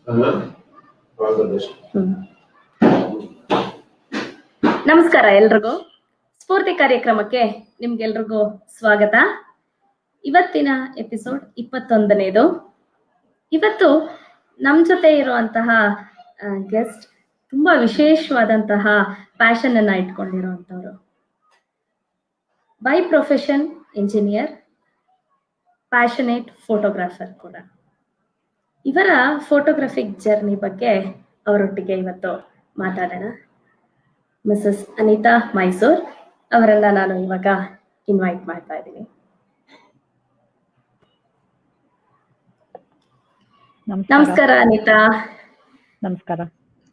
ಹ್ಮ್. ನಮಸ್ಕಾರ ಎಲ್ರಿಗೂ. ಸ್ಫೂರ್ತಿ ಕಾರ್ಯಕ್ರಮಕ್ಕೆ ನಿಮ್ಗೆಲ್ರಿಗೂ ಸ್ವಾಗತ. ಇವತ್ತಿನ ಎಪಿಸೋಡ್ 21ನೇದು. ಇವತ್ತು ನಮ್ ಜೊತೆ ಇರುವಂತಹ ಗೆಸ್ಟ್ ತುಂಬಾ ವಿಶೇಷವಾದಂತಹ ಪ್ಯಾಷನ್ ಅನ್ನ ಇಟ್ಕೊಂಡಿರುವಂತವ್ರು. By profession engineer, passionate photographer ಕೂಡ. ಇವರ ಫೋಟೋಗ್ರಫಿಕ್ ಜರ್ನಿ ಬಗ್ಗೆ ಅವರೊಟ್ಟಿಗೆ ಇವತ್ತು ಮಾತಾಡೋಣ. ಮಿಸಸ್ ಅನಿತಾ ಮೈಸೂರ್ ಅವರನ್ನ ನಾನು ಇವಾಗ ಇನ್ವೈಟ್ ಮಾಡ್ತಾ ಇದ್ದೀನಿ. ನಮಸ್ಕಾರ ಅನಿತಾ. ನಮಸ್ಕಾರ.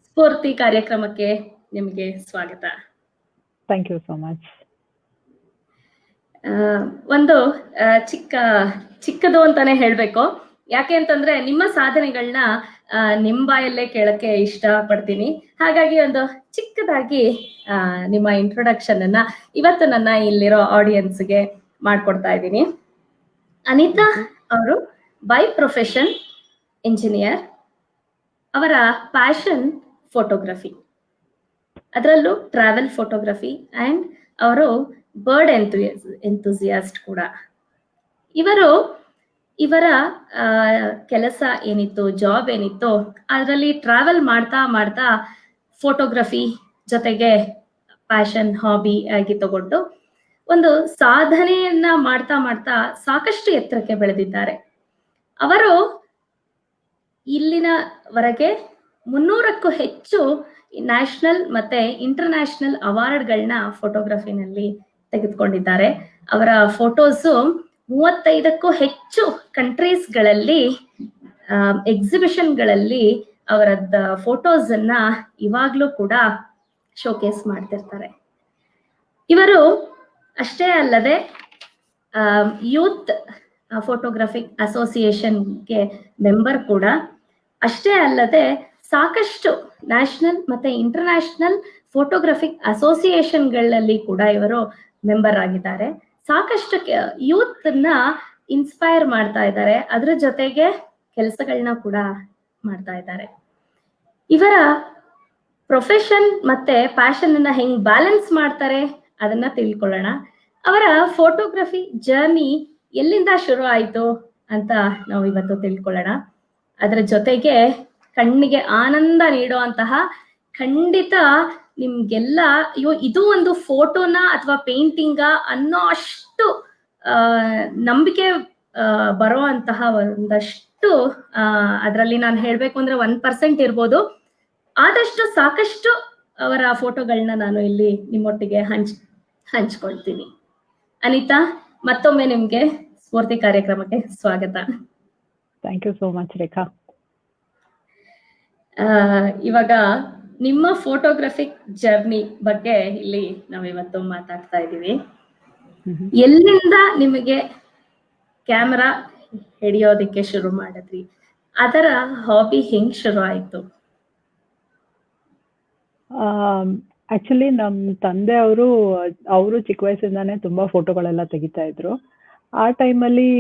ಸ್ಫೂರ್ತಿ ಕಾರ್ಯಕ್ರಮಕ್ಕೆ ನಿಮಗೆ ಸ್ವಾಗತ. Thank you so much. ಒಂದು ಚಿಕ್ಕದು ಅಂತಾನೆ ಹೇಳ್ಬೇಕು. ಯಾಕೆ ಅಂತಂದ್ರೆ ನಿಮ್ಮ ಸಾಧನೆಗಳನ್ನ ನಿಮ್ ಬಾಯಲ್ಲೇ ಕೇಳಕ್ಕೆ ಇಷ್ಟ ಪಡ್ತೀನಿ. ಹಾಗಾಗಿ ಒಂದು ಚಿಕ್ಕದಾಗಿ ನಿಮ್ಮ ಇಂಟ್ರೊಡಕ್ಷನ್ ಅನ್ನ ಇವತ್ತು ನನ್ನ ಇಲ್ಲಿರೋ ಆಡಿಯನ್ಸ್ಗೆ ಮಾಡ್ಕೊಡ್ತಾ ಇದ್ದೀನಿ. ಅನಿತಾ ಅವರು ಬೈ ಪ್ರೊಫೆಷನ್ ಇಂಜಿನಿಯರ್, ಅವರ ಪ್ಯಾಷನ್ ಫೋಟೋಗ್ರಫಿ, ಅದರಲ್ಲೂ ಟ್ರಾವೆಲ್ ಫೋಟೋಗ್ರಫಿ, ಅಂಡ್ ಅವರು ಬರ್ಡ್ ಎಂಥೂಸಿಯಾಸ್ಟ್ ಕೂಡ. ಇವರ ಕೆಲಸ ಏನಿತ್ತು, ಜಾಬ್ ಏನಿತ್ತು, ಅದರಲ್ಲಿ ಟ್ರಾವೆಲ್ ಮಾಡ್ತಾ ಮಾಡ್ತಾ ಫೋಟೋಗ್ರಫಿ ಜೊತೆಗೆ ಪ್ಯಾಷನ್ ಹಾಬಿ ಆಗಿ ತಗೊಂಡು ಒಂದು ಸಾಧನೆಯನ್ನ ಮಾಡ್ತಾ ಮಾಡ್ತಾ ಸಾಕಷ್ಟು ಎತ್ತರಕ್ಕೆ ಬೆಳೆದಿದ್ದಾರೆ. ಅವರು ಇಲ್ಲಿನವರೆಗೆ 300ಕ್ಕೂ ಹೆಚ್ಚು ನ್ಯಾಷನಲ್ ಮತ್ತೆ ಇಂಟರ್ನ್ಯಾಷನಲ್ ಅವಾರ್ಡ್ಗಳನ್ನ ಫೋಟೋಗ್ರಫಿನಲ್ಲಿ ತೆಗೆದುಕೊಂಡಿದ್ದಾರೆ. ಅವರ ಫೋಟೋಸು 35ಕ್ಕೂ ಹೆಚ್ಚು ಕಂಟ್ರೀಸ್ಗಳಲ್ಲಿ ಎಕ್ಸಿಬಿಷನ್ಗಳಲ್ಲಿ ಅವರದ್ದ ಫೋಟೋಸ್ ಅನ್ನ ಇವಾಗ್ಲೂ ಕೂಡ ಶೋಕೇಸ್ ಮಾಡ್ತಿರ್ತಾರೆ. ಇವರು ಅಷ್ಟೇ ಅಲ್ಲದೆ ಯೂತ್ ಫೋಟೋಗ್ರಫಿಕ್ ಅಸೋಸಿಯೇಷನ್ಗೆ ಮೆಂಬರ್ ಕೂಡ. ಅಷ್ಟೇ ಅಲ್ಲದೆ ಸಾಕಷ್ಟು ನ್ಯಾಷನಲ್ ಮತ್ತೆ ಇಂಟರ್ನ್ಯಾಷನಲ್ ಫೋಟೋಗ್ರಫಿಕ್ ಅಸೋಸಿಯೇಷನ್ಗಳಲ್ಲಿ ಕೂಡ ಇವರು ಮೆಂಬರ್ ಆಗಿದ್ದಾರೆ. ಸಾಕಷ್ಟು ಯೂತ್ ನ ಇನ್ಸ್ಪೈರ್ ಮಾಡ್ತಾ ಇದ್ದಾರೆ. ಅದ್ರ ಜೊತೆಗೆ ಕೆಲಸಗಳನ್ನ ಕೂಡ ಮಾಡ್ತಾ ಇದ್ದಾರೆ. ಇವರ ಪ್ರೊಫೆಷನ್ ಮತ್ತೆ ಪ್ಯಾಷನ್ ಅನ್ನ ಹೆಂಗ್ ಬ್ಯಾಲೆನ್ಸ್ ಮಾಡ್ತಾರೆ ಅದನ್ನ ತಿಳ್ಕೊಳ್ಳೋಣ. ಅವರ ಫೋಟೋಗ್ರಫಿ ಜರ್ನಿ ಎಲ್ಲಿಂದ ಶುರು ಆಯ್ತು ಅಂತ ನಾವು ಇವತ್ತು ತಿಳ್ಕೊಳ್ಳೋಣ. ಅದರ ಜೊತೆಗೆ ಕಣ್ಣಿಗೆ ಆನಂದ ನೀಡುವಂತಹ, ಖಂಡಿತ ನಿಮ್ಗೆಲ್ಲ ಅಯ್ಯೋ ಇದು ಒಂದು ಫೋಟೋನ ಅಥವಾ ಪೇಂಟಿಂಗ ಅನ್ನೋ ಅಷ್ಟು ನಂಬಿಕೆ ಬರುವಂತಹ ಒಂದಷ್ಟು ಅದರಲ್ಲಿ ನಾನು ಹೇಳ್ಬೇಕು ಅಂದ್ರೆ 1% ಇರ್ಬೋದು, ಆದಷ್ಟು ಸಾಕಷ್ಟು ಅವರ ಫೋಟೋಗಳನ್ನ ನಾನು ಇಲ್ಲಿ ನಿಮ್ಮೊಟ್ಟಿಗೆ ಹಂಚ್ಕೊಳ್ತೀನಿ. ಅನಿತಾ, ಮತ್ತೊಮ್ಮೆ ನಿಮ್ಗೆ ಸ್ಫೂರ್ತಿ ಕಾರ್ಯಕ್ರಮಕ್ಕೆ ಸ್ವಾಗತ. ಥ್ಯಾಂಕ್ ಯು ಸೋ ಮಚ್ ರೇಖಾ. ಇವಾಗ ನಿಮ್ಮ ಫೋಟೋಗ್ರಫಿಕ್ ಜರ್ನಿ ಬಗ್ಗೆ ಇಲ್ಲಿ ನಾವಿವತ್ತು ಮಾತಾಡ್ತಾ ಇದ್ದೀವಿ. ಎಲ್ಲಿಂದ ನಿಮಗೆ ಕ್ಯಾಮರಾ ಹಿಡಿಯೋದಕ್ಕೆ ಶುರು ಮಾಡಿದ್ರಿ? ಅದರ ಹಾಬಿ ಹೆಂಗ್ ಶುರು ಆಯ್ತು? ಆಕ್ಚುಲಿ ನಮ್ಮ ತಂದೆ ಅವರು ಚಿಕ್ಕ ವಯಸ್ಸಿಂದಾನೇ ತುಂಬಾ ಫೋಟೋಗಳೆಲ್ಲ ತೆಗಿತಾ ಇದ್ರು. ಆ ಟೈಮಲ್ಲಿ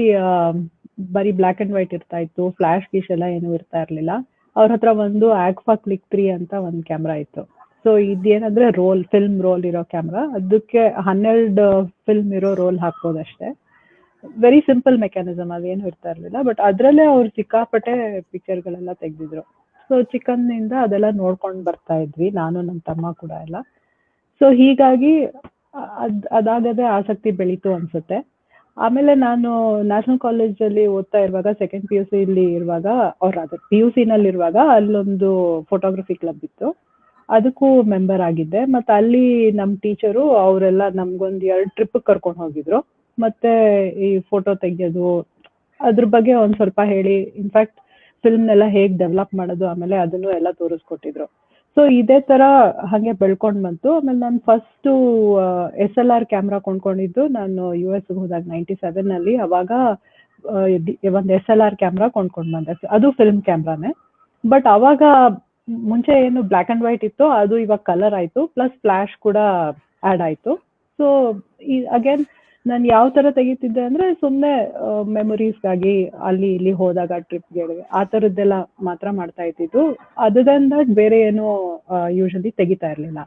ಬರೀ ಬ್ಲ್ಯಾಕ್ ಅಂಡ್ ವೈಟ್ ಇರ್ತಾ ಇತ್ತು, ಫ್ಲಾಶ್ ಗೀಶ್ ಎಲ್ಲ ಏನೂ ಇರ್ತಾ ಇರ್ಲಿಲ್ಲ. ಅವ್ರ ಹತ್ರ ಒಂದು ಆಕ್ಫಾ ಕ್ಲಿಕ್ 3 ಅಂತ ಒಂದು ಕ್ಯಾಮ್ರಾ ಇತ್ತು. ಸೊ ಇದೇನಂದ್ರೆ ಫಿಲ್ಮ್ ರೋಲ್ ಇರೋ ಕ್ಯಾಮ್ರಾ. ಅದಕ್ಕೆ 12 ಫಿಲ್ಮ್ ಇರೋ ರೋಲ್ ಹಾಕ್ಬೋದಷ್ಟೇ. ವೆರಿ ಸಿಂಪಲ್ ಮೆಕ್ಯಾನಿಸಮ್, ಅದೇನು ಇರ್ತಾ ಇರ್ಲಿಲ್ಲ. ಬಟ್ ಅದ್ರಲ್ಲೇ ಅವ್ರು ಸಿಕ್ಕಾಪಟ್ಟೆ ಪಿಕ್ಚರ್ಗಳೆಲ್ಲ ತೆಗ್ದಿದ್ರು. ಸೊ ಚಿಕ್ಕಂದಿನಿಂದ ಅದೆಲ್ಲ ನೋಡ್ಕೊಂಡು ಬರ್ತಾ ಇದ್ವಿ, ನಾನು ನಮ್ಮ ತಮ್ಮ ಕೂಡ ಎಲ್ಲ. ಸೊ ಹೀಗಾಗಿ ಅದಾಗದೆ ಆಸಕ್ತಿ ಬೆಳೀತು ಅನ್ಸುತ್ತೆ. ಆಮೇಲೆ ನಾನು ನ್ಯಾಷನಲ್ ಕಾಲೇಜಲ್ಲಿ ಓದ್ತಾ ಇರುವಾಗ, ಸೆಕೆಂಡ್ PUC ಇರುವಾಗ, PUC ನಲ್ಲಿರುವಾಗ ಅಲ್ಲೊಂದು ಫೋಟೋಗ್ರಫಿ ಕ್ಲಬ್ ಇತ್ತು, ಅದಕ್ಕೂ ಮೆಂಬರ್ ಆಗಿದ್ದೆ. ಮತ್ತೆ ಅಲ್ಲಿ ನಮ್ಮ ಟೀಚರು ಅವರೆಲ್ಲ ನಮ್ಗೊಂದು 2 ಟ್ರಿಪ್ ಕರ್ಕೊಂಡು ಹೋಗಿದ್ರು. ಮತ್ತೆ ಈ ಫೋಟೋ ತೆಗಿಯೋದು ಅದ್ರ ಬಗ್ಗೆ ಒಂದ್ ಸ್ವಲ್ಪ ಹೇಳಿ, ಇನ್ಫ್ಯಾಕ್ಟ್ ಫಿಲ್ಮ್ನೆಲ್ಲ ಹೇಗ್ ಡೆವಲಪ್ ಮಾಡೋದು ಆಮೇಲೆ ಅದನ್ನು ಎಲ್ಲ ತೋರಿಸ್ಕೊಟ್ಟಿದ್ರು. ಸೊ ಇದೇ ತರ ಹಾಗೆ ಬೆಳ್ಕೊಂಡ್ ಬಂತು. ಆಮೇಲೆ ನಾನು ಫಸ್ಟ್ SLR ಕ್ಯಾಮ್ರಾ ಕೊಂಡ್ಕೊಂಡಿದ್ದು ನಾನು US ಹೋದಾಗ 97ನಲ್ಲಿ. ಅವಾಗ ಒಂದು SLR ಕ್ಯಾಮ್ರಾ ಕೊಂಡ್ಕೊಂಡ್ ಬಂದೆ. ಅದು ಫಿಲ್ಮ್ ಕ್ಯಾಮ್ರಾನೇ. ಬಟ್ ಅವಾಗ ಮುಂಚೆ ಏನು ಬ್ಲ್ಯಾಕ್ ಅಂಡ್ ವೈಟ್ ಇತ್ತು, ಅದು ಇವಾಗ ಕಲರ್ ಆಯ್ತು, ಪ್ಲಸ್ ಫ್ಲಾಶ್ ಕೂಡ ಆಡ್ ಆಯ್ತು. ಸೊ ಅಗೇನ್ ನಾನು ಯಾವ ತರ ತೆಗಿತಿದ್ದೆ ಅಂದ್ರೆ ಸುಮ್ಮನೆ ಮೆಮೊರೀಸ್ಗಾಗಿ ಅಲ್ಲಿ ಇಲ್ಲಿ ಹೋದಾಗ ಟ್ರಿಪ್ಗೆ ಆ ಥರದ್ದೆಲ್ಲ ಮಾತ್ರ ಮಾಡ್ತಾ ಇದ್ದಿದ್ದು. ಅದರ್ ದನ್ ದಟ್ ಬೇರೆ ಏನು ಯೂಶಲಿ ತೆಗಿತಾ ಇರಲಿಲ್ಲ.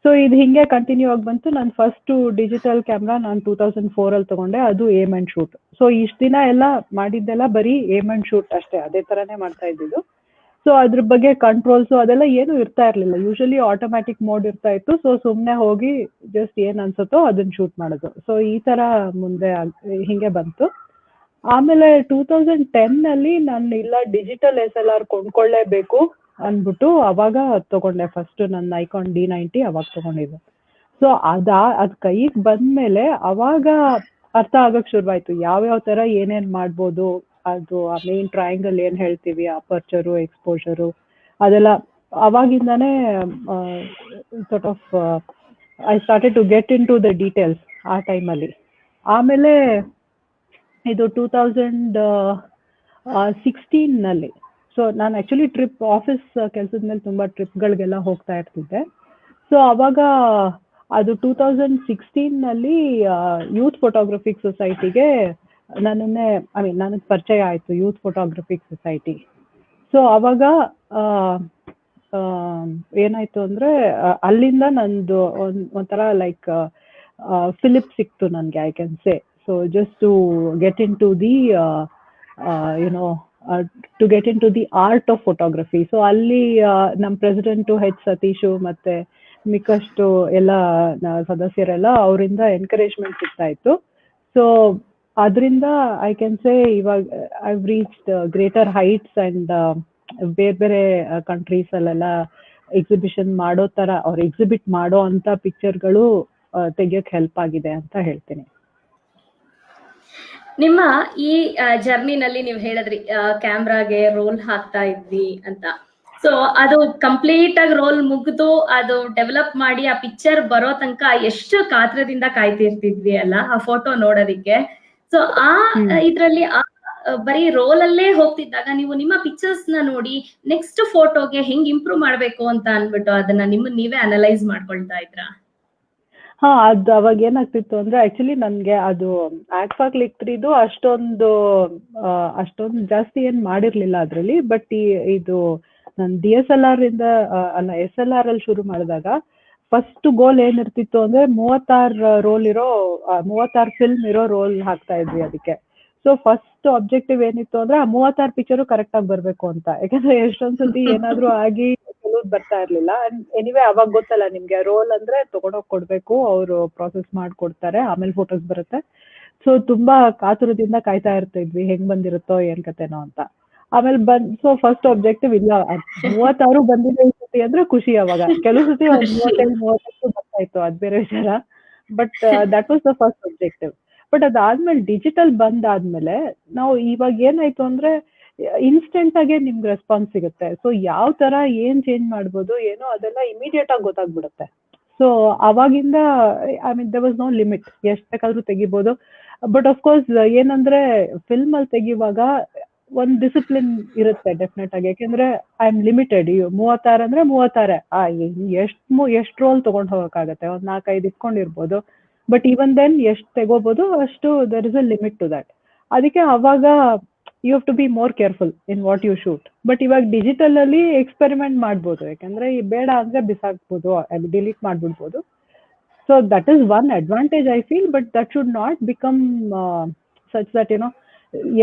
ಸೊ ಇದು ಹಿಂಗೆ ಕಂಟಿನ್ಯೂ ಆಗಿ ಬಂತು. ನಾನು ಫಸ್ಟು ಡಿಜಿಟಲ್ ಕ್ಯಾಮ್ರಾ ನಾನು 2004 ತಗೊಂಡೆ. ಅದು ಏಮ್ ಅಂಡ್ ಶೂಟ್. ಸೊ ಇಷ್ಟು ದಿನ ಎಲ್ಲ ಮಾಡಿದ್ದೆಲ್ಲ ಬರೀ ಏಮ್ ಅಂಡ್ ಶೂಟ್ ಅಷ್ಟೇ, ಅದೇ ಥರನೇ ಮಾಡ್ತಾ ಇದ್ದಿದ್ದು. ಸೊ ಅದ್ರ ಬಗ್ಗೆ ಕಂಟ್ರೋಲ್ಸು ಅದೆಲ್ಲ ಏನು ಇರ್ತಾ ಇರಲಿಲ್ಲ. ಯೂಶಲಿ ಆಟೋಮ್ಯಾಟಿಕ್ ಮೋಡ್ ಇರ್ತಾ ಇತ್ತು. ಸೊ ಸುಮ್ಮನೆ ಹೋಗಿ ಜಸ್ಟ್ ಏನು ಅನ್ಸುತ್ತೋ ಅದನ್ನ ಶೂಟ್ ಮಾಡೋದು. ಸೊ ಈ ಥರ ಮುಂದೆ ಹಿಂಗೆ ಬಂತು. ಆಮೇಲೆ 2010 ನಾನು ಇಲ್ಲ ಡಿಜಿಟಲ್ SLR ಕೊಂಡ್ಕೊಳ್ಳೇಬೇಕು ಅಂದ್ಬಿಟ್ಟು ಅವಾಗ ತಗೊಂಡೆ ಫಸ್ಟ್ ನನ್ನ Nikon D90 ಅವಾಗ ತಗೊಂಡಿದ್ದು. ಸೊ ಅದು ಕೈಗೆ ಬಂದ್ಮೇಲೆ ಅವಾಗ ಅರ್ಥ ಆಗಕ್ಕೆ ಶುರುವಾಯ್ತು ಯಾವ್ಯಾವ ಥರ ಏನೇನು ಮಾಡ್ಬೋದು. ಅದು ಆ ಮೇನ್ ಟ್ರಯಾಂಗಲ್ ಏನು ಹೇಳ್ತೀವಿ, ಅಪರ್ಚರು ಎಕ್ಸ್ಪೋಜರು ಅದೆಲ್ಲ ಅವಾಗಿಂದಾನೇ sort of I started to get in to the details ಆ ಟೈಮಲ್ಲಿ. ಆಮೇಲೆ ಇದು 2016 ಸೊ ನಾನು ಆ್ಯಕ್ಚುಲಿ ಆಫೀಸ್ ಕೆಲಸದ ಮೇಲೆ ತುಂಬ ಟ್ರಿಪ್ಗಳಿಗೆಲ್ಲ ಹೋಗ್ತಾ ಇರ್ತಿದ್ದೆ. ಸೊ ಅವಾಗ ಅದು 2016 ಯೂತ್ ಫೋಟೋಗ್ರಫಿಕ್ ಸೊಸೈಟಿಗೆ ನನಗೆ ಪರಿಚಯ ಆಯಿತು, ಯೂತ್ ಫೋಟೋಗ್ರಫಿಕ್ ಸೊಸೈಟಿ. ಸೊ ಅವಾಗ ಏನಾಯಿತು ಅಂದರೆ ಅಲ್ಲಿಂದ ನಂದು ಒಂಥರ ಲೈಕ್ ಫಿಲಿಪ್ ಸಿಕ್ತು ನನಗೆ, I can say. So just to get in to the to get in to the art of photography. So ಅಲ್ಲಿ ನಮ್ಮ ಪ್ರೆಸಿಡೆಂಟು ಸತೀಶು ಮತ್ತು ಮಿಕ್ಕಷ್ಟು ಎಲ್ಲ ಸದಸ್ಯರೆಲ್ಲ ಅವರಿಂದ ಎನ್ಕರೇಜ್ಮೆಂಟ್ ಸಿಗ್ತಾ ಇತ್ತು. ಸೊ ಅದರಿಂದ ಐ ಕ್ಯಾನ್ ಸೇ ಇವಾಗ I reached greater heights and ಬೇರೆ ಬೇರೆ ಕಂಟ್ರೀಸಲ್ಲೆಲ್ಲ ಎಕ್ಸಿಬಿಷನ್ ಮಾಡೋ ಥರ ಅವ್ರು ಎಕ್ಸಿಬಿಟ್ ಮಾಡೋ ಅಂಥ ಪಿಕ್ಚರ್ಗಳು ತೆಗಿಯೋಕ್ಕೆ ಹೆಲ್ಪ್ ಆಗಿದೆ ಅಂತ ಹೇಳ್ತೀನಿ. ನಿಮ್ಮ ಈ ಜರ್ನಿನಲ್ಲಿ ನೀವು ಹೇಳಿದ್ರಿ ಕ್ಯಾಮ್ರಾಗೆ ರೋಲ್ ಹಾಕ್ತಾ ಇದ್ವಿ ಅಂತ. ಸೊ ಅದು ಕಂಪ್ಲೀಟ್ ಆಗಿ ರೋಲ್ ಮುಗಿದು ಅದು ಡೆವಲಪ್ ಮಾಡಿ ಆ ಪಿಕ್ಚರ್ ಬರೋ ತನಕ ಎಷ್ಟು ಕಾತ್ರದಿಂದ ಕಾಯ್ತಿರ್ತಿದ್ವಿ ಅಲ್ಲ ಆ ಫೋಟೋ ನೋಡೋದಿಕ್ಕೆ. ಸೊ ಆ ಇದ್ರಲ್ಲಿ ಬರೀ ರೋಲ್ ಅಲ್ಲೇ ಹೋಗ್ತಿದ್ದಾಗ ನೀವು ನಿಮ್ಮ ಪಿಕ್ಚರ್ಸ್ ನ ನೋಡಿ ನೆಕ್ಸ್ಟ್ ಫೋಟೋಗೆ ಹೆಂಗ್ ಇಂಪ್ರೂವ್ ಮಾಡ್ಬೇಕು ಅಂತ ಅನ್ಬಿಟ್ಟು ಅದನ್ನ ನೀವೇ ಅನಲೈಸ್ ಮಾಡ್ಕೊಳ್ತಾ ಇದ್ರಾ? ಅದು ಅವಾಗ ಏನಾಗ್ತಿತ್ತು ಅಂದ್ರೆ ಆಕ್ಚುಲಿ ನನಗೆ ಅದು ಆಕ್ಫಾಕ್ಲಿಕ್ಟ್ರಿದು ಅಷ್ಟೊಂದು ಜಾಸ್ತಿ ಏನು ಮಾಡಿರ್ಲಿಲ್ಲ ಅದರಲ್ಲಿ. ಬಟ್ ಇದು ನಾನು DSLR ಇಂದ ಅಲ್ಲ SLR ಅಲ್ಲಿ ಶುರು ಮಾಡಿದಾಗ ಫಸ್ಟ್ ಗೋಲ್ ಏನಿರ್ತಿತ್ತು ಅಂದ್ರೆ 36 ಫಿಲ್ಮ್ ಇರೋ ರೋಲ್ ಹಾಕ್ತಾ ಇದ್ವಿ ಅದಕ್ಕೆ. ಸೊ ಫಸ್ಟ್ ಆಬ್ಜೆಕ್ಟಿವ್ ಏನಿತ್ತು ಅಂದ್ರೆ ಆ 36 ಪಿಕ್ಚರು ಕರೆಕ್ಟ್ ಆಗಿ ಬರ್ಬೇಕು ಅಂತ. ಯಾಕಂದ್ರೆ ಎಷ್ಟೊಂದ್ಸತಿ ಏನಾದ್ರೂ ಆಗಿ ಕೆಲವ್ದು ಬರ್ತಾ ಇರ್ಲಿಲ್ಲ. ಎನಿವೆ ಅವಾಗ ಗೊತ್ತಲ್ಲ ನಿಮ್ಗೆ, ರೋಲ್ ಅಂದ್ರೆ ತಗೊಂಡೋಗಿ ಕೊಡ್ಬೇಕು, ಅವರು ಪ್ರಾಸೆಸ್ ಮಾಡ್ಕೊಡ್ತಾರೆ, ಆಮೇಲೆ ಫೋಟೋಸ್ ಬರುತ್ತೆ. ಸೊ ತುಂಬಾ ಕಾತುರದಿಂದ ಕಾಯ್ತಾ ಇರ್ತಿದ್ವಿ ಹೆಂಗ್ ಬಂದಿರುತ್ತೋ ಏನ್ ಕತೆನೋ ಅಂತ. ಆಮೇಲೆ ಸೊ ಫಸ್ಟ್ ಆಬ್ಜೆಕ್ಟಿವ್ ಇಲ್ಲ 36 ಬಂದಿದೆ ಈ ಸತಿ ಅಂದ್ರೆ ಖುಷಿ. ಅವಾಗ ಕೆಲವು ಸತಿ 35-38 ಬರ್ತಾ ಇತ್ತು, ಅದ್ ಬೇರೆ ವಿಚಾರ. But that was the first objective. But ಅದಾದ್ಮೇಲೆ ಡಿಜಿಟಲ್ ಬಂದಾದ್ಮೇಲೆ ನಾವು ಇವಾಗ ಏನಾಯ್ತು ಅಂದ್ರೆ ಇನ್ಸ್ಟೆಂಟ್ ಆಗಿ ನಿಮ್ಗೆ ರೆಸ್ಪಾನ್ಸ್ ಸಿಗುತ್ತೆ. ಸೊ ಯಾವ ತರ ಏನ್ ಚೇಂಜ್ ಮಾಡ್ಬೋದು ಏನೋ ಅದೆಲ್ಲ ಇಮಿಡಿಯೇಟ್ ಆಗಿ ಗೊತ್ತಾಗ್ಬಿಡುತ್ತೆ. ಸೊ ಅವಾಗಿಂದ ದೇರ್ ವಾಸ್ ನೋ ಲಿಮಿಟ್, ಎಷ್ಟ್ ಬೇಕಾದ್ರೂ ತೆಗಿಬೋದು. ಬಟ್ ಅಫ್ಕೋರ್ಸ್ ಏನಂದ್ರೆ ಫಿಲ್ಮ್ ಅಲ್ಲಿ ತೆಗಿವಾಗ ಒಂದ್ ಡಿಸಿಪ್ಲಿನ್ ಇರುತ್ತೆ ಡೆಫಿನೆಟ್ ಆಗಿ. ಯಾಕೆಂದ್ರೆ ಐ ಆಮ್ ಲಿಮಿಟೆಡ್. 36 ಅಂದ್ರೆ 36 ಎಷ್ಟು ರೋಲ್ ತಗೊಂಡ್ ಹೋಗಕ್ಕಾಗತ್ತೆ, ಒಂದ್ 4-5 ಇಟ್ಕೊಂಡಿರ್ಬೋದು. ಬಟ್ ಈವನ್ ದೆನ್ ಎಷ್ಟು ತೆಗೋಬಹುದು ಅಷ್ಟು there is a limit to that. ಅದಕ್ಕೆ ಅವಾಗ you have to be more careful in what you shoot. But ಇವಾಗ ಡಿಜಿಟಲ್ ಅಲ್ಲಿ ಎಕ್ಸ್ಪೆರಿಮೆಂಟ್ ಮಾಡ್ಬೋದು, ಯಾಕಂದ್ರೆ ಈ ಬೇಡ ಅಂದ್ರೆ ಬಿಸಾಕ್ಬೋದು, ಡಿಲೀಟ್ ಮಾಡ್ಬಿಡ್ಬೋದು. So that is one advantage I feel. But that should not become such that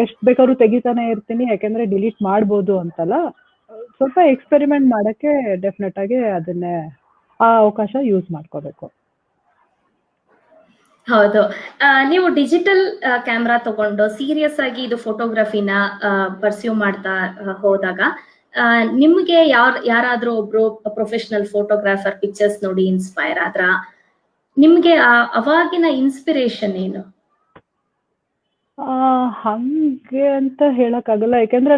ಎಷ್ಟು ಬೇಕಾದ್ರೂ ತೆಗಿತಾನೆ ಇರ್ತೀನಿ ಯಾಕಂದ್ರೆ ಡಿಲೀಟ್ ಮಾಡ್ಬೋದು ಅಂತಲ್ಲ. ಸ್ವಲ್ಪ ಎಕ್ಸ್ಪೆರಿಮೆಂಟ್ ಮಾಡಕ್ಕೆ ಡೆಫಿನೆಟ್ ಆಗಿ ಅದನ್ನೇ ಆ ಅವಕಾಶ ಯೂಸ್ ಮಾಡ್ಕೋಬೇಕು. ಹೌದು. ನೀವು ಡಿಜಿಟಲ್ ಕ್ಯಾಮ್ರಾ ತಗೊಂಡು ಸೀರಿಯಸ್ ಆಗಿ ಇದು ಫೋಟೋಗ್ರಫಿನ ಪರ್ಸ್ಯೂ ಮಾಡ್ತಾ ಹೋದಾಗ ನಿಮ್ಗೆ ಯಾರಾದ್ರೂ ಒಬ್ರು ಪ್ರೊಫೆಷನಲ್ ಫೋಟೋಗ್ರಾಫರ್ ಪಿಕ್ಚರ್ಸ್ ನೋಡಿ ಇನ್ಸ್ಪೈರ್ ಆದ್ರ? ನಿಮ್ಗೆ ಅವಾಗಿನ ಇನ್ಸ್ಪಿರೇಷನ್ ಏನು? ಹಂಗೆ ಅಂತ ಹೇಳಕ್ಕಾಗಲ್ಲ, ಯಾಕಂದ್ರೆ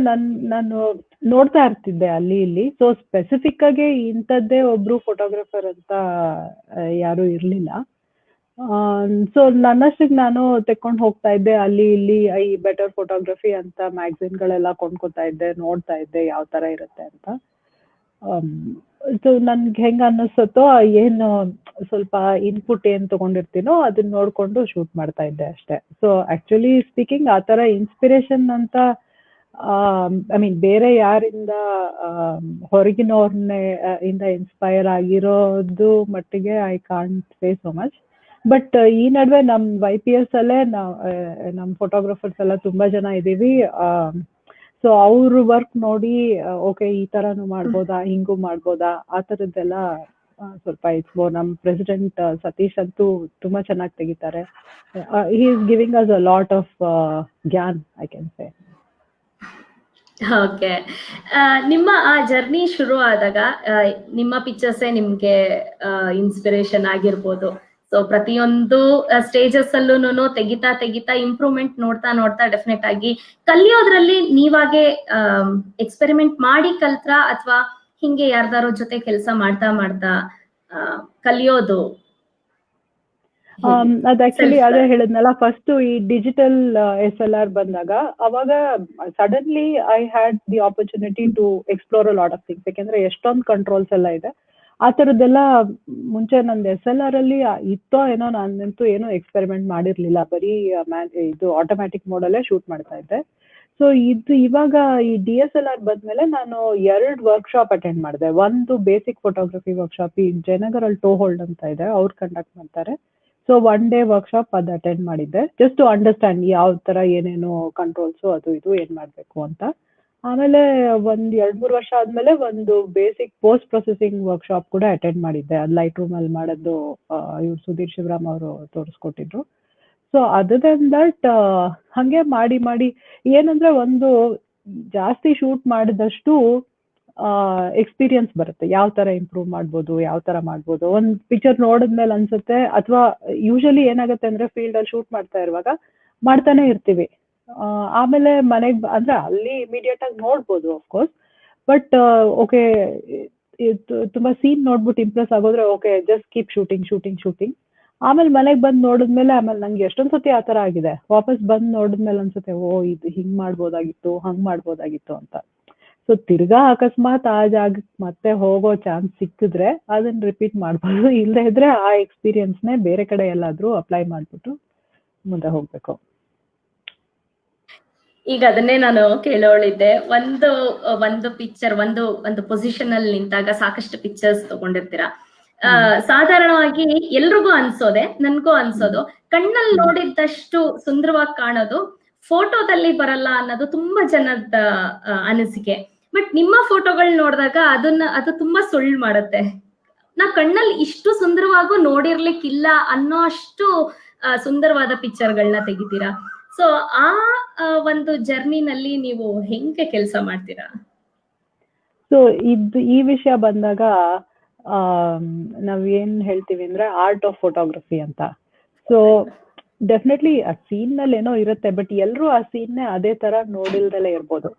ನಾನು ನೋಡ್ತಾ ಇರ್ತಿದ್ದೆ ಅಲ್ಲಿ ಇಲ್ಲಿ. ಸೊ ಸ್ಪೆಸಿಫಿಕ್ ಆಗಿ ಇಂಥದ್ದೇ ಒಬ್ರು ಫೋಟೋಗ್ರಾಫರ್ ಅಂತ ಯಾರು ಇರ್ಲಿಲ್ಲ. ಸೊ ನನ್ನಷ್ಟಿಗೆ ನಾನು ತೆಕ್ಕೊಂಡು ಹೋಗ್ತಾ ಇದ್ದೆ ಅಲ್ಲಿ ಇಲ್ಲಿ. ಐ ಬೆಟರ್ ಫೋಟೋಗ್ರಫಿ ಅಂತ ಮ್ಯಾಗಝಿನ್ಗಳೆಲ್ಲ ಕೊಂಡ್ಕೊತಾ ಇದ್ದೆ, ನೋಡ್ತಾ ಇದ್ದೆ ಯಾವ ತರ ಇರುತ್ತೆ ಅಂತ. ಸೊ ನನ್ಗೆ ಹೆಂಗ್ ಅನ್ನಿಸುತ್ತೋ ಏನು ಸ್ವಲ್ಪ ಇನ್ಪುಟ್ ಏನ್ ತಗೊಂಡಿರ್ತೀನೋ ಅದನ್ನ ನೋಡ್ಕೊಂಡು ಶೂಟ್ ಮಾಡ್ತಾ ಇದ್ದೆ ಅಷ್ಟೇ. ಸೊ ಆಕ್ಚುಲಿ ಸ್ಪೀಕಿಂಗ್ ಆ ತರ ಇನ್ಸ್ಪಿರೇಷನ್ ಅಂತ ಐ ಮೀನ್ ಬೇರೆ ಯಾರಿಂದ ಹೊರಗಿನವ್ರನ್ನೇ ಇಂದ ಇನ್ಸ್ಪೈರ್ ಆಗಿರೋದು ಮಟ್ಟಿಗೆ I can't say so much. But ಈ ನಡುವೆ ನಮ್ YPS ಅಲ್ಲೇ ನಮ್ ಫೋಟೋಗ್ರಫರ್ಸ್ ಎಲ್ಲ ತುಂಬಾ ಜನ ಇದೀವಿ. ಸೊ ಅವ್ರ ವರ್ಕ್ ನೋಡಿ ಓಕೆ ಈ ತರಾನು ಮಾಡ್ಬೋದಾ, ಹಿಂಗೂ ಮಾಡ್ಬೋದಾ, ಆ ತರದ್ದೆಲ್ಲ ಸ್ವಲ್ಪ ಇಟ್ಸ್ ನಮ್ ಪ್ರೆಸಿಡೆಂಟ್ ಸತೀಶ್ ಅಂತೂ ತುಂಬಾ ಚೆನ್ನಾಗಿ ತೆಗಿತಾರೆ. He is giving us a lot of ಜ್ಞಾನ್ ಐ ಕ್ಯಾನ್ ಸೇ. ಓಕೆ. ನಿಮ್ಮ ಆ ಜರ್ನಿ ಶುರು ಆದಾಗ ನಿಮ್ಮ ಪಿಕ್ಚರ್ಸೇ ನಿಮ್ಗೆ ಇನ್ಸ್ಪಿರೇಷನ್ ಆಗಿರ್ಬೋದು. ಸೊ ಪ್ರತಿಯೊಂದು ಸ್ಟೇಜಸ್ ಅಲ್ಲೂ ತೆಗಿತಾ ಇಂಪ್ರೂವ್ಮೆಂಟ್ ನೋಡ್ತಾ ಡೆಫಿನೆಟ್ ಆಗಿ ಕಲಿಯೋದ್ರಲ್ಲಿ ನೀವಾಗೆ ಎಕ್ಸ್ಪೆರಿಮೆಂಟ್ ಮಾಡಿ ಕಲ್ತ್ರಾ ಅಥವಾ ಹಿಂಗೆ ಯಾರ್ದಾರೋ ಜೊತೆ ಕೆಲಸ ಮಾಡ್ತಾ ಕಲಿಯೋದು? ಅದ್ ಆಕ್ಚುಲಿ ಅದೇ ಹೇಳಿದ್ನಲ್ಲ, ಫಸ್ಟ್ ಈ ಡಿಜಿಟಲ್ SLR ಬಂದಾಗ ಅವಾಗ suddenly I had the opportunity to explore a lot of things. ಯಾಕೆಂದ್ರೆ ಎಷ್ಟೊಂದು ಕಂಟ್ರೋಲ್ಸ್ ಎಲ್ಲ ಇದೆ. ಆ ತರದ್ದೆಲ್ಲ ಮುಂಚೆ ನಂದು SLR ಅಲ್ಲಿ ಇತ್ತೋ ಏನೋ, ನಾನಂತೂ ಏನೋ ಎಕ್ಸ್ಪೆರಿಮೆಂಟ್ ಮಾಡಿರ್ಲಿಲ್ಲ. ಬರೀ ಇದು ಆಟೋಮ್ಯಾಟಿಕ್ ಮೋಡಲ್ಲೇ ಶೂಟ್ ಮಾಡ್ತಾ ಇದ್ದೆ. ಸೊ ಇವಾಗ ಈ DSLR ಬಂದ್ಮೇಲೆ ನಾನು 2 ವರ್ಕ್ಶಾಪ್ ಅಟೆಂಡ್ ಮಾಡಿದೆ. ಒಂದು ಬೇಸಿಕ್ ಫೋಟೋಗ್ರಫಿ ವರ್ಕ್ಶಾಪ್ ಈ ಜಯನಗರಲ್ಲಿ ಟೋ ಹೋಲ್ಡ್ ಅಂತ ಇದೆ, ಅವ್ರು ಕಂಡಕ್ಟ್ ಮಾಡ್ತಾರೆ. ಸೊ 1 ಡೇ ವರ್ಕ್ಶಾಪ್ ಅದು ಅಟೆಂಡ್ ಮಾಡಿದ್ದೆ, ಜಸ್ಟ್ ಟು ಅಂಡರ್ಸ್ಟ್ಯಾಂಡ್ ಯಾವ ತರ ಏನೇನು ಕಂಟ್ರೋಲ್ಸು ಅದು ಇದು ಏನ್ ಮಾಡ್ಬೇಕು ಅಂತ. ಆಮೇಲೆ 1-2-3 ವರ್ಷ ಆದ್ಮೇಲೆ ಒಂದು ಬೇಸಿಕ್ ಪೋಸ್ಟ್ ಪ್ರೊಸೆಸಿಂಗ್ ವರ್ಕ್ಶಾಪ್ ಕೂಡ ಅಟೆಂಡ್ ಮಾಡಿದ್ದೆ. ಅದು ಲೈಟ್ ರೂಮ್ ಅಲ್ಲಿ ಮಾಡೋದು ಇವ್ರು ಸುಧೀರ್ ಶಿವರಾಮ್ ಅವರು ತೋರಿಸ್ಕೊಟ್ಟಿದ್ರು. ಸೊ ಅದರ್ ದೆನ್ ದಟ್ ಹಂಗೆ ಮಾಡಿ ಏನಂದ್ರೆ ಒಂದು ಜಾಸ್ತಿ ಶೂಟ್ ಮಾಡಿದಷ್ಟು ಎಕ್ಸ್ಪೀರಿಯನ್ಸ್ ಬರುತ್ತೆ. ಯಾವ ತರ ಇಂಪ್ರೂವ್ ಮಾಡ್ಬೋದು, ಯಾವ ತರ ಮಾಡ್ಬೋದು. ಒಂದ್ ಪಿಕ್ಚರ್ ನೋಡಿದ್ಮೇಲೆ ಅನ್ಸುತ್ತೆ, ಅಥವಾ ಯೂಶಲಿ ಏನಾಗುತ್ತೆ ಅಂದ್ರೆ ಫೀಲ್ಡ್ ಅಲ್ಲಿ ಶೂಟ್ ಮಾಡ್ತಾ ಇರುವಾಗ ಮಾಡ್ತಾನೆ ಇರ್ತೀವಿ. ಆಮೇಲೆ ಮನೆಗ್ ಅಂದ್ರೆ ಅಲ್ಲಿ ಇಮಿಡಿಯೇಟ್ ಆಗಿ ನೋಡ್ಬೋದು ಅಫ್ಕೋರ್ಸ್, ಬಟ್ ಓಕೆ ತುಂಬಾ ಸೀನ್ ನೋಡ್ಬಿಟ್ಟು ಇಂಪ್ರೆಸ್ ಆಗೋದ್ರೆ ಓಕೆ ಜಸ್ಟ್ ಕೀಪ್ ಶೂಟಿಂಗ್. ಆಮೇಲೆ ಮನೆಗ್ ಬಂದ್ ನೋಡಿದ್ಮೇಲೆ ಆಮೇಲೆ ನಂಗೆ ಎಷ್ಟೊಂದ್ ಸತಿ ಆತರ ಆಗಿದೆ, ವಾಪಸ್ ಬಂದ್ ನೋಡಿದ್ಮೇಲೆ ಅನ್ಸುತ್ತೆ ಓ ಇದು ಹಿಂಗ್ ಮಾಡ್ಬೋದಾಗಿತ್ತು, ಹಂಗ್ ಮಾಡ್ಬೋದಾಗಿತ್ತು ಅಂತ. ಸೊ ತಿರ್ಗಾ ಅಕಸ್ಮಾತ್ ಆ ಜಾಗಕ್ಕೆ ಮತ್ತೆ ಹೋಗೋ ಚಾನ್ಸ್ ಸಿಕ್ಕಿದ್ರೆ ಅದನ್ನ ರಿಪೀಟ್ ಮಾಡ್ಬೋದು. ಇಲ್ಲದೆ ಇದ್ರೆ ಆ ಎಕ್ಸ್ಪೀರಿಯನ್ಸ್ನೇ ಬೇರೆ ಕಡೆ ಎಲ್ಲಾದ್ರೂ ಅಪ್ಲೈ ಮಾಡ್ಬಿಟ್ಟು ಮುಂದೆ ಹೋಗ್ಬೇಕು. ಈಗ ಅದನ್ನೇ ನಾನು ಕೇಳೋಳಿದ್ದೆ. ಒಂದು ಪಿಕ್ಚರ್ ಒಂದು ಪೊಸಿಷನ್ ಅಲ್ಲಿ ನಿಂತಾಗ ಸಾಕಷ್ಟು ಪಿಕ್ಚರ್ಸ್ ತಗೊಂಡಿರ್ತೀರಾ. ಸಾಧಾರಣವಾಗಿ ಎಲ್ರಿಗೂ ಅನ್ಸೋದೆ, ನನ್ಗೂ ಅನ್ಸೋದು, ಕಣ್ಣಲ್ಲಿ ನೋಡಿದ್ದಷ್ಟು ಸುಂದರವಾಗಿ ಕಾಣೋದು ಫೋಟೋದಲ್ಲಿ ಬರಲ್ಲ ಅನ್ನೋದು ತುಂಬಾ ಜನದ ಅನಿಸಿಕೆ. ಬಟ್ ನಿಮ್ಮ ಫೋಟೋಗಳು ನೋಡಿದಾಗ ಅದು ತುಂಬಾ ಸುಳ್ಳು ಮಾಡುತ್ತೆ. ನಾ ಕಣ್ಣಲ್ಲಿ ಇಷ್ಟು ಸುಂದರವಾಗೂ ನೋಡಿರ್ಲಿಕ್ಕಿಲ್ಲ ಅನ್ನೋ ಅಷ್ಟು ಸುಂದರವಾದ ಪಿಕ್ಚರ್ಗಳನ್ನ ತೆಗಿತೀರಾ. ಸೊ ಆ ಒಂದು ಜರ್ನಿನಲ್ಲಿ ನೀವು ಹೆಂಗೆ ಕೆಲಸ ಮಾಡ್ತೀರಾ? ಸೊ ಈ ವಿಷಯ ಬಂದಾಗ ನಾವ್ ಏನ್ ಹೇಳ್ತೀವಿ ಅಂದ್ರೆ ಆರ್ಟ್ ಆಫ್ ಫೋಟೋಗ್ರಫಿ ಅಂತ. ಸೊ ಡೆಫಿನೆಟ್ಲಿ ಆ ಸೀನ್ ನಲ್ಲಿ ಏನೋ ಇರುತ್ತೆ, ಬಟ್ ಎಲ್ರು ಆ ಸೀನ್ ಅದೇ ತರ ನೋಡಿಲ್ದಲೇ ಇರ್ಬೋದು.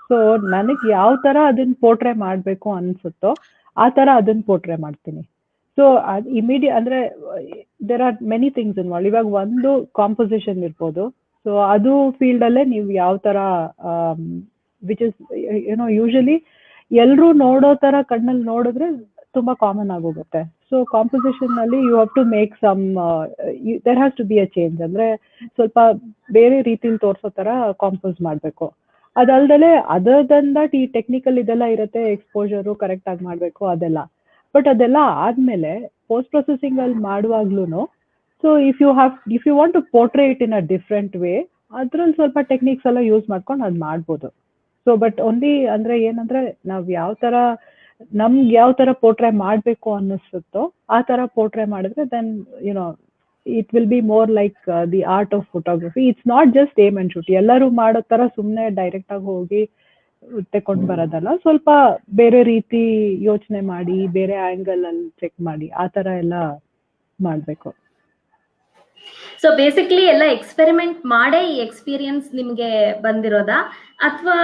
ಸೊ ನನಗ್ ಯಾವ ತರ ಅದನ್ನ ಪೋರ್ಟ್ರೇ ಮಾಡ್ಬೇಕು ಅನ್ಸುತ್ತೋ ಆ ತರ ಅದನ್ನ ಪೋರ್ಟ್ರೇ ಮಾಡ್ತೀನಿ. ಸೊ ಅಂದ್ರೆ there are many things involve. ಇವಾಗ ಒಂದು ಕಾಂಪೋಸಿಷನ್ ಇರ್ಬೋದು. ಸೊ ಅದು ಫೀಲ್ಡ್ ಅಲ್ಲೇ ನೀವು ಯಾವ ತರ ವಿಚ್ ಇಸ್ ಯೂಶಲಿ ಎಲ್ರು ನೋಡೋ ತರ ಕಣ್ಣಲ್ಲಿ ನೋಡಿದ್ರೆ ತುಂಬಾ ಕಾಮನ್ ಆಗೋಗುತ್ತೆ. ಸೊ ಕಾಂಪೋಸಿಷನ್ ನಲ್ಲಿ you have to make some there has to be a change. ಅಂದ್ರೆ ಸ್ವಲ್ಪ ಬೇರೆ ರೀತಿಲಿ ತೋರ್ಸೋ ತರ ಕಾಂಪೋಸ್ ಮಾಡ್ಬೇಕು. ಅದಲ್ದಲೆ ಅದರ್ ದನ್ ದಟ್ ಈ ಟೆಕ್ನಿಕಲ್ ಇದೆಲ್ಲ ಇರುತ್ತೆ, ಎಕ್ಸ್ಪೋಜರು ಕರೆಕ್ಟ್ ಆಗಿ ಮಾಡ್ಬೇಕು ಅದೆಲ್ಲ. ಬಟ್ ಅದೆಲ್ಲ ಆದ್ಮೇಲೆ ಪೋಸ್ಟ್ ಪ್ರೊಸೆಸಿಂಗ್ ಅಲ್ಲಿ ಮಾಡುವಾಗ್ಲೂ so if you want to portray it in a different way, ಅದ್ರಲ್ಲಿ ಸ್ವಲ್ಪ ಟೆಕ್ನಿಕ್ಸ್ ಎಲ್ಲ ಯೂಸ್ ಮಾಡ್ಕೊಂಡು ಅದ್ ಮಾಡ್ಬೋದು. ಸೊ ಬಟ್ ಓನ್ಲಿ ಅಂದ್ರೆ ಏನಂದ್ರೆ ನಾವ್ ನಮ್ಗೆ ಯಾವ ತರ ಪೋರ್ಟ್ರೇ ಮಾಡ್ಬೇಕು ಅನ್ನಿಸುತ್ತೋ ಆ ತರ ಪೋರ್ಟ್ರೇ ಮಾಡಿದ್ರೆ then it will be more like the art of photography. It's not just aim and shoot. ಎಲ್ಲರೂ ಮಾಡೋ ತರ ಸುಮ್ನೆ ಡೈರೆಕ್ಟ್ ಆಗಿ ಹೋಗಿ ತೆಕೊಂಡ್ ಬರೋದಲ್ಲ, ಸ್ವಲ್ಪ ಬೇರೆ ರೀತಿ ಯೋಚನೆ ಮಾಡಿ, ಬೇರೆ ಆಂಗಲ್ ಅಲ್ಲಿ ಚೆಕ್ ಮಾಡಿ, ಆ ತರ ಎಲ್ಲ ಮಾಡ್ಬೇಕು. ಸೊ ಬೇಸಿಕ್ಲಿ ಎಲ್ಲ ಎಕ್ಸ್ಪೆರಿಮೆಂಟ್ ಮಾಡೇ ಈ ಎಕ್ಸ್ಪೀರಿಯನ್ಸ್ ನಿಮ್ಗೆ ಬಂದಿರೋದಾ, ಅಥವಾ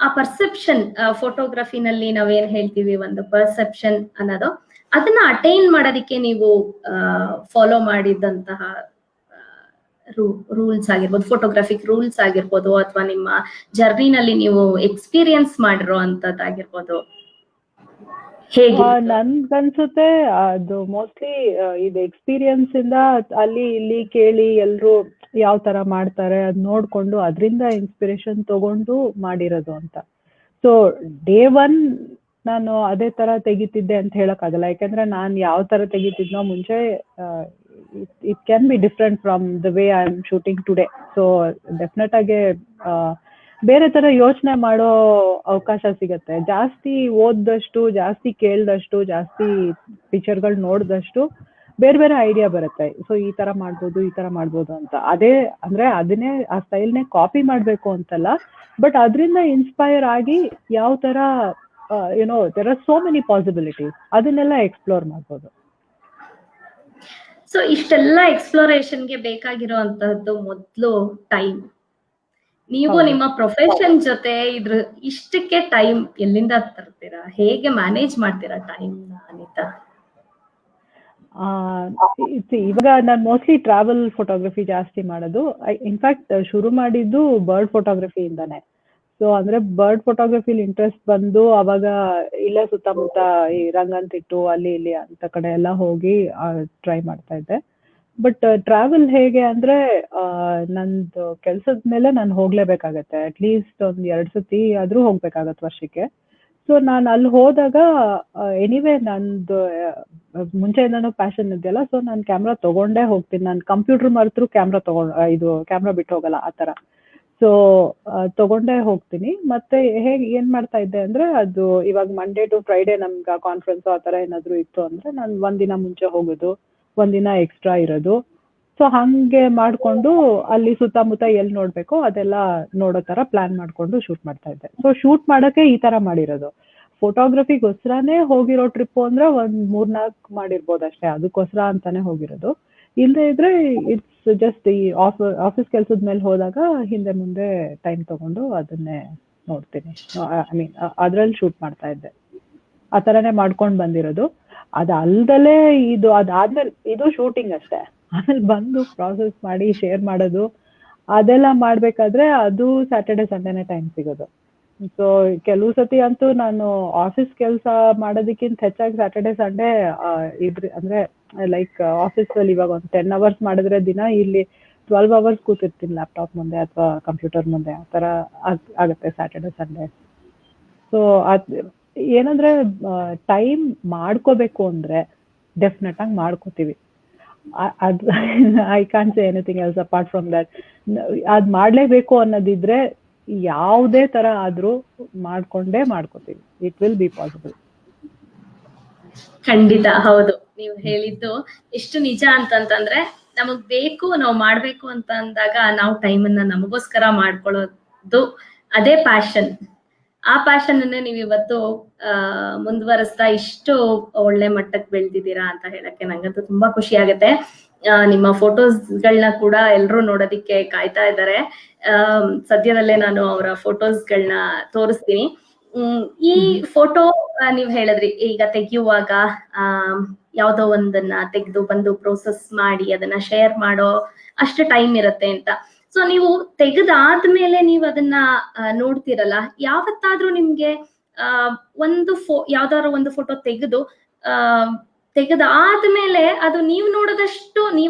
ಆ ಪರ್ಸೆಪ್ಷನ್ ಫೋಟೋಗ್ರಫಿನಲ್ಲಿ ನಾವೇನ್ ಹೇಳ್ತೀವಿ ಒಂದು ಪರ್ಸೆಪ್ಷನ್ ಅನ್ನೋದು, ಅದನ್ನ ಅಟೈನ್ ಮಾಡೋದಕ್ಕೆ ನೀವು ಫಾಲೋ ಮಾಡಿದಂತಹ ರೂಲ್ಸ್ ಆಗಿರ್ಬೋದು, ಫೋಟೋಗ್ರಾಫಿಕ್ ರೂಲ್ಸ್ ಆಗಿರ್ಬೋದು, ಅಥವಾ ನಿಮ್ಮ ಜರ್ನಿನಲ್ಲಿ ನೀವು ಎಕ್ಸ್ಪೀರಿಯನ್ಸ್ ಮಾಡಿರೋ ಅಂತದ್ದಾಗಿರ್ಬೋದು? ಹೇಗಿತ್ತು? ನನ್ಗನ್ಸುತ್ತೆ ಅದು ಮೋಸ್ಟ್ಲಿ ಇದು ಎಕ್ಸ್ಪೀರಿಯನ್ಸ್ ಇಂದ ಅಲ್ಲಿ ಇಲ್ಲಿ ಕೇಳಿ ಎಲ್ರು ಯಾವ ತರ ಮಾಡ್ತಾರೆ ಅದ್ ನೋಡ್ಕೊಂಡು ಅದರಿಂದ ಇನ್ಸ್ಪಿರೇಷನ್ ತಗೊಂಡು ಮಾಡಿರೋದು ಅಂತ. ಸೊ ಡೇ ಒನ್ ನಾನು ಅದೇ ತರ ತೆಗಿತಿದ್ದೆ ಅಂತ ಹೇಳಕ್ಕಾಗಲ್ಲ, ಯಾಕಂದ್ರೆ ನಾನು ಯಾವ ತರ ತೆಗಿತಿದ್ನೋ ಮುಂಚೆ it can be different from the way I am shooting today. So definite ಆಗಿ ಬೇರೆ ತರ ಯೋಚನೆ ಮಾಡೋ ಅವಕಾಶ ಸಿಗತ್ತೆ. ಜಾಸ್ತಿ ಓದ್ದಷ್ಟು, ಜಾಸ್ತಿ ಕೇಳ್ದಷ್ಟು, ಜಾಸ್ತಿ ಪಿಕ್ಚರ್ಗಳು ನೋಡ್ದಷ್ಟು ಬೇರೆ ಬೇರೆ ಐಡಿಯಾ ಬರುತ್ತೆ. ಸೊ ಈ ತರ ಮಾಡ್ಬೋದು, ಈ ತರ ಮಾಡ್ಬೋದು ಅಂತ. ಅದೇ ಅಂದ್ರೆ ಅದನ್ನೇ ಆ ಸ್ಟೈಲ್ನೇ ಕಾಪಿ ಮಾಡ್ಬೇಕು ಅಂತಲ್ಲ, ಬಟ್ ಅದರಿಂದ ಇನ್ಸ್ಪೈರ್ ಆಗಿ ಯಾವ ತರ you know there are so many possibilities, ಅದನ್ನೆಲ್ಲ ಎಕ್ಸ್ಪ್ಲೋರ್ ಮಾಡ್ಬೋದು. ಸೊ ಇಷ್ಟೆಲ್ಲ ಎಕ್ಸ್ಪ್ಲೋರೇಷನ್ಗೆ ಬೇಕಾಗಿರುವಂತಹದ್ದು ಮೊದಲು ಟೈಮ್. ನೀವು ಹೌದು. ನಿಮ್ಮ ಪ್ರೊಫೆಷನ್ ಜೊತೆ ಇಷ್ಟಕ್ಕೆ ಟೈಮ್ ಎಲ್ಲಿಂದ ತರ್ತೀರಾ? ಹೇಗೆ ಮ್ಯಾನೇಜ್ ಮಾಡ್ತೀರಾ ಟೈಮ್ ಅನಿತಾ? ಇವಾಗ ನಾನು ಮೋಸ್ಟ್ಲಿ ಟ್ರಾವೆಲ್ ಫೋಟೋಗ್ರಫಿ ಜಾಸ್ತಿ ಮಾಡೋದು. ಇನ್ಫ್ಯಾಕ್ಟ್ ಶುರು ಮಾಡಿದ್ದು ಬರ್ಡ್ ಫೋಟೋಗ್ರಫಿಯಿಂದಾನೆ. ಸೊ ಅಂದ್ರೆ ಬರ್ಡ್ ಫೋಟೋಗ್ರಫಿಲಿ ಇಂಟ್ರೆಸ್ಟ್ ಬಂದು ಅವಾಗ ಇಲ್ಲೇ ಸುತ್ತಮುತ್ತ ಈ ರಂಗಂತಿಟ್ಟು ಅಲ್ಲಿ ಇಲ್ಲಿ ಅಂತ ಕಡೆ ಎಲ್ಲ ಹೋಗಿ ಟ್ರೈ ಮಾಡ್ತಾ ಇದ್ದೆ. ಬಟ್ ಟ್ರಾವೆಲ್ ಹೇಗೆ ಅಂದ್ರೆ ನಂದು ಕೆಲ್ಸದ ಮೇಲೆ ನಾನು ಹೋಗ್ಲೇಬೇಕಾಗತ್ತೆ. ಅಟ್ಲೀಸ್ಟ್ ಒಂದ್ 2 ಸತಿ ಆದ್ರೂ ಹೋಗ್ಬೇಕಾಗತ್ತೆ ವರ್ಷಕ್ಕೆ. ಸೊ ನಾನು ಅಲ್ಲಿ ಹೋದಾಗ ಎನಿವೇ ನಂದು ಮುಂಚೆಯಿಂದಾನು ಪ್ಯಾಷನ್ ಇದೆಯಲ್ಲ, ಸೊ ನಾನು ಕ್ಯಾಮ್ರಾ ತಗೊಂಡೇ ಹೋಗ್ತೀನಿ. ನಾನು ಕಂಪ್ಯೂಟರ್ ಮರೆತರು ಕ್ಯಾಮ್ರಾ ಬಿಟ್ಟು ಹೋಗಲ್ಲ ಆ ತರ. ಸೊ ತಗೊಂಡೇ ಹೋಗ್ತೀನಿ. ಮತ್ತೆ ಏನ್ ಮಾಡ್ತಾ ಇದ್ದೆ ಅಂದ್ರೆ, ಅದು ಇವಾಗ ಮಂಡೇ ಟು ಫ್ರೈಡೆ ನಮ್ಗೆ ಕಾನ್ಫರೆನ್ಸ್ ಆ ತರ ಏನಾದ್ರು ಇತ್ತು ಅಂದ್ರೆ ನಾನು ಒಂದಿನ ಮುಂಚೆ ಹೋಗೋದು, ಒಂದಿನ ಎಕ್ಸ್ಟ್ರಾ ಇರೋದು. ಸೊ ಹಂಗೆ ಮಾಡ್ಕೊಂಡು ಅಲ್ಲಿ ಸುತ್ತಮುತ್ತ ಎಲ್ಲಿ ನೋಡ್ಬೇಕೋ ಅದೆಲ್ಲ ನೋಡೋ ತರ ಪ್ಲಾನ್ ಮಾಡ್ಕೊಂಡು ಶೂಟ್ ಮಾಡ್ತಾ ಇದ್ದೆ. ಸೊ ಶೂಟ್ ಮಾಡಕ್ಕೆ ಈ ತರ ಮಾಡಿರೋದು. ಫೋಟೋಗ್ರಫಿಗೋಸ್ಕರನೇ ಹೋಗಿರೋ ಟ್ರಿಪ್ ಅಂದ್ರೆ ಒಂದ್ 3-4 ಮಾಡಿರ್ಬೋದು ಅಷ್ಟೇ, ಅದಕ್ಕೋಸ್ಕರ ಅಂತಾನೆ ಹೋಗಿರೋದು. ಇಲ್ಲದೆ ಇದ್ರೆ ಇಟ್ಸ್ ಜಸ್ಟ್ ಈ ಆಫೀಸ್ ಕೆಲ್ಸದ ಮೇಲೆ ಹೋದಾಗ ಹಿಂದೆ ಮುಂದೆ ಟೈಮ್ ತಗೊಂಡು ಅದನ್ನೇ ನೋಡ್ತೀನಿ. ಐ ಮೀನ್ ಅದ್ರಲ್ಲಿ ಶೂಟ್ ಮಾಡ್ತಾ ಇದ್ದೆ. ಆ ತರನೇ ಮಾಡ್ಕೊಂಡು ಬಂದಿರೋದು. ಅದಲ್ದಲೇ ಅದಾದ್ಮೇಲೆ ಇದು ಶೂಟಿಂಗ್ ಅಷ್ಟೇ. ಆಮೇಲೆ ಬಂದು ಪ್ರಾಸೆಸ್ ಮಾಡಿ ಶೇರ್ ಮಾಡೋದು ಅದೆಲ್ಲ ಮಾಡ್ಬೇಕಾದ್ರೆ ಅದು ಸ್ಯಾಟರ್ಡೆ ಸಂಡೇನೆ ಟೈಮ್ ಸಿಗೋದು. ಸೊ ಕೆಲವು ಸತಿ ಅಂತೂ ನಾನು ಆಫೀಸ್ ಕೆಲಸ ಮಾಡೋದಕ್ಕಿಂತ ಹೆಚ್ಚಾಗಿ ಸ್ಯಾಟರ್ಡೆ ಸಂಡೇ ಅಂದ್ರೆ ಲೈಕ್ ಆಫೀಸ್ ಅಲ್ಲಿ ಇವಾಗ ಒಂದು 10 ಅವರ್ಸ್ ಮಾಡಿದ್ರೆ ದಿನ ಇಲ್ಲಿ 12 ಅವರ್ಸ್ ಕೂತಿರ್ತೀನಿ ಲ್ಯಾಪ್ಟಾಪ್ ಮುಂದೆ ಅಥವಾ ಕಂಪ್ಯೂಟರ್ ಮುಂದೆ. ಆ ತರ ಆಗುತ್ತೆ ಸ್ಯಾಟರ್ಡೆ ಸಂಡೇ. ಸೊ ಏನಂದ್ರೆ ಟೈಮ್ ಮಾಡ್ಕೋಬೇಕು ಅಂದ್ರೆ ಡೆಫಿನೆಟ್ ಆಗಿ ಮಾಡ್ಕೋತೀವಿ. I can't say anything else apart from that. ಅದ್ ಮಾಡ್ಲೇಬೇಕು ಅನ್ನೋದಿದ್ರೆ ಯಾವುದೇ ತರ ಆದ್ರೂ ಮಾಡ್ಕೋತೀವಿ. It will be possible. ಖಂಡಿತ ಹೌದು. ನೀವು ಹೇಳಿದ್ದು ಎಷ್ಟು ನಿಜ ಅಂತಂತಂದ್ರೆ, ನಮಗ್ ಬೇಕು, ನಾವು ಮಾಡ್ಬೇಕು ಅಂತ ಅಂದಾಗ ನಾವು ಟೈಮನ್ನ ನಮಗೋಸ್ಕರ ಮಾಡ್ಕೊಳ್ಳೋದು ಅದೇ ಪ್ಯಾಷನ್. ಆ ಪ್ಯಾಷನ್ ಅನ್ನೇ ನೀವು ಇವತ್ತು ಮುಂದುವರಿಸ್ತಾ ಇಷ್ಟು ಒಳ್ಳೆ ಮಟ್ಟಕ್ಕೆ ಬೆಳೆದಿದ್ದೀರಾ ಅಂತ ಹೇಳಕ್ಕೆ ನಂಗಂತೂ ತುಂಬಾ ಖುಷಿ ಆಗುತ್ತೆ. ನಿಮ್ಮ ಫೋಟೋಸ್ಗಳನ್ನ ಕೂಡ ಎಲ್ರು ನೋಡೋದಿಕ್ಕೆ ಕಾಯ್ತಾ ಇದ್ದಾರೆ. ಸದ್ಯದಲ್ಲೇ ನಾನು ಅವರ ಫೋಟೋಸ್ಗಳನ್ನ ತೋರಿಸ್ತೀನಿ. ಈ ಫೋಟೋ ನೀವ್ ಹೇಳಿದ್ರಿ ಈಗ ತೆಗೆಯುವಾಗ ಯಾವ್ದೋ ಒಂದನ್ನ ತೆಗೆದು ಬಂದು ಪ್ರೋಸೆಸ್ ಮಾಡಿ ಅದನ್ನ ಶೇರ್ ಮಾಡೋ ಅಷ್ಟು ಟೈಮ್ ಇರುತ್ತೆ ಅಂತ. ಸೊ ನೀವು ತೆಗೆದಾದ್ಮೇಲೆ ನೀವು ಅದನ್ನ ನೋಡ್ತಿರಲ್ಲ, ಯಾವತ್ತಾದ್ರೂ ನಿಮ್ಗೆ ಯಾವ್ದಾದ್ರು ಒಂದು ಫೋಟೋ ತೆಗೆದಾದ್ಮೇಲೆ ಅದು ನೀವು ನೋಡೋದಷ್ಟು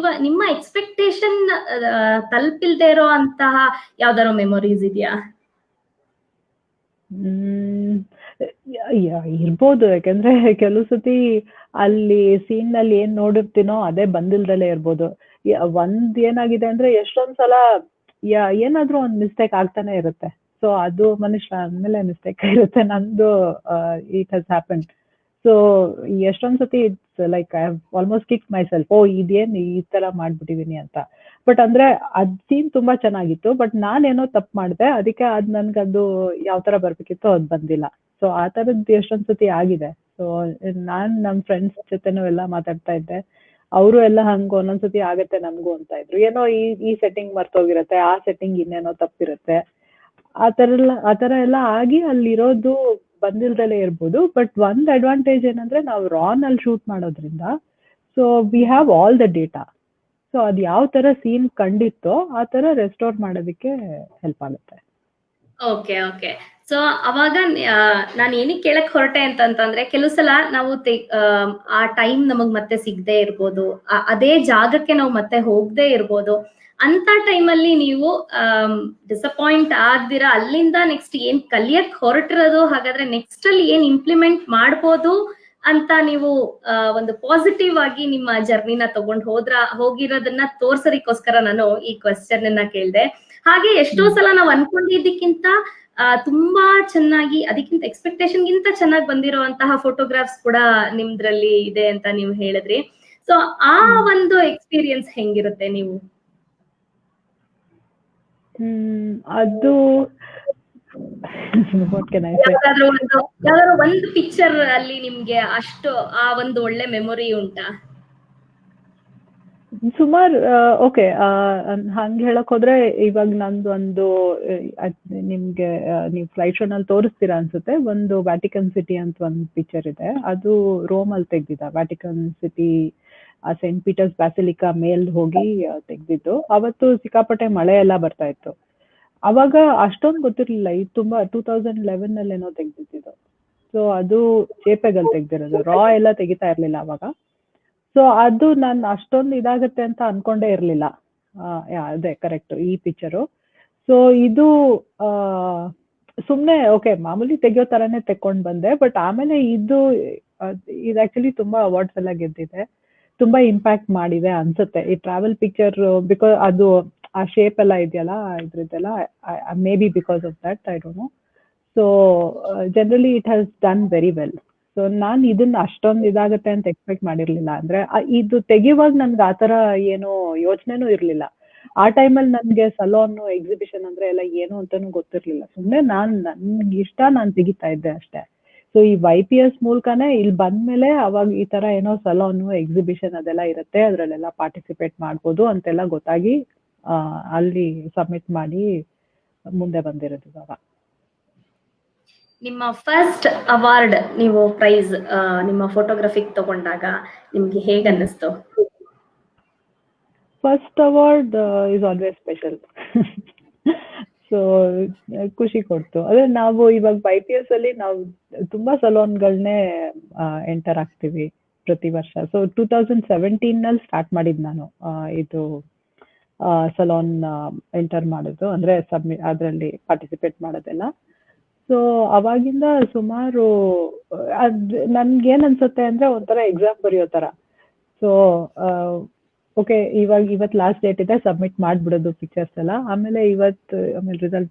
ನಿಮ್ಮ ಎಕ್ಸ್ಪೆಕ್ಟೇಷನ್ ತಲುಪಿಲ್ದೇ ಇರೋ ಅಂತಹ ಯಾವ್ದಾದ್ರು ಮೆಮೊರೀಸ್ ಇದೆಯಾ? ಇರ್ಬೋದು. ಯಾಕಂದ್ರೆ ಕೆಲವು ಸತಿ ಅಲ್ಲಿ ಸೀನ್ ನಲ್ಲಿ ಏನ್ ನೋಡಿರ್ತೀನೋ ಅದೇ ಬಂದಿಲ್ದಲೇ ಇರ್ಬೋದು. ಒಂದ್ ಏನಾಗಿದೆ ಅಂದ್ರೆ ಎಷ್ಟೊಂದ್ ಸಲ ಏನಾದ್ರೂ ಒಂದ್ ಮಿಸ್ಟೇಕ್ ಆಗ್ತಾನೆ ಇರುತ್ತೆ. ಸೊ ಅದು ಮನುಷ್ಯ ಅಂದ್ಮೇಲೆ ಮಿಸ್ಟೇಕ್ ಇರುತ್ತೆ. ನಂದು ಇಟ್ ಹಸ್ ಹ್ಯಾಪನ್. ಸೊ ಎಷ್ಟೊಂದ್ ಸತಿ it's like I have almost kick my self, ಇದೇನ್ ಈ ತರ ಮಾಡ್ಬಿಟ್ಟಿದೀನಿ ಅಂತ. ಬಟ್ ಅಂದ್ರೆ ಅದ್ ಸೀನ್ ತುಂಬಾ ಚೆನ್ನಾಗಿತ್ತು, ಬಟ್ ನಾನೇನೋ ತಪ್ಪು ಮಾಡಿದೆ, ಅದಕ್ಕೆ ನನ್ಗದು ಯಾವ ತರ ಬರ್ಬೇಕಿತ್ತು ಅದ್ ಬಂದಿಲ್ಲ. ಸೊ ಆ ತರದ್ ಎಷ್ಟೊಂದ್ ಸತಿ ಆಗಿದೆ. ಸೊ ನಾನ್ ನಮ್ ಫ್ರೆಂಡ್ಸ್ ಜೊತೆನೂ ಎಲ್ಲ ಮಾತಾಡ್ತಾ ಇದ್ದೆ. ಅವರು ಎಲ್ಲ ಹಂಗ ಒಂದೊಂದ್ಸತಿ ಆಗತ್ತೆ ನಮ್ಗೂ ಅಂತ ಇದ್ರು. ಏನೋ ಈ ಸೆಟ್ಟಿಂಗ್ ಮರ್ತೋಗಿರತ್ತೆ, ಆ ಸೆಟ್ಟಿಂಗ್ ಇನ್ನೇನೋ ತಪ್ಪಿರುತ್ತೆ. ಆ ತರ ಎಲ್ಲ ಆಗಿ ಅಲ್ಲಿರೋದು ಬಂದಿಲ್ದಲೇ ಇರ್ಬೋದು. ಬಟ್ ಒಂದ್ ಅಡ್ವಾಂಟೇಜ್ ಏನಂದ್ರೆ ನಾವು ರಾನ್ ಅಲ್ಲಿ ಶೂಟ್ ಮಾಡೋದ್ರಿಂದ so we have all the data. So ಅದ್ ಯಾವ ತರ ಸೀನ್ ಕಂಡಿತ್ತೋ ಆ ತರ ರೆಸ್ಟೋರ್ ಮಾಡೋದಕ್ಕೆ ಹೆಲ್ಪ್ ಆಗುತ್ತೆ. ಓಕೆ. ಸೊ ಅವಾಗ ನಾನು ಏನಕ್ಕೆ ಕೇಳಕ್ ಹೊರಟೆ ಅಂತಂದ್ರೆ ಕೆಲವು ಸಲ ನಾವು ಆ ಟೈಮ್ ನಮಗ್ ಮತ್ತೆ ಸಿಗದೆ ಇರ್ಬೋದು, ಅದೇ ಜಾಗಕ್ಕೆ ನಾವು ಮತ್ತೆ ಹೋಗದೆ ಇರ್ಬೋದು. ಅಂತ ಟೈಮಲ್ಲಿ ನೀವು ಡಿಸಪಾಯಿಂಟ್ ಆಗ್ದಿರಾ ಅಲ್ಲಿಂದ ನೆಕ್ಸ್ಟ್ ಏನ್ ಕಲಿಯಕ್ ಹೊರಟಿರೋದು, ಹಾಗಾದ್ರೆ ನೆಕ್ಸ್ಟ್ ಅಲ್ಲಿ ಏನ್ ಇಂಪ್ಲಿಮೆಂಟ್ ಮಾಡ್ಬೋದು ಅಂತ ನೀವು ಒಂದು ಪಾಸಿಟಿವ್ ಆಗಿ ನಿಮ್ಮ ಜರ್ನಿನ ತಗೊಂಡ್ ಹೋಗಿರೋದನ್ನ ತೋರ್ಸೋದಕ್ಕೋಸ್ಕರ ನಾನು ಈ ಕ್ವೆಶ್ಚನ್ ಅನ್ನ ಕೇಳ್ದೆ. ಹಾಗೆ ಎಷ್ಟೋ ಸಲ ನಾವು ಅನ್ಕೊಂಡಿದ್ದಕ್ಕಿಂತ ತುಂಬಾ ಚೆನ್ನಾಗಿ, ಅದಕ್ಕಿಂತ ಎಕ್ಸ್ಪೆಕ್ಟೇಷನ್ ಗಿಂತ ಚೆನ್ನಾಗಿ ಬಂದಿರುವಂತಹ ಫೋಟೋಗ್ರಾಫ್ಸ್ ಕೂಡ ನಿಮ್ದ್ರಲ್ಲಿ ಇದೆ ಅಂತ ನೀವು ಹೇಳಿದ್ರಿ. ಸೊ ಆ ಒಂದು ಎಕ್ಸ್ಪೀರಿಯನ್ಸ್ ಹೆಂಗಿರುತ್ತೆ ನೀವು? ಅದು ಯಾವ್ದಾದ್ರು ಒಂದು ಪಿಕ್ಚರ್ ಅಲ್ಲಿ ನಿಮ್ಗೆ ಅಷ್ಟು ಆ ಒಂದು ಒಳ್ಳೆ ಮೆಮೊರಿ ಉಂಟಾ? ಸುಮಾರು ಓಕೆ, ಹಂಗ ಹೇಳಕ್ ಹೋದ್ರೆ ಇವಾಗ ನಂದು ಒಂದು ನಿಮ್ಗೆ ನೀವು ಫ್ಲೈಟ್ ಶೋ ನಲ್ಲಿ ತೋರಿಸ್ತೀರಾ ಅನ್ಸುತ್ತೆ, ಒಂದು ವ್ಯಾಟಿಕನ್ ಸಿಟಿ ಅಂತ ಒಂದು ಪಿಕ್ಚರ್ ಇದೆ. ಅದು ರೋಮ್ ಅಲ್ಲಿ ತೆಗ್ದಿದ್ದ. ವ್ಯಾಟಿಕನ್ ಸಿಟಿ ಸೆಂಟ್ ಪೀಟರ್ಸ್ ಬ್ಯಾಸಿಲಿಕಾ ಮೇಲ್ ಹೋಗಿ ತೆಗ್ದಿದ್ದು. ಅವತ್ತು ಸಿಕ್ಕಾಪಟ್ಟೆ ಮಳೆ ಎಲ್ಲ ಬರ್ತಾ ಇತ್ತು. ಅವಾಗ ಅಷ್ಟೊಂದು ಗೊತ್ತಿರ್ಲಿಲ್ಲ. ಇದು ತುಂಬಾ 2011 ಅಲ್ಲೇನೋ ತೆಗ್ದಿದ್ದು. ಸೊ ಅದು ಜೆಪೆಗ್ ತೆಗ್ದಿರೋದು, ರಾ ಎಲ್ಲ ತೆಗಿತಾ ಇರ್ಲಿಲ್ಲ ಅವಾಗ. ಸೊ ಅದು ನಾನು ಅಷ್ಟೊಂದು ಇದಾಗತ್ತೆ ಅಂತ ಅನ್ಕೊಂಡೇ ಇರ್ಲಿಲ್ಲ. ಅದೇ ಕರೆಕ್ಟ್ ಈ ಪಿಕ್ಚರು. ಸೊ ಇದು ಸುಮ್ನೆ ಓಕೆ ಮಾಮೂಲಿ ತೆಗಿಯೋ ತರಾನೇ ತೆಕ್ಕೊಂಡ್ ಬಂದೆ. ಬಟ್ ಆಮೇಲೆ ಇದು ಆಕ್ಚುಲಿ ತುಂಬಾ ಅವಾರ್ಡ್ಸ್ ಎಲ್ಲ ಗೆದ್ದಿದೆ, ತುಂಬಾ ಇಂಪ್ಯಾಕ್ಟ್ ಮಾಡಿದೆ ಅನ್ಸುತ್ತೆ ಈ ಟ್ರಾವೆಲ್ ಪಿಕ್ಚರ್. ಬಿಕಾಸ್ ಅದು ಆ ಶೇಪ್ ಎಲ್ಲ ಇದೆಯಲ್ಲ ಇದ್ರದ್ದೆಲ್ಲ, maybe because of that, I don't know. So generally it has done very well. So ನಾನು ಇದನ್ನ ಅಷ್ಟೊಂದು ಇದಾಗತ್ತೆ ಅಂತ ಎಕ್ಸ್ಪೆಕ್ಟ್ ಮಾಡಿರ್ಲಿಲ್ಲ. ಅಂದ್ರೆ ಇದು ತೆಗಿಯುವಾಗ ನನ್ಗೆ ಆತರ ಏನು ಯೋಚನೆನೂ ಇರ್ಲಿಲ್ಲ. ಆ ಟೈಮಲ್ಲಿ ನನ್ಗೆ ಸಲೋನ್ ಎಕ್ಸಿಬಿಷನ್ ಅಂದ್ರೆ ಎಲ್ಲ ಏನು ಅಂತಾನು ಗೊತ್ತಿರ್ಲಿಲ್ಲ. ಸುಮ್ನೆ ನನ್ಗೆ ಇಷ್ಟ, ನಾನು ತೆಗಿತಾ ಇದ್ದೆ ಅಷ್ಟೇ. ಸೊ ಈ YPS ಮೂಲಕನೇ ಇಲ್ಲಿ ಬಂದ್ಮೇಲೆ ಅವಾಗ ಈ ತರ ಏನೋ ಸಲೋನ್ ಎಕ್ಸಿಬಿಷನ್ ಅದೆಲ್ಲ ಇರುತ್ತೆ, ಅದ್ರಲ್ಲೆಲ್ಲ ಪಾರ್ಟಿಸಿಪೇಟ್ ಮಾಡ್ಬೋದು ಅಂತೆಲ್ಲ ಗೊತ್ತಾಗಿ ಅಲ್ಲಿ ಸಬ್ಮಿಟ್ ಮಾಡಿ ಮುಂದೆ ಬಂದಿರೋದು ಇವಾಗ. ನಿಮ್ಮ ಫಸ್ಟ್ ಅವಾರ್ಡ್, ನೀವು ಪ್ರೈಸ್ ನಿಮ್ಮ ಫೋಟೋಗ್ರಫಿಕ್ ತಗೊಂಡಾಗ ನಿಮ್ಗೆ ಹೇಗೆ ಅನ್ನಿಸ್ತು? First award is always special. So ಖುಷಿ ಕೊಡ್ತು. ಅದೇ ನಾವು ಇವಾಗ YPS ಅಲ್ಲಿ ನಾವು ತುಂಬಾ ಸಲೋನ್ಗಳನ್ನೇ ಎಂಟರ್ ಆಗ್ತೀವಿ ಪ್ರತಿ ವರ್ಷ. ಸೊ 2017 ನಲ್ಲಿ ಸ್ಟಾರ್ಟ್ ಮಾಡಿದ್ ನಾನು ಇದು ಸಲೋನ್ ಎಂಟರ್ ಮಾಡೋದು, ಅಂದ್ರೆ ಅದರಲ್ಲಿ ಪಾರ್ಟಿಸಿಪೇಟ್ ಮಾಡೋದೆಲ್ಲ. ಸೊ ಅವಾಗಿಂದ ಸುಮಾರು ನನ್ಗೇನ್ ಅನ್ಸುತ್ತೆ ಅಂದ್ರೆ ಒಂಥರ ಎಕ್ಸಾಮ್ ಬರೆಯೋ ತರ. ಸೊ ಓಕೆ ಇವತ್ ಲಾಸ್ಟ್ ಡೇಟ್ ಇದೆ, ಸಬ್ಮಿಟ್ ಮಾಡ್ಬಿಡೋದು ಪಿಕ್ಚರ್ಸ್ ಎಲ್ಲ. ಆಮೇಲೆ ರಿಸಲ್ಟ್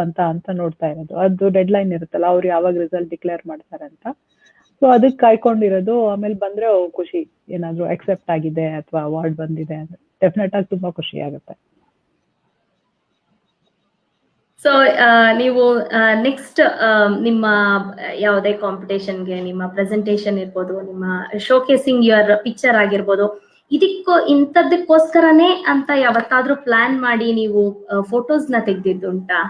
ಬಂತ ಅಂತ ನೋಡ್ತಾ ಇರೋದು. ಅದು ಡೆಡ್ ಲೈನ್ ಇರುತ್ತಲ್ಲ, ಅವ್ರು ಯಾವಾಗ ರಿಸಲ್ಟ್ ಡಿಕ್ಲೇರ್ ಮಾಡ್ತಾರೆ ಅಂತ. ಸೊ ಅದಕ್ಕೆ ಕಾಯ್ಕೊಂಡಿರೋದು. ಆಮೇಲೆ ಬಂದ್ರೆ ಖುಷಿ, ಏನಾದ್ರು ಅಕ್ಸೆಪ್ಟ್ ಆಗಿದೆ ಅಥವಾ ಅವಾರ್ಡ್ ಬಂದಿದೆ ಅಂದ್ರೆ ಡೆಫಿನೆಟ್ ಆಗಿ ತುಂಬಾ ಖುಷಿ ಆಗುತ್ತೆ. ಸೊ ನೀವು ನೆಕ್ಸ್ಟ್ ನಿಮ್ಮ ಯಾವುದೇ ಕಾಂಪಿಟೇಷನ್ಗೆ ನಿಮ್ಮ ಪ್ರೆಸೆಂಟೇಷನ್ ಇರ್ಬೋದು, ನಿಮ್ಮ ಶೋಕೇಸಿಂಗ್ ಯುವರ್ ಪಿಕ್ಚರ್ ಆಗಿರ್ಬೋದು, ಇಂಥದ್ದಕ್ಕೋಸ್ಕರನೇ ಅಂತ ಯಾವತ್ತಾದ್ರೂ ಪ್ಲಾನ್ ಮಾಡಿ ನೀವು ಫೋಟೋಸ್ ನ ತೆಗ್ದಿದ್ದುಂಟಾ?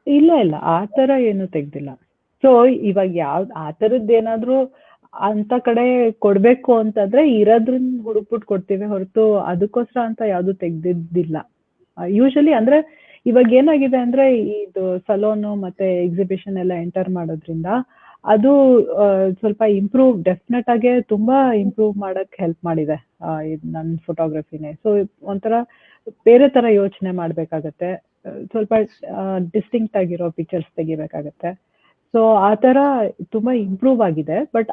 ಇಲ್ಲ ಆ ತರ ಏನು ತೆಗ್ದಿಲ್ಲ. ಸೊ ಇವಾಗ ಆ ತರದ್ದೇನಾದ್ರೂ ಅಂತ ಕಡೆ ಕೊಡ್ಬೇಕು ಅಂತಂದ್ರೆ ಇರೋದ್ರನ್ನ ಹುಡುಕ್ಬಿಟ್ಟು ಕೊಡ್ತೀವಿ ಹೊರತು ಅದಕ್ಕೋಸ್ಕರ ಅಂತ ಯಾವ್ದು ತೆಗ್ದಿದ್ದಿಲ್ಲ ಯೂಶಲಿ. ಅಂದ್ರೆ ಇವಾಗ ಏನಾಗಿದೆ ಅಂದ್ರೆ ಇದು ಸಲೋನು ಮತ್ತೆ ಎಕ್ಸಿಬಿಷನ್ ಎಲ್ಲ ಎಂಟರ್ ಮಾಡೋದ್ರಿಂದ ಅದು ಸ್ವಲ್ಪ ಡೆಫಿನೆಟ್ ಆಗಿ ತುಂಬಾ ಇಂಪ್ರೂವ್ ಮಾಡಕ್ ಹೆಲ್ಪ್ ಮಾಡಿದೆ ನನ್ನ ಫೋಟೋಗ್ರಫಿನೇ. ಸೊ ಒಂಥರ ಬೇರೆ ತರ ಯೋಚನೆ ಮಾಡ್ಬೇಕಾಗತ್ತೆ, ಸ್ವಲ್ಪ ಡಿಸ್ಟಿಂಕ್ಟ್ ಆಗಿರೋ ಪಿಕ್ಚರ್ಸ್ ತೆಗಿಬೇಕಾಗತ್ತೆ. ಸೊ ಆ ತರ ತುಂಬಾ ಇಂಪ್ರೂವ್ ಆಗಿದೆ. ಬಟ್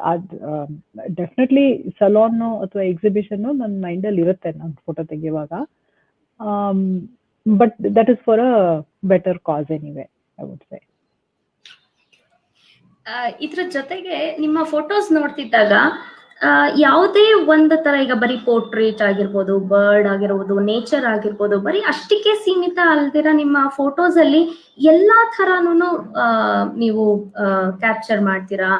ಡೆಫಿನೆಟ್ಲಿ ಸಲೋನ್ ಅಥವಾ ಎಕ್ಸಿಬಿಷನ್ ನನ್ನ ಮೈಂಡಲ್ಲಿ ಇರುತ್ತೆ ನಾನು ಫೋಟೋ ತೆಗೆಯುವಾಗ. But that is for a better cause anyway, I would say. ಇದ್ರ ಜೊತೆಗೆ ನಿಮ್ಮ ಫೋಟೋಸ್ ನೋಡ್ತಿದ್ದಾಗ ಯಾವುದೇ ಒಂದು ತರ, ಈಗ ಬರೀ ಪೋರ್ಟ್ರೇಟ್ ಆಗಿರ್ಬೋದು, ಬರ್ಡ್ ಆಗಿರ್ಬೋದು, ನೇಚರ್ ಆಗಿರ್ಬೋದು, ಬರೀ ಅಷ್ಟಕ್ಕೆ ಸೀಮಿತ ಅಲ್ದಿರ ನಿಮ್ಮ ಫೋಟೋಸ್ ಅಲ್ಲಿ ಎಲ್ಲಾ ತರಾನು ನೀವು ಕ್ಯಾಪ್ಚರ್ ಮಾಡ್ತೀರಾ.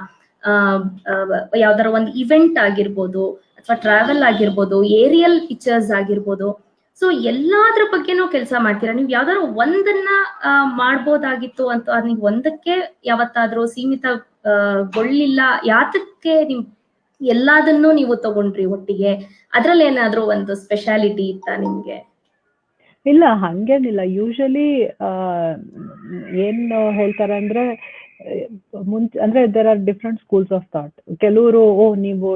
ಯಾವ್ದಾರ ಒಂದು ಇವೆಂಟ್ ಆಗಿರ್ಬೋದು ಅಥವಾ ಟ್ರಾವೆಲ್ ಆಗಿರ್ಬೋದು, ಏರಿಯಲ್ ಪಿಕ್ಚರ್ಸ್ ಆಗಿರ್ಬೋದು, ಸೊ ಎಲ್ಲಾದ್ರ ಬಗ್ಗೆನೂ ಕೆಲಸ ಮಾಡ್ತೀರಾ. ನೀವು ಯಾವ್ದಾದ್ರು ಒಂದನ್ನ ಮಾಡ್ಬೋದಾಗಿತ್ತು ಅಂತ ನೀವು ಒಂದಕ್ಕೆ ಯಾವತ್ತಾದ್ರೂ ಸೀಮಿತಗೊಳ್ಳಿಲ್ಲ, ಯಾತಕ್ಕೆ ನಿಮ್ ಎಲ್ಲಾದನ್ನು ನೀವು ತಗೊಂಡ್ರಿ ಒಟ್ಟಿಗೆ? ಅದ್ರಲ್ಲಿ ಏನಾದ್ರೂ ಒಂದು ಸ್ಪೆಷಾಲಿಟಿ ಇತ್ತಾ ನಿಮ್ಗೆ? ಇಲ್ಲ ಹಂಗೇನಿಲ್ಲ. ಯೂಶಲಿ ಏನು ಹೇಳ್ತಾರೆ ಅಂದ್ರೆ ಮುಂಚೆ ಅಂದ್ರೆ there are different schools of thought. ಕೆಲವರು ನೀವು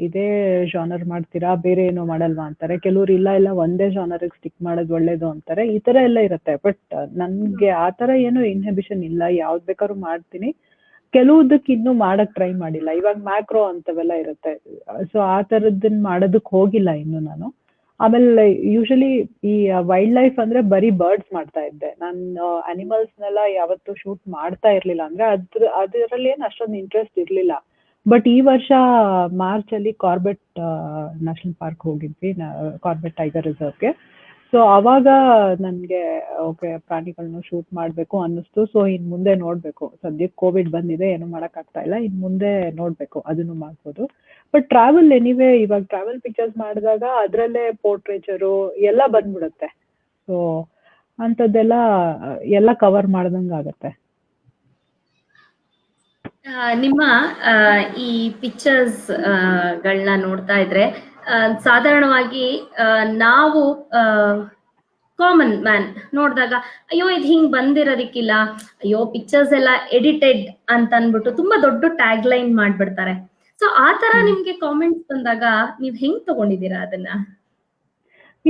ಇದೇ ಜಾನರ್ ಮಾಡ್ತೀರಾ, ಬೇರೆ ಏನೋ ಮಾಡಲ್ವಾ ಅಂತಾರೆ. ಕೆಲವರು ಇಲ್ಲ ಇಲ್ಲ ಒಂದೇ ಜಾನರ್ಗೆ ಸ್ಟಿಕ್ ಮಾಡೋದು ಒಳ್ಳೇದು ಅಂತಾರೆ. ಈ ತರ ಎಲ್ಲ ಇರುತ್ತೆ. ಬಟ್ ನನ್ಗೆ ಆ ತರ ಏನು ಇನ್ಹಿಬಿಷನ್ ಇಲ್ಲ, ಯಾವ್ದು ಬೇಕಾದ್ರೂ ಮಾಡ್ತೀನಿ. ಕೆಲವುದಕ್ಕೆ ಇನ್ನೂ ಮಾಡಕ್ ಟ್ರೈ ಮಾಡಿಲ್ಲ. ಇವಾಗ ಮ್ಯಾಕ್ರೋ ಅಂತವೆಲ್ಲ ಇರುತ್ತೆ, ಸೊ ಆ ತರದನ್ನ ಮಾಡೋದಕ್ಕೆ ಹೋಗಿಲ್ಲ ಇನ್ನು ನಾನು. ಆಮೇಲೆ ಯೂಶಲಿ ಈ ವೈಲ್ಡ್ ಲೈಫ್ ಅಂದ್ರೆ ಬರೀ ಬರ್ಡ್ಸ್ ಮಾಡ್ತಾ ಇದ್ದೆ ನಾನು. ಅನಿಮಲ್ಸ್ನೆಲ್ಲ ಯಾವತ್ತೂ ಶೂಟ್ ಮಾಡ್ತಾ ಇರ್ಲಿಲ್ಲ. ಅಂದ್ರೆ ಅದರಲ್ಲಿ ಏನು ಅಷ್ಟೊಂದು ಇಂಟ್ರೆಸ್ಟ್ ಇರ್ಲಿಲ್ಲ. ಬಟ್ ಈ ವರ್ಷ ಮಾರ್ಚ್ ಅಲ್ಲಿ ಕಾರ್ಬೆಟ್ ನ್ಯಾಷನಲ್ ಪಾರ್ಕ್ ಹೋಗಿದ್ವಿ, ಕಾರ್ಬೆಟ್ ಟೈಗರ್ ರಿಸರ್ವ್ಗೆ. ಸೊ ಅವಾಗ ನನ್ಗೆ ಓಕೆ ಪ್ರಾಣಿಗಳನ್ನ ಶೂಟ್ ಮಾಡ್ಬೇಕು ಅನ್ನಿಸ್ತು. ಸೊ ಇನ್ ಮುಂದೆ ನೋಡ್ಬೇಕು. ಸದ್ಯಕ್ಕೆ ಕೋವಿಡ್ ಬಂದಿದೆ, ಏನು ಮಾಡಕ್ ಆಗ್ತಾ ಇಲ್ಲ. ಇನ್ ಮುಂದೆ ನೋಡ್ಬೇಕು, ಅದನ್ನು ಮಾಡ್ಬೋದು. ಬಟ್ ಟ್ರಾವೆಲ್ ಎನಿವೇ, ಇವಾಗ ಟ್ರಾವೆಲ್ ಪಿಕ್ಚರ್ಸ್ ಮಾಡಿದಾಗ ಅದರಲ್ಲೇ ಪೋರ್ಟ್ರೇಚರು ಎಲ್ಲ ಬಂದ್ಬಿಡುತ್ತೆ. ಸೊ ಅಂಥದ್ದೆಲ್ಲ ಎಲ್ಲ ಕವರ್ ಮಾಡ್ದಂಗೆ ಆಗುತ್ತೆ. ನಿಮ್ಮ ಈ ಪಿಕ್ಚರ್ಸ್ ಗಳನ್ನ ನೋಡ್ತಾ ಇದ್ರೆ ಸಾಧಾರಣವಾಗಿ ನಾವು ಕಾಮನ್ ಮ್ಯಾನ್ ನೋಡಿದಾಗ ಅಯ್ಯೋ ಇದು ಹಿಂಗ್ ಬಂದಿರೋದಕ್ಕಿಲ್ಲ, ಅಯ್ಯೋ ಪಿಕ್ಚರ್ಸ್ ಎಲ್ಲ ಎಡಿಟೆಡ್ ಅಂತ ಅನ್ಬಿಟ್ಟು ತುಂಬಾ ದೊಡ್ಡ ಟ್ಯಾಗ್ ಲೈನ್ ಮಾಡ್ಬಿಡ್ತಾರೆ. ಸೊ ಆ ತರ ನಿಮ್ಗೆ ಕಾಮೆಂಟ್ಸ್ ಬಂದಾಗ ನೀವ್ ಹೆಂಗ್ ತಗೊಂಡಿದ್ದೀರಾ ಅದನ್ನ?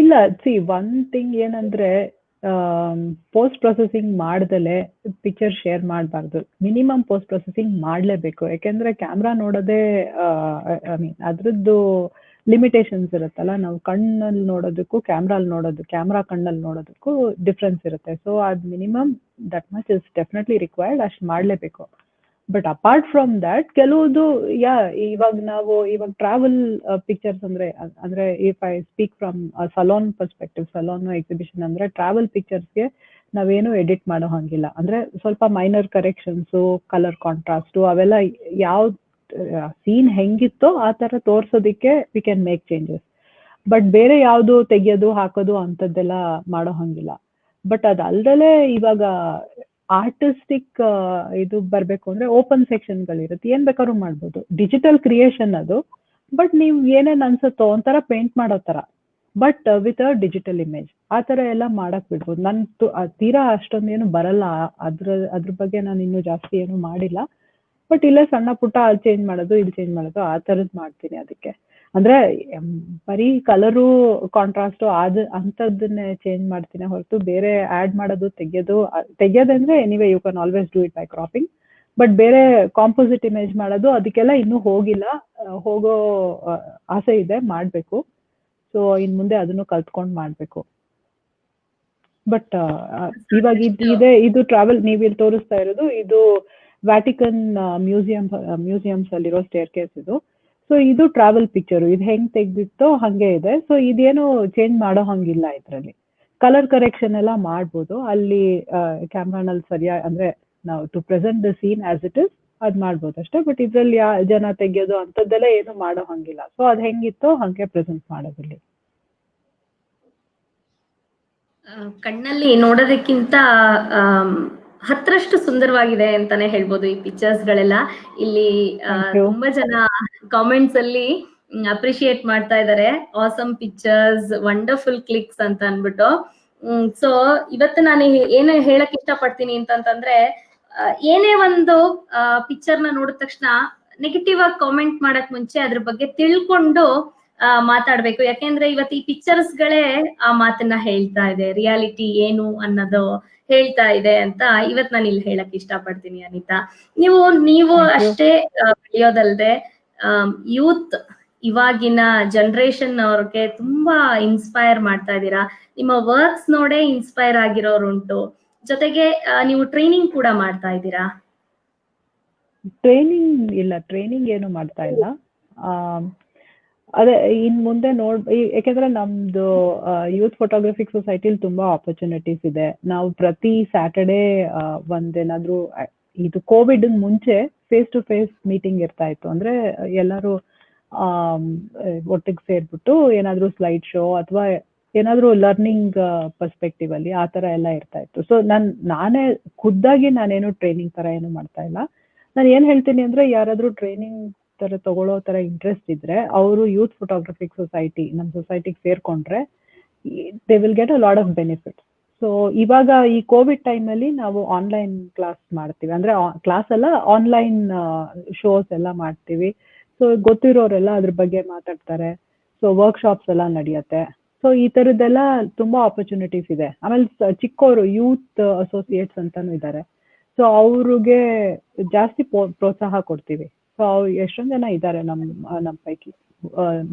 ಇಲ್ಲ, ಒನ್ ಥಿಂಗ್ ಏನಂದ್ರೆ ಪೋಸ್ಟ್ ಪ್ರೊಸೆಸಿಂಗ್ ಮಾಡ್ದಲೆ ಪಿಕ್ಚರ್ ಶೇರ್ ಮಾಡಬಾರ್ದು. ಮಿನಿಮಮ್ ಪೋಸ್ಟ್ ಪ್ರೊಸೆಸಿಂಗ್ ಮಾಡಲೇಬೇಕು. ಯಾಕೆಂದ್ರೆ ಕ್ಯಾಮ್ರಾ ನೋಡೋದೇ ಐ ಮೀನ್ ಅದ್ರದ್ದು ಲಿಮಿಟೇಷನ್ಸ್ ಇರುತ್ತಲ್ಲ. ನಾವು ಕಣ್ಣಲ್ಲಿ ನೋಡೋದಕ್ಕೂ ಕ್ಯಾಮ್ರಾ ಕಣ್ಣಲ್ಲಿ ನೋಡೋದಕ್ಕೂ ಡಿಫ್ರೆನ್ಸ್ ಇರುತ್ತೆ. ಸೊ ಅದು minimum that much is definitely required, ಅಷ್ಟು ಮಾಡಲೇಬೇಕು. ಬಟ್ ಅಪಾರ್ಟ್ ಫ್ರಮ್ ದ್ಯಾಟ್ ಕೆಲವುದು ಇವಾಗ ಟ್ರಾವೆಲ್ ಪಿಕ್ಚರ್ಸ್ ಅಂದ್ರೆ if I speak from salon perspective, salon exhibition ಅಂದ್ರೆ ಟ್ರಾವೆಲ್ ಪಿಕ್ಚರ್ಸ್ಗೆ ನಾವೇನು ಎಡಿಟ್ ಮಾಡೋ ಹಂಗಿಲ್ಲ. ಅಂದ್ರೆ ಸ್ವಲ್ಪ ಮೈನರ್ ಕರೆಕ್ಷನ್ಸು, ಕಲರ್ ಕಾಂಟ್ರಾಸ್ಟು ಅವೆಲ್ಲ ಯಾವ್ದು ಸೀನ್ ಹೆಂಗಿತ್ತೋ ಆ ತರ ತೋರ್ಸೋದಿಕ್ಕೆ we can make changes. But ಬೇರೆ ಯಾವುದು ತೆಗಿಯೋದು ಹಾಕೋದು ಅಂಥದ್ದೆಲ್ಲ ಮಾಡೋ ಹಂಗಿಲ್ಲ. ಬಟ್ ಅದಲ್ದಲೆ ಇವಾಗ ಆರ್ಟಿಸ್ಟಿಕ್ ಇದು ಬರಬೇಕು ಅಂದ್ರೆ ಓಪನ್ ಸೆಕ್ಷನ್ಗಳಿರುತ್ತೆ, ಏನ್ ಬೇಕಾದ್ರೂ ಮಾಡ್ಬೋದು. ಡಿಜಿಟಲ್ ಕ್ರಿಯೇಷನ್ ಅದು. ಬಟ್ ನೀವು ಏನೇನ್ ಅನ್ಸುತ್ತೋ ಒಂಥರ ಪೇಂಟ್ ಮಾಡೋ ತರ, but with a digital image ಆ ತರ ಎಲ್ಲ ಮಾಡಕ್ ಬಿಡ್ಬೋದು. ನನ್ ತೀರಾ ಅಷ್ಟೊಂದೇನು ಬರಲ್ಲ, ಅದ್ರ ಬಗ್ಗೆ ನಾನು ಇನ್ನೂ ಜಾಸ್ತಿ ಏನು ಮಾಡಿಲ್ಲ. ಬಟ್ ಇಲ್ಲೇ ಸಣ್ಣ ಪುಟ್ಟ ಅಲ್ಲಿ ಚೇಂಜ್ ಮಾಡೋದು, ಇದು ಚೇಂಜ್ ಮಾಡೋದು ಆ ತರದ್ ಮಾಡ್ತೀನಿ. ಅದಕ್ಕೆ ಅಂದ್ರೆ ಬರೀ ಕಲರು ಕಾಂಟ್ರಾಸ್ಟು ಅಂಥದ್ದನ್ನೇ ಚೇಂಜ್ ಮಾಡ್ತೀನಿ ಹೊರತು ಬೇರೆ ಆಡ್ ಮಾಡೋದು ತೆಗೆಯೋದಂದ್ರೆ anyway you can always do it by cropping. But ಬೇರೆ ಕಾಂಪೋಸಿಟ್ ಇಮೇಜ್ ಮಾಡೋದು ಅದಕ್ಕೆಲ್ಲ ಇನ್ನೂ ಹೋಗಿಲ್ಲ. ಹೋಗೋ ಆಸೆ ಇದೆ, ಮಾಡ್ಬೇಕು. ಸೊ ಇನ್ ಮುಂದೆ ಅದನ್ನು ಕಲ್ತ್ಕೊಂಡ್ ಮಾಡ್ಬೇಕು. ಬಟ್ ಇವಾಗ ಇದು ಟ್ರಾವೆಲ್ ನೀವು ಇಲ್ಲಿ ತೋರಿಸ್ತಾ ಇರೋದು, ಇದು ವ್ಯಾಟಿಕನ್ ಮ್ಯೂಸಿಯಮ್ಸ್ ಅಲ್ಲಿರೋ ಸ್ಟೇರ್ ಕೇಸ್ ಇದು. ಸೊ ಇದು ಟ್ರಾವೆಲ್ ಪಿಕ್ಚರು. ಇದು ಹೆಂಗ್ ತೆಗ್ದಿತ್ತೋ ಹಂಗೆ ಇದೆ. ಸೊ ಇದೇನು ಚೇಂಜ್ ಮಾಡೋ ಹಂಗಿಲ್ಲ. ಇದರಲ್ಲಿ ಕಲರ್ ಕರೆಕ್ಷನ್ ಎಲ್ಲ ಮಾಡ್ಬೋದು. ಅಲ್ಲಿ ಕ್ಯಾಮ್ರಾನಲ್ಲಿ ಸರಿಯಾಗಿ ಅಂದ್ರೆ ನಾವು to present the scene as it is ಅದ್ ಮಾಡ್ಬೋದು ಅಷ್ಟೇ. ಬಟ್ ಇದ್ರಲ್ಲಿ ಜನ ತೆಗಿಯೋದು ಅಂಥದ್ದೆಲ್ಲ ಏನು ಮಾಡೋ ಹಂಗಿಲ್ಲ. ಸೊ ಅದ್ ಹೆಂಗಿತ್ತೋ ಹಂಗೆ ಪ್ರೆಸೆಂಟ್ ಮಾಡೋದಿಲ್ಲಿ. ಕಣ್ಣಲ್ಲಿ ನೋಡೋದಕ್ಕಿಂತ ಹತ್ತರಷ್ಟು ಸುಂದರವಾಗಿದೆ ಅಂತಾನೆ ಹೇಳ್ಬೋದು ಈ ಪಿಕ್ಚರ್ಸ್ ಗಳೆಲ್ಲ. ಇಲ್ಲಿ ತುಂಬಾ ಜನ ಕಾಮೆಂಟ್ಸ್ ಅಲ್ಲಿ ಅಪ್ರಿಶಿಯೇಟ್ ಮಾಡ್ತಾ ಇದ್ದಾರೆ, ಆಸಮ್ ಪಿಕ್ಚರ್ಸ್, ವಂಡರ್ಫುಲ್ ಕ್ಲಿಕ್ಸ್ ಅಂತ ಅನ್ಬಿಟ್ಟು. ಸೊ ಇವತ್ತು ನಾನು ಏನು ಹೇಳಕ್ ಇಷ್ಟಪಡ್ತೀನಿ ಅಂತಂದ್ರೆ, ಏನೇ ಒಂದು ಪಿಕ್ಚರ್ ನ ನೋಡಿದ ತಕ್ಷಣ ನೆಗೆಟಿವ್ ಆಗಿ ಕಾಮೆಂಟ್ ಮಾಡಕ್ ಮುಂಚೆ ಅದ್ರ ಬಗ್ಗೆ ತಿಳ್ಕೊಂಡು ಮಾತಾಡ್ಬೇಕು. ಯಾಕೆಂದ್ರೆ ಇವತ್ತು ಈ ಪಿಕ್ಚರ್ಸ್ ಗಳೇ ಆ ಮಾತನ್ನ ಹೇಳ್ತಾ ಇದೆ, ರಿಯಾಲಿಟಿ ಏನು ಅನ್ನೋದು ಹೇಳ್ತಾ ಇದೆ ಅಂತ ಇವತ್ ನಾನು ಇಲ್ಲಿ ಹೇಳಕ್ ಇಷ್ಟಪಡ್ತೀನಿ. ಅನಿತಾ, ನೀವು ಅಷ್ಟೇ ಬೆಳೆಯೋದಲ್ದೆ ಯೂತ್, ಇವಾಗಿನ ಜನರೇಷನ್ ಅವ್ರಿಗೆ ತುಂಬಾ ಇನ್ಸ್ಪೈರ್ ಮಾಡ್ತಾ ಇದ್ದೀರಾ. ನಿಮ್ಮ ವರ್ಕ್ಸ್ ನೋಡೇ ಇನ್ಸ್ಪೈರ್ ಆಗಿರೋರು ಉಂಟು. ಜೊತೆಗೆ ನೀವು ಟ್ರೈನಿಂಗ್ ಕೂಡ ಮಾಡ್ತಾ ಇದ್ದೀರಾ? ಟ್ರೈನಿಂಗ್ ಏನು ಮಾಡ್ತಾ ಇಲ್ಲ. ಅದೇ ಇನ್ ಮುಂದೆ ಯಾಕೆಂದ್ರೆ ನಮ್ದು ಯೂತ್ ಫೋಟೋಗ್ರಫಿಕ್ ಸೊಸೈಟಿಲಿ ತುಂಬಾ ಆಪರ್ಚುನಿಟೀಸ್ ಇದೆ. ನಾವು ಪ್ರತಿ ಸ್ಯಾಟರ್ಡೇ ಒಂದೇನಾದ್ರೂ, ಇದು ಕೋವಿಡ್ ಮುಂಚೆ ಫೇಸ್ ಟು ಫೇಸ್ ಮೀಟಿಂಗ್ ಇರ್ತಾ ಇತ್ತು. ಅಂದ್ರೆ ಎಲ್ಲರೂ ಒಟ್ಟಿಗೆ ಸೇರ್ಬಿಟ್ಟು ಏನಾದ್ರೂ ಸ್ಲೈಡ್ ಶೋ ಅಥವಾ ಏನಾದ್ರೂ ಲರ್ನಿಂಗ್ ಪರ್ಸ್ಪೆಕ್ಟಿವ್ ಅಲ್ಲಿ ಆ ತರ ಎಲ್ಲ ಇರ್ತಾ ಇತ್ತು. ಸೊ ನಾನೇ ಖುದ್ದಾಗಿ ನಾನೇನು ಟ್ರೈನಿಂಗ್ ತರ ಏನು ಮಾಡ್ತಾ ಇಲ್ಲ. ನಾನು ಏನ್ ಹೇಳ್ತೀನಿ ಅಂದ್ರೆ, ಯಾರಾದ್ರೂ ಟ್ರೈನಿಂಗ್ ತರ ತಗೊಳ್ಳೋ ತರ ಇಂಟ್ರೆಸ್ಟ್ ಇದ್ರೆ ಅವರು ಯೂತ್ ಫೋಟೋಗ್ರಫಿಕ್ ಸೊಸೈಟಿ, ನಮ್ಮ ಸೊಸೈಟಿಗೆ ಸೇರ್ಕೊಂಡ್ರೆ they will get a lot of benefit. So ಇವಾಗ ಈ ಕೋವಿಡ್ ಟೈಮಲ್ಲಿ ನಾವು ಆನ್ಲೈನ್ ಕ್ಲಾಸ್ ಮಾಡ್ತೀವಿ, ಅಂದ್ರೆ ಕ್ಲಾಸ್ ಎಲ್ಲ ಆನ್ಲೈನ್ ಶೋಸ್ ಎಲ್ಲ ಮಾಡ್ತೀವಿ. ಸೊ ಗೊತ್ತಿರೋರೆಲ್ಲ ಅದ್ರ ಬಗ್ಗೆ ಮಾತಾಡ್ತಾರೆ. ಸೊ ವರ್ಕ್ಶಾಪ್ಸ್ ಎಲ್ಲ ನಡೆಯುತ್ತೆ. ಸೊ ಈ ಥರದ್ದೆಲ್ಲ ತುಂಬಾ ಆಪರ್ಚುನಿಟೀಸ್ ಇದೆ. ಆಮೇಲೆ ಚಿಕ್ಕವರು ಯೂತ್ ಅಸೋಸಿಯೇಟ್ಸ್ ಅಂತಾನು ಇದ್ದಾರೆ. ಸೊ ಅವ್ರಿಗೆ ಜಾಸ್ತಿ ಪ್ರೋತ್ಸಾಹ ಕೊಡ್ತೀವಿ. ಸೊ ಎಷ್ಟೊಂದು ಜನ ಇದ್ದಾರೆ ನಮ್ಮ ಪೈಕಿ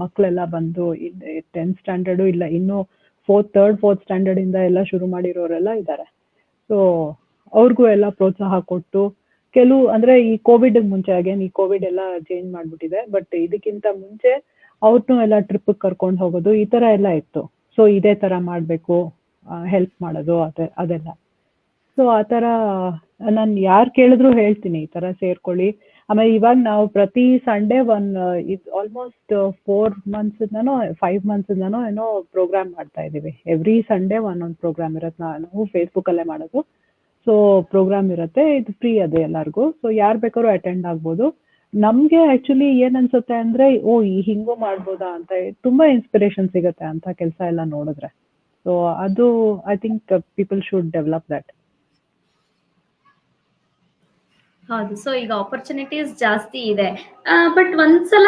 ಮಕ್ಕಳೆಲ್ಲ ಬಂದು 10th ಸ್ಟ್ಯಾಂಡರ್ಡು ಇಲ್ಲ ಇನ್ನು ಫೋರ್ತ್ ಸ್ಟ್ಯಾಂಡರ್ಡ್ ಇಂದ ಎಲ್ಲ ಶುರು ಮಾಡಿರೋರೆಲ್ಲ ಇದ್ದಾರೆ. ಸೊ ಅವ್ರಿಗೂ ಎಲ್ಲ ಪ್ರೋತ್ಸಾಹ ಕೊಟ್ಟು ಕೆಲವು ಅಂದ್ರೆ ಈ ಕೋವಿಡ್ ಮುಂಚೆ ಅಗೇನ್ ಈ ಕೋವಿಡ್ ಎಲ್ಲ ಚೇಂಜ್ ಮಾಡ್ಬಿಟ್ಟಿದೆ, ಬಟ್ ಇದಕ್ಕಿಂತ ಮುಂಚೆ ಅವ್ರನ್ನೂ ಎಲ್ಲ ಟ್ರಿಪ್ ಕರ್ಕೊಂಡು ಹೋಗೋದು ಈ ತರ ಎಲ್ಲ ಇತ್ತು. ಸೊ ಇದೇ ತರ ಮಾಡ್ಬೇಕು, ಹೆಲ್ಪ್ ಮಾಡೋದು ಅದೆಲ್ಲ. ಸೊ ಆ ಥರ ನಾನು ಯಾರು ಕೇಳಿದ್ರು ಹೇಳ್ತೀನಿ ಈ ಥರ ಸೇರ್ಕೊಳ್ಳಿ. ಆಮೇಲೆ ಇವಾಗ ನಾವು ಪ್ರತಿ ಸಂಡೇ ಇದು ಆಲ್ಮೋಸ್ಟ್ 4 ಮಂತ್ಸಿಂದನೋ 5 ಮಂತ್ಸಿಂದನೋ ಏನೋ ಪ್ರೋಗ್ರಾಮ್ ಮಾಡ್ತಾ ಇದ್ದೀವಿ. ಎವ್ರಿ ಸಂಡೇ ಒಂದೊಂದು ಪ್ರೋಗ್ರಾಮ್ ಇರುತ್ತೆ. ನಾವು ಫೇಸ್ಬುಕ್ಕಲ್ಲೇ ಮಾಡೋದು. ಸೊ ಪ್ರೋಗ್ರಾಮ್ ಇರುತ್ತೆ, ಇದು ಫ್ರೀ ಅದು ಎಲ್ಲರಿಗೂ. ಸೊ ಯಾರು ಬೇಕಾದ್ರೂ ಅಟೆಂಡ್ ಆಗ್ಬೋದು. ನಮಗೆ ಆ್ಯಕ್ಚುಲಿ ಏನು ಅನ್ಸುತ್ತೆ ಅಂದರೆ ಹಿಂಗೂ ಮಾಡ್ಬೋದಾ ಅಂತ ತುಂಬ ಇನ್ಸ್ಪಿರೇಷನ್ ಸಿಗುತ್ತೆ ಅಂಥ ಕೆಲಸ ಎಲ್ಲ ನೋಡಿದ್ರೆ. ಸೊ ಅದು I think people should develop that. ಹೌದು. ಸೊ ಈಗ ಆಪರ್ಚುನಿಟೀಸ್ ಜಾಸ್ತಿ ಇದೆ. ಬಟ್ ಒಂದ್ಸಲ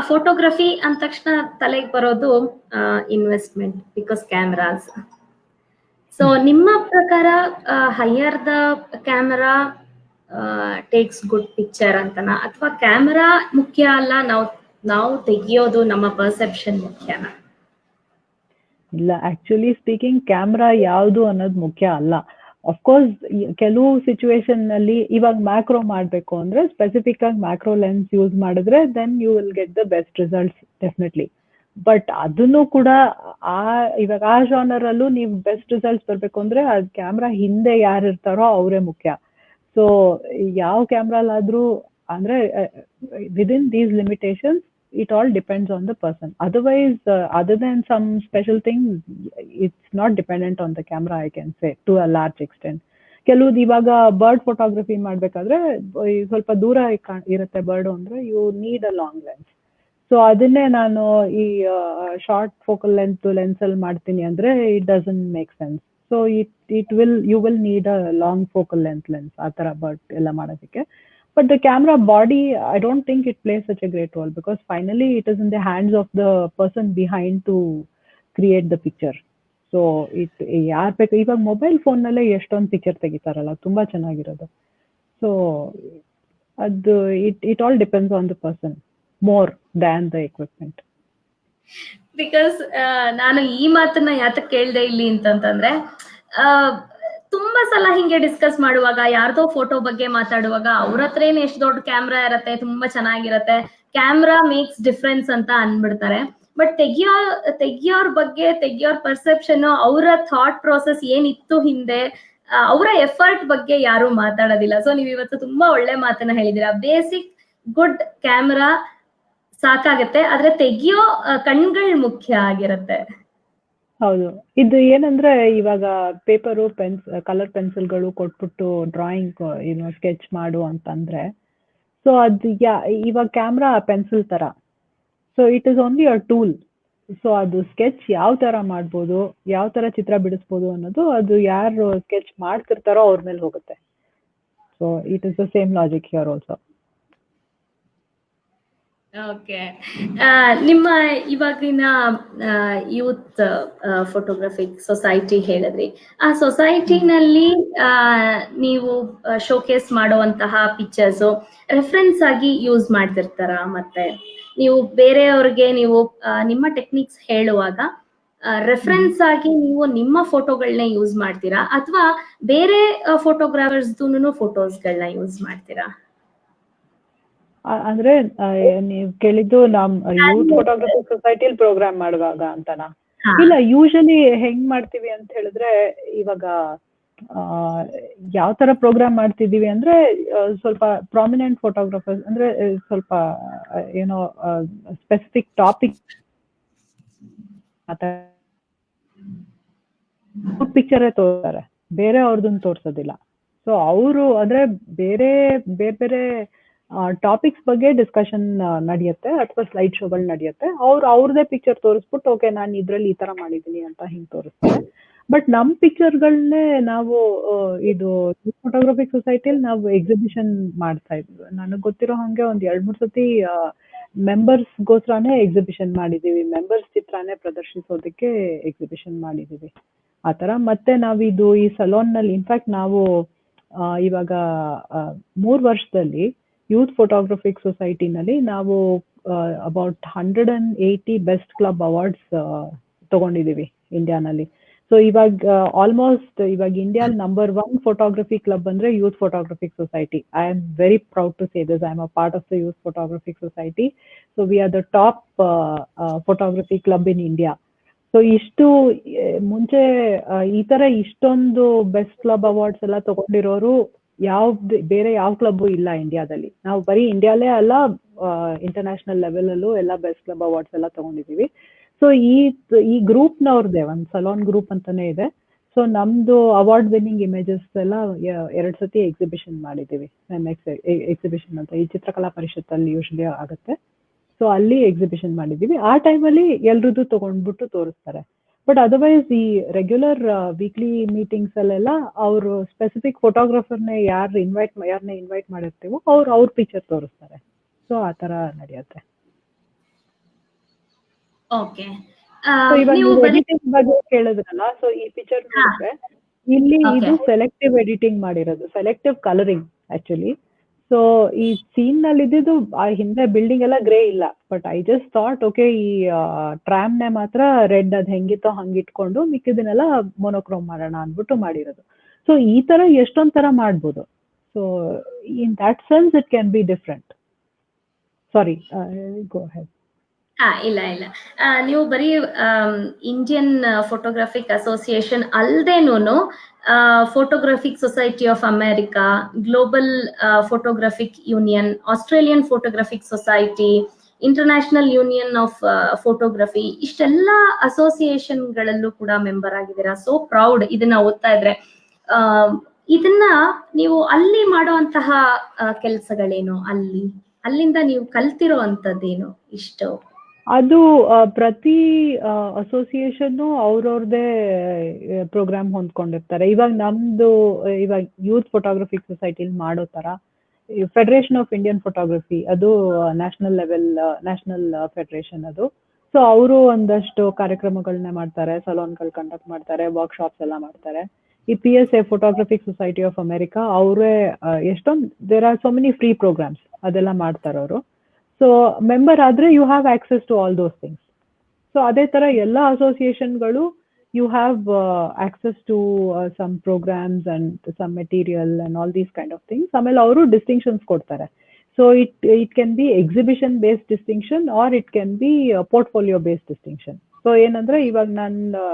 ಫೋಟೋಗ್ರಫಿ ಅಂದ ತಕ್ಷಣ ತಲೆಗೆ ಬರೋದು ಇನ್ವೆಸ್ಟ್ಮೆಂಟ್, ಬಿಕಾಸ್ ಕ್ಯಾಮ್ರಾಸ್. ಸೊ ನಿಮ್ಮ ಪ್ರಕಾರ higher the camera takes good picture ಅಂತನಾ, ಅಥವಾ ಕ್ಯಾಮರಾ ಮುಖ್ಯ ಅಲ್ಲ, ನಾವು ತೆಗಿಯೋದು ನಮ್ಮ ಪರ್ಸೆಪ್ಷನ್ ಮುಖ್ಯನಾ? ಇಲ್ಲ, ಆಕ್ಚುಲಿ ಸ್ಪೀಕಿಂಗ್ ಕ್ಯಾಮ್ರಾ ಯಾವುದು ಅನ್ನೋದು ಮುಖ್ಯ ಅಲ್ಲ. ಅಫ್ಕೋರ್ಸ್ ಕೆಲವು ಸಿಚುವೇಶನ್ ನಲ್ಲಿ ಇವಾಗ ಮ್ಯಾಕ್ರೋ ಮಾಡಬೇಕು ಅಂದ್ರೆ ಸ್ಪೆಸಿಫಿಕ್ ಆಗಿ ಮ್ಯಾಕ್ರೋ ಲೆನ್ಸ್ ಯೂಸ್ ಮಾಡಿದ್ರೆ then you will get the best results definitely. But ಅದನ್ನು ಕೂಡ ಇವಾಗ ಆ ಜಾನರ್ ಅಲ್ಲೂ ನೀವು ಬೆಸ್ಟ್ ರಿಸಲ್ಟ್ಸ್ ಬರಬೇಕು ಅಂದ್ರೆ ಅದು ಕ್ಯಾಮ್ರಾ ಹಿಂದೆ ಯಾರು ಇರ್ತಾರೋ ಅವರೇ ಮುಖ್ಯ. ಸೊ ಯಾವ ಕ್ಯಾಮ್ರಾಲಾದ್ರೂ ಅಂದ್ರೆ within these limitations it all depends on the person. Otherwise, other than some special things, it's not dependent on the camera, I can say, to a large extent. ಕೆಲವ್ದು ಇವಾಗ ಬರ್ಡ್ ಫೋಟೋಗ್ರಫಿ ಮಾಡ್ಬೇಕಾದ್ರೆ ಸ್ವಲ್ಪ ದೂರ ಇರುತ್ತೆ bird ಅಂದ್ರೆ you need a long lens. So ಅದನ್ನೇ ನಾನು ಈ ಶಾರ್ಟ್ ಫೋಕಲ್ ಲೆನ್ಸ್ ಅಲ್ಲಿ ಮಾಡ್ತೀನಿ ಅಂದ್ರೆ it doesn't make sense. So you will need a long focal lens ಆ ತರ ಬರ್ಡ್ ಎಲ್ಲ ಮಾಡೋದಕ್ಕೆ. But the camera body, I don't think it plays such a great role, because finally it is in the hands of the person behind to create the picture. So ಯಾರು ಬೇಕು ಇವಾಗ mobile ಫೋನ್ನಲ್ಲೇ ಎಷ್ಟೊಂದು picture ತೆಗಿತಾರಲ್ಲ ತುಂಬಾ ಚೆನ್ನಾಗಿರೋದು. So ಅದು it all depends on the person more than the equipment. Because ನಾನು ಈ ಮಾತನ್ನ ಯಾತಕ್ಕೆ ಕೇಳ್ದೆ ಇಲ್ಲಿ ಅಂತಂದ್ರೆ, ತುಂಬಾ ಸಲ ಹಿಂಗೆ ಡಿಸ್ಕಸ್ ಮಾಡುವಾಗ, ಯಾರ್ದೋ ಫೋಟೋ ಬಗ್ಗೆ ಮಾತಾಡುವಾಗ ಅವ್ರ ಹತ್ರ ಎಷ್ಟು ದೊಡ್ಡ ಕ್ಯಾಮ್ರಾ ಇರತ್ತೆ, ತುಂಬಾ ಚೆನ್ನಾಗಿರತ್ತೆ, ಕ್ಯಾಮ್ರಾ ಮೇಕ್ಸ್ ಡಿಫ್ರೆನ್ಸ್ ಅಂತ ಅನ್ಬಿಡ್ತಾರೆ. ಬಟ್ ತೆಗಿಯೋರ್ ಬಗ್ಗೆ, ತೆಗಿಯೋರ್ ಪರ್ಸೆಪ್ಷನ್, ಅವರ ಥಾಟ್ ಪ್ರೋಸೆಸ್ ಏನಿತ್ತು ಹಿಂದೆ, ಅವರ ಎಫರ್ಟ್ ಬಗ್ಗೆ ಯಾರು ಮಾತಾಡೋದಿಲ್ಲ. ಸೊ ನೀವ್ ಇವತ್ತು ತುಂಬಾ ಒಳ್ಳೆ ಮಾತನ್ನ ಹೇಳಿದೀರಾ. ಬೇಸಿಕ್ ಗುಡ್ ಕ್ಯಾಮ್ರಾ ಸಾಕಾಗತ್ತೆ, ಆದ್ರೆ ತೆಗಿಯೋ ಕಣ್ಗಳ್ ಮುಖ್ಯ ಆಗಿರತ್ತೆ. ಹೌದು, ಇದು ಏನಂದ್ರೆ ಇವಾಗ ಪೇಪರು ಕಲರ್ ಪೆನ್ಸಿಲ್ಗಳು ಕೊಟ್ಬಿಟ್ಟು ಡ್ರಾಯಿಂಗ್ ಸ್ಕೆಚ್ ಮಾಡು ಅಂತಂದ್ರೆ, ಸೊ ಅದು ಇವಾಗ ಕ್ಯಾಮ್ರಾ ಪೆನ್ಸಿಲ್ ತರ. So it is only a tool. So ಅದು ಸ್ಕೆಚ್ ಯಾವ ತರ ಮಾಡ್ಬೋದು, ಯಾವ ತರ ಚಿತ್ರ ಬಿಡಿಸ್ಬೋದು ಅನ್ನೋದು ಅದು ಯಾರು ಸ್ಕೆಚ್ ಮಾಡ್ತಿರ್ತಾರೋ ಅವ್ರ ಮೇಲೆ ಹೋಗುತ್ತೆ. So it is the same logic here also. Okay. ನಿಮ್ಮ ಇವಾಗಿನ ಯೂತ್ ಫೋಟೋಗ್ರಫಿಕ್ ಸೊಸೈಟಿ ಹೇಳಿದ್ರಿ. ಆ ಸೊಸೈಟಿನಲ್ಲಿ ನೀವು ಶೋಕೇಸ್ ಮಾಡುವಂತಹ ಪಿಕ್ಚರ್ಸ್ ರೆಫರೆನ್ಸ್ ಆಗಿ ಯೂಸ್ ಮಾಡ್ತಿರ್ತಾರ? ಮತ್ತೆ ನೀವು ಬೇರೆಯವ್ರಿಗೆ ನೀವು ನಿಮ್ಮ ಟೆಕ್ನಿಕ್ಸ್ ಹೇಳುವಾಗ ರೆಫರೆನ್ಸ್ ಆಗಿ ನೀವು ನಿಮ್ಮ ಫೋಟೋಗಳನ್ನ ಯೂಸ್ ಮಾಡ್ತೀರಾ, ಅಥವಾ ಬೇರೆ ಫೋಟೋಗ್ರಾಫರ್ಸ್ದು ಫೋಟೋಸ್ಗಳನ್ನ ಯೂಸ್ ಮಾಡ್ತೀರಾ? ಅಂದ್ರೆ ನೀವ್ ಕೇಳಿದ್ದು ನಮ್ ಯೂತ್ ಫೋಟೋಗ್ರಫಿ ಸೊಸೈಟಿಲಿ ಪ್ರೋಗ್ರಾಮ್ ಮಾಡುವಾಗ ಅಂತನಾ? ಇಲ್ಲ, ಯೂಶಲಿ ಹೆಂಗ್ ಮಾಡ್ತೀವಿ ಅಂತ ಹೇಳಿದ್ರೆ, ಇವಾಗ ಯಾವ ತರ ಪ್ರೋಗ್ರಾಮ್ ಮಾಡ್ತಿದೀವಿ ಅಂದ್ರೆ ಸ್ವಲ್ಪ ಪ್ರಾಮಿನೆಂಟ್ ಫೋಟೋಗ್ರಾಫರ್ಸ್ ಅಂದ್ರೆ ಸ್ವಲ್ಪ ಏನೋ ಸ್ಪೆಸಿಫಿಕ್ ಟಾಪಿಕ್ ಪಿಕ್ಚರೇ ತೋರ್ತಾರೆ, ಬೇರೆ ಅವ್ರದನ್ನ ತೋರ್ಸೋದಿಲ್ಲ. ಸೊ ಅವರು ಅಂದ್ರೆ ಬೇರೆ ಬೇರೆ ಟಾಪಿಕ್ಸ್ ಬಗ್ಗೆ ಡಿಸ್ಕಷನ್ ನಡೆಯುತ್ತೆ ಅಥವಾ ಸ್ಲೈಡ್ ಶೋಗಳು ನಡೆಯುತ್ತೆ. ಅವ್ರದೇ ಪಿಕ್ಚರ್ ತೋರಿಸ್ಬಿಟ್ಟು ಓಕೆ ನಾನು ಇದ್ರಲ್ಲಿ ಈ ತರ ಮಾಡಿದ್ದೀನಿ ಅಂತ ಹಿಂಗೆ ತೋರಿಸ್ತಾರೆ. ಬಟ್ ನಮ್ಮ ಪಿಕ್ಚರ್ಗಳನ್ನೇ ನಾವು ಇದು ಫೋಟೋಗ್ರಫಿಕ್ ಸೊಸೈಟಿಯಲ್ಲಿ ನಾವು ಎಕ್ಸಿಬಿಷನ್ ಮಾಡ್ತಾ ಇದ್ವಿ. ನನಗೆ ಗೊತ್ತಿರೋ ಹಾಗೆ ಒಂದು 2-3 ಸತಿ ಮೆಂಬರ್ಸ್ಗೋಸ್ಕರನೇ ಎಕ್ಸಿಬಿಷನ್ ಮಾಡಿದ್ದೀವಿ. ಮೆಂಬರ್ಸ್ ಚಿತ್ರನೇ ಪ್ರದರ್ಶಿಸೋದಕ್ಕೆ ಎಕ್ಸಿಬಿಷನ್ ಮಾಡಿದ್ದೀವಿ ಆ ಥರ. ಮತ್ತೆ ನಾವಿದು ಈ ಸಲೂನ್ನಲ್ಲಿ ಇನ್ಫ್ಯಾಕ್ಟ್ ನಾವು ಇವಾಗ 3 ವರ್ಷದಲ್ಲಿ ಯೂತ್ ಫೋಟೋಗ್ರಫಿಕ್ ಸೊಸೈಟಿನಲ್ಲಿ ನಾವು ಅಬೌಟ್ 180 ಬೆಸ್ಟ್ ಕ್ಲಬ್ ಅವಾರ್ಡ್ಸ್ ತಗೊಂಡಿದ್ದೀವಿ ಇಂಡಿಯಾನಲ್ಲಿ. ಸೊ ಇವಾಗ ಆಲ್ಮೋಸ್ಟ್ ಇವಾಗ ಇಂಡಿಯಾಲ್ ನಂಬರ್ 1 ಫೋಟೋಗ್ರಫಿ ಕ್ಲಬ್ ಅಂದ್ರೆ youth photographic society. I am very proud to say this. I am a part of the youth photographic society. So we are the top photography club in India. So ಇಷ್ಟು ಮುಂಚೆ ಈ ತರ ಇಷ್ಟೊಂದು best club awards ಎಲ್ಲ ತಗೊಂಡಿರೋರು ಬೇರೆ ಯಾವ club ಇಲ್ಲ ಇಂಡಿಯಾದಲ್ಲಿ. ನಾವು ಬರೀ ಇಂಡಿಯಾಲೇ ಅಲ್ಲ, ಇಂಟರ್ನ್ಯಾಷನಲ್ ಲೆವೆಲ್ ಅಲ್ಲೂ ಎಲ್ಲ ಬೆಸ್ಟ್ ಕ್ಲಬ್ ಅವಾರ್ಡ್ಸ್ ಎಲ್ಲ ತಗೊಂಡಿದೀವಿ. ಸೊ ಈ ಗ್ರೂಪ್ನವ್ರದ್ದೇ ಒಂದು ಸಲೂನ್ ಗ್ರೂಪ್ ಅಂತಾನೆ ಇದೆ. ಸೊ ನಮ್ದು ಅವಾರ್ಡ್ ವಿನ್ನಿಂಗ್ ಇಮೇಜಸ್ ಎಲ್ಲ 2 ಸತಿ ಎಕ್ಸಿಬಿಷನ್ ಮಾಡಿದ್ದೀವಿ. ಎಕ್ಸಿಬಿಷನ್ ಅಂತ ಈ ಚಿತ್ರಕಲಾ ಪರಿಷತ್ತಲ್ಲಿ ಯೂಶಲಿ ಆಗುತ್ತೆ. ಸೊ ಅಲ್ಲಿ ಎಕ್ಸಿಬಿಷನ್ ಮಾಡಿದ್ದೀವಿ. ಆ ಟೈಮಲ್ಲಿ ಎಲ್ರದ್ದು ತಗೊಂಡ್ಬಿಟ್ಟು ತೋರಿಸ್ತಾರೆ. ಬಟ್ ಅದರ್ವೈಸ್ ಈ ರೆಗ್ಯುಲರ್ ವೀಕ್ಲಿ ಮೀಟಿಂಗ್ಸ್ ಅಲ್ಲೆಲ್ಲ ಅವರು ಸ್ಪೆಸಿಫಿಕ್ ಫೋಟೋಗ್ರಾಫರ್ನೇ ಯಾರನ್ನೇ ಇನ್ವೈಟ್ ಮಾಡಿರ್ತೀವೋ ಅವ್ರ ಪಿಕ್ಚರ್ ತೋರಿಸ್ತಾರೆ. ಸೊ ಆ ಥರ ನಡೆಯುತ್ತೆ. ಓಕೆ. ಸೊ ಇವಾಗ ನೀವು ನೀವು ಬರೀ ಎಡಿಟಿಂಗ್ ಬಗ್ಗೆ ಕೇಳಿದ್ರಲ್ಲ, ಸೊ ಈ ಪಿಕ್ಚರ್ ನೋಡಿದ್ರೆ ಇಲ್ಲಿ ಇದು ಓಕೆ. ಸೆಲೆಕ್ಟಿವ್ ಎಡಿಟಿಂಗ್ ಮಾಡಿರೋದು, ಸೆಲೆಕ್ಟಿವ್ ಕಲರಿಂಗ್ ಆಕ್ಚುಲಿ. ಸೊ ಈ ಸೀನ್ ನಲ್ಲಿ ಇದ್ದಿದ್ದು ಆ ಹಿಂದೆ ಬಿಲ್ಡಿಂಗ್ ಎಲ್ಲ ಗ್ರೇ ಇಲ್ಲ. But I just thought okay ಈ ಟ್ರಾಮ್ನೆ ಮಾತ್ರ ರೆಡ್ ಅದ್ ಹೆಂಗಿತ್ತೋ ಹಂಗಿಟ್ಕೊಂಡು ಮಿಕ್ಕಿದನ್ನೆಲ್ಲ ಮೊನೋಕ್ರೋಮ್ ಮಾಡೋಣ ಅಂದ್ಬಿಟ್ಟು ಮಾಡಿರೋದು. ಸೊ ಈ ತರ ಎಷ್ಟೊಂದ್ ತರ ಮಾಡ್ಬೋದು. So in that sense it can be different. Sorry, go ahead. ಇಲ್ಲ ಇಲ್ಲ. ನೀವು ಬರೀ ಇಂಡಿಯನ್ ಫೋಟೋಗ್ರಾಫಿಕ್ ಅಸೋಸಿಯೇಷನ್ ಅಲ್ದೇನೂನು photographic society of America, global photographic union, Australian photographic society, international union of photography, ಇಷ್ಟೆಲ್ಲ ಅಸೋಸಿಯೇಷನ್ಗಳಲ್ಲೂ ಕೂಡ ಮೆಂಬರ್ ಆಗಿದ್ದೀರಾ. ಸೋ ಪ್ರೌಡ್ ಇದನ್ನ ಓದ್ತಾ ಇದ್ರೆ. ಇದನ್ನ ನೀವು ಅಲ್ಲಿ ಮಾಡುವಂತಹ ಕೆಲಸಗಳೇನು, ಅಲ್ಲಿಂದ ನೀವು ಕಲ್ತಿರೋ ಅಂತದ್ದೇನು ಇಷ್ಟು? ಅದು ಪ್ರತಿ ಅಸೋಸಿಯೇಷನ್ ಅವ್ರವ್ರದೇ ಪ್ರೋಗ್ರಾಮ್ ಹೊಂದ್ಕೊಂಡಿರ್ತಾರೆ. ಇವಾಗ ನಮ್ದು ಇವಾಗ ಯೂತ್ ಫೋಟೋಗ್ರಫಿಕ್ ಸೊಸೈಟಿಲಿ ಮಾಡೋ ತರ ಫೆಡರೇಷನ್ ಆಫ್ ಇಂಡಿಯನ್ ಫೋಟೋಗ್ರಫಿ, ಅದು ನ್ಯಾಷನಲ್ ಲೆವೆಲ್ ನ್ಯಾಷನಲ್ ಫೆಡರೇಷನ್ ಅದು. ಸೊ ಅವರು ಒಂದಷ್ಟು ಕಾರ್ಯಕ್ರಮಗಳನ್ನ ಮಾಡ್ತಾರೆ, ಸಲೂನ್ಗಳು ಕಂಡಕ್ಟ್ ಮಾಡ್ತಾರೆ, ವರ್ಕ್ಶಾಪ್ಸ್ ಎಲ್ಲ ಮಾಡ್ತಾರೆ. ಈ PSA photographic society of America ಅವರೇ ಎಷ್ಟೊಂದು there are so many free programmes ಅದೆಲ್ಲ ಮಾಡ್ತಾರೆ ಅವರು. ಸೊ ಮೆಂಬರ್ ಆದ್ರೆ you have access to all those things. So ಅದೇ ತರ ಎಲ್ಲ ಅಸೋಸಿಯೇಷನ್ಗಳು you have access to some programmes and some material and all these kind of things. ಆಮೇಲೆ ಅವರು ಡಿಸ್ಟಿಂಕ್ಷನ್ಸ್ ಕೊಡ್ತಾರೆ. So it can be exhibition based distinction or it can be portfolio based distinction. So ಏನಂದ್ರೆ ಇವಾಗ ನಾನು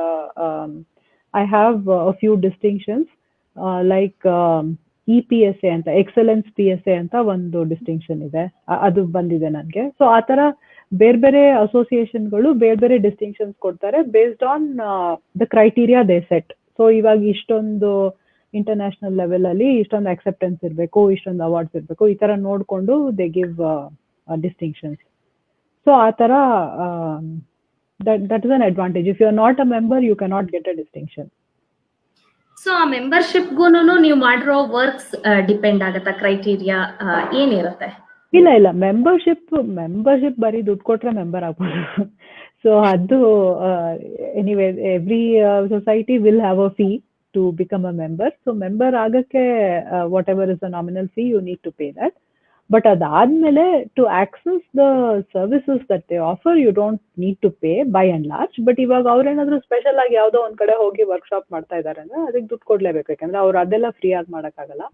I have a few distinctions like EPSA ಅಂತ, excellence PSA ಅಂತ ಒಂದು distinction ಇದೆ, ಅದು ಬಂದಿದೆ ನನಗೆ. ಸೊ ಆ ತರ ಬೇರೆ ಬೇರೆ ಅಸೋಸಿಯೇಷನ್ಗಳು ಬೇರೆ ಬೇರೆ ಡಿಸ್ಟಿಂಕ್ಷನ್ಸ್ ಕೊಡ್ತಾರೆ based on the criteria they set. So ಇವಾಗ ಇಷ್ಟೊಂದು ಇಂಟರ್ನ್ಯಾಷನಲ್ ಲೆವೆಲ್ ಅಲ್ಲಿ ಇಷ್ಟೊಂದು ಅಕ್ಸೆಪ್ಟೆನ್ಸ್ ಇರಬೇಕು, ಇಷ್ಟೊಂದು ಅವಾರ್ಡ್ಸ್ ಇರಬೇಕು, ಈ ತರ ನೋಡ್ಕೊಂಡು ದೇ ಗಿವ್ ಡಿಸ್ಟಿಂಕ್ಷನ್ಸ್. ಸೊ ಆ ತರ that is an advantage. If you are not a member you can not get a distinction. So ಆ ಮೆಂಬರ್ಶಿಪ್ಗೂನು ನೀವು ಮಾಡಿರೋ ವರ್ಕ್ಸ್ ಡಿಪೆಂಡ್ ಆಗತ್ತಾ? ಕ್ರೈಟೀರಿಯಾ ಏನಿರುತ್ತೆ? ಇಲ್ಲ, ಮೆಂಬರ್ಶಿಪ್ ಬರೀ ದುಡ್ಡು ಕೊಟ್ರೆ ಮೆಂಬರ್ ಆಗ್ಬೋದು. ಸೊ ಅದು anyway every society will have a fee to become a member. So member ಆಗಕ್ಕೆ whatever is the nominal fee you need to pay that. But ಅದಾದ್ಮೇಲೆ to access the services that they offer you don't need to pay by and large. But ಇವಾಗ ಅವ್ರೇನಾದ್ರೂ special ಆಗಿ ಯಾವ್ದೋ ಒಂದ್ ಕಡೆ ಹೋಗಿ workshop ಮಾಡ್ತಾ ಇದಾರೆ ಅಂದ್ರೆ ಅದಕ್ಕೆ ದುಡ್ಡು ಕೊಡ್ಲೇಬೇಕು, ಯಾಕಂದ್ರೆ ಅವ್ರು ಅದೆಲ್ಲ ಫ್ರೀ ಆಗಿ ಮಾಡಕ್ಕಾಗಲ್ಲ.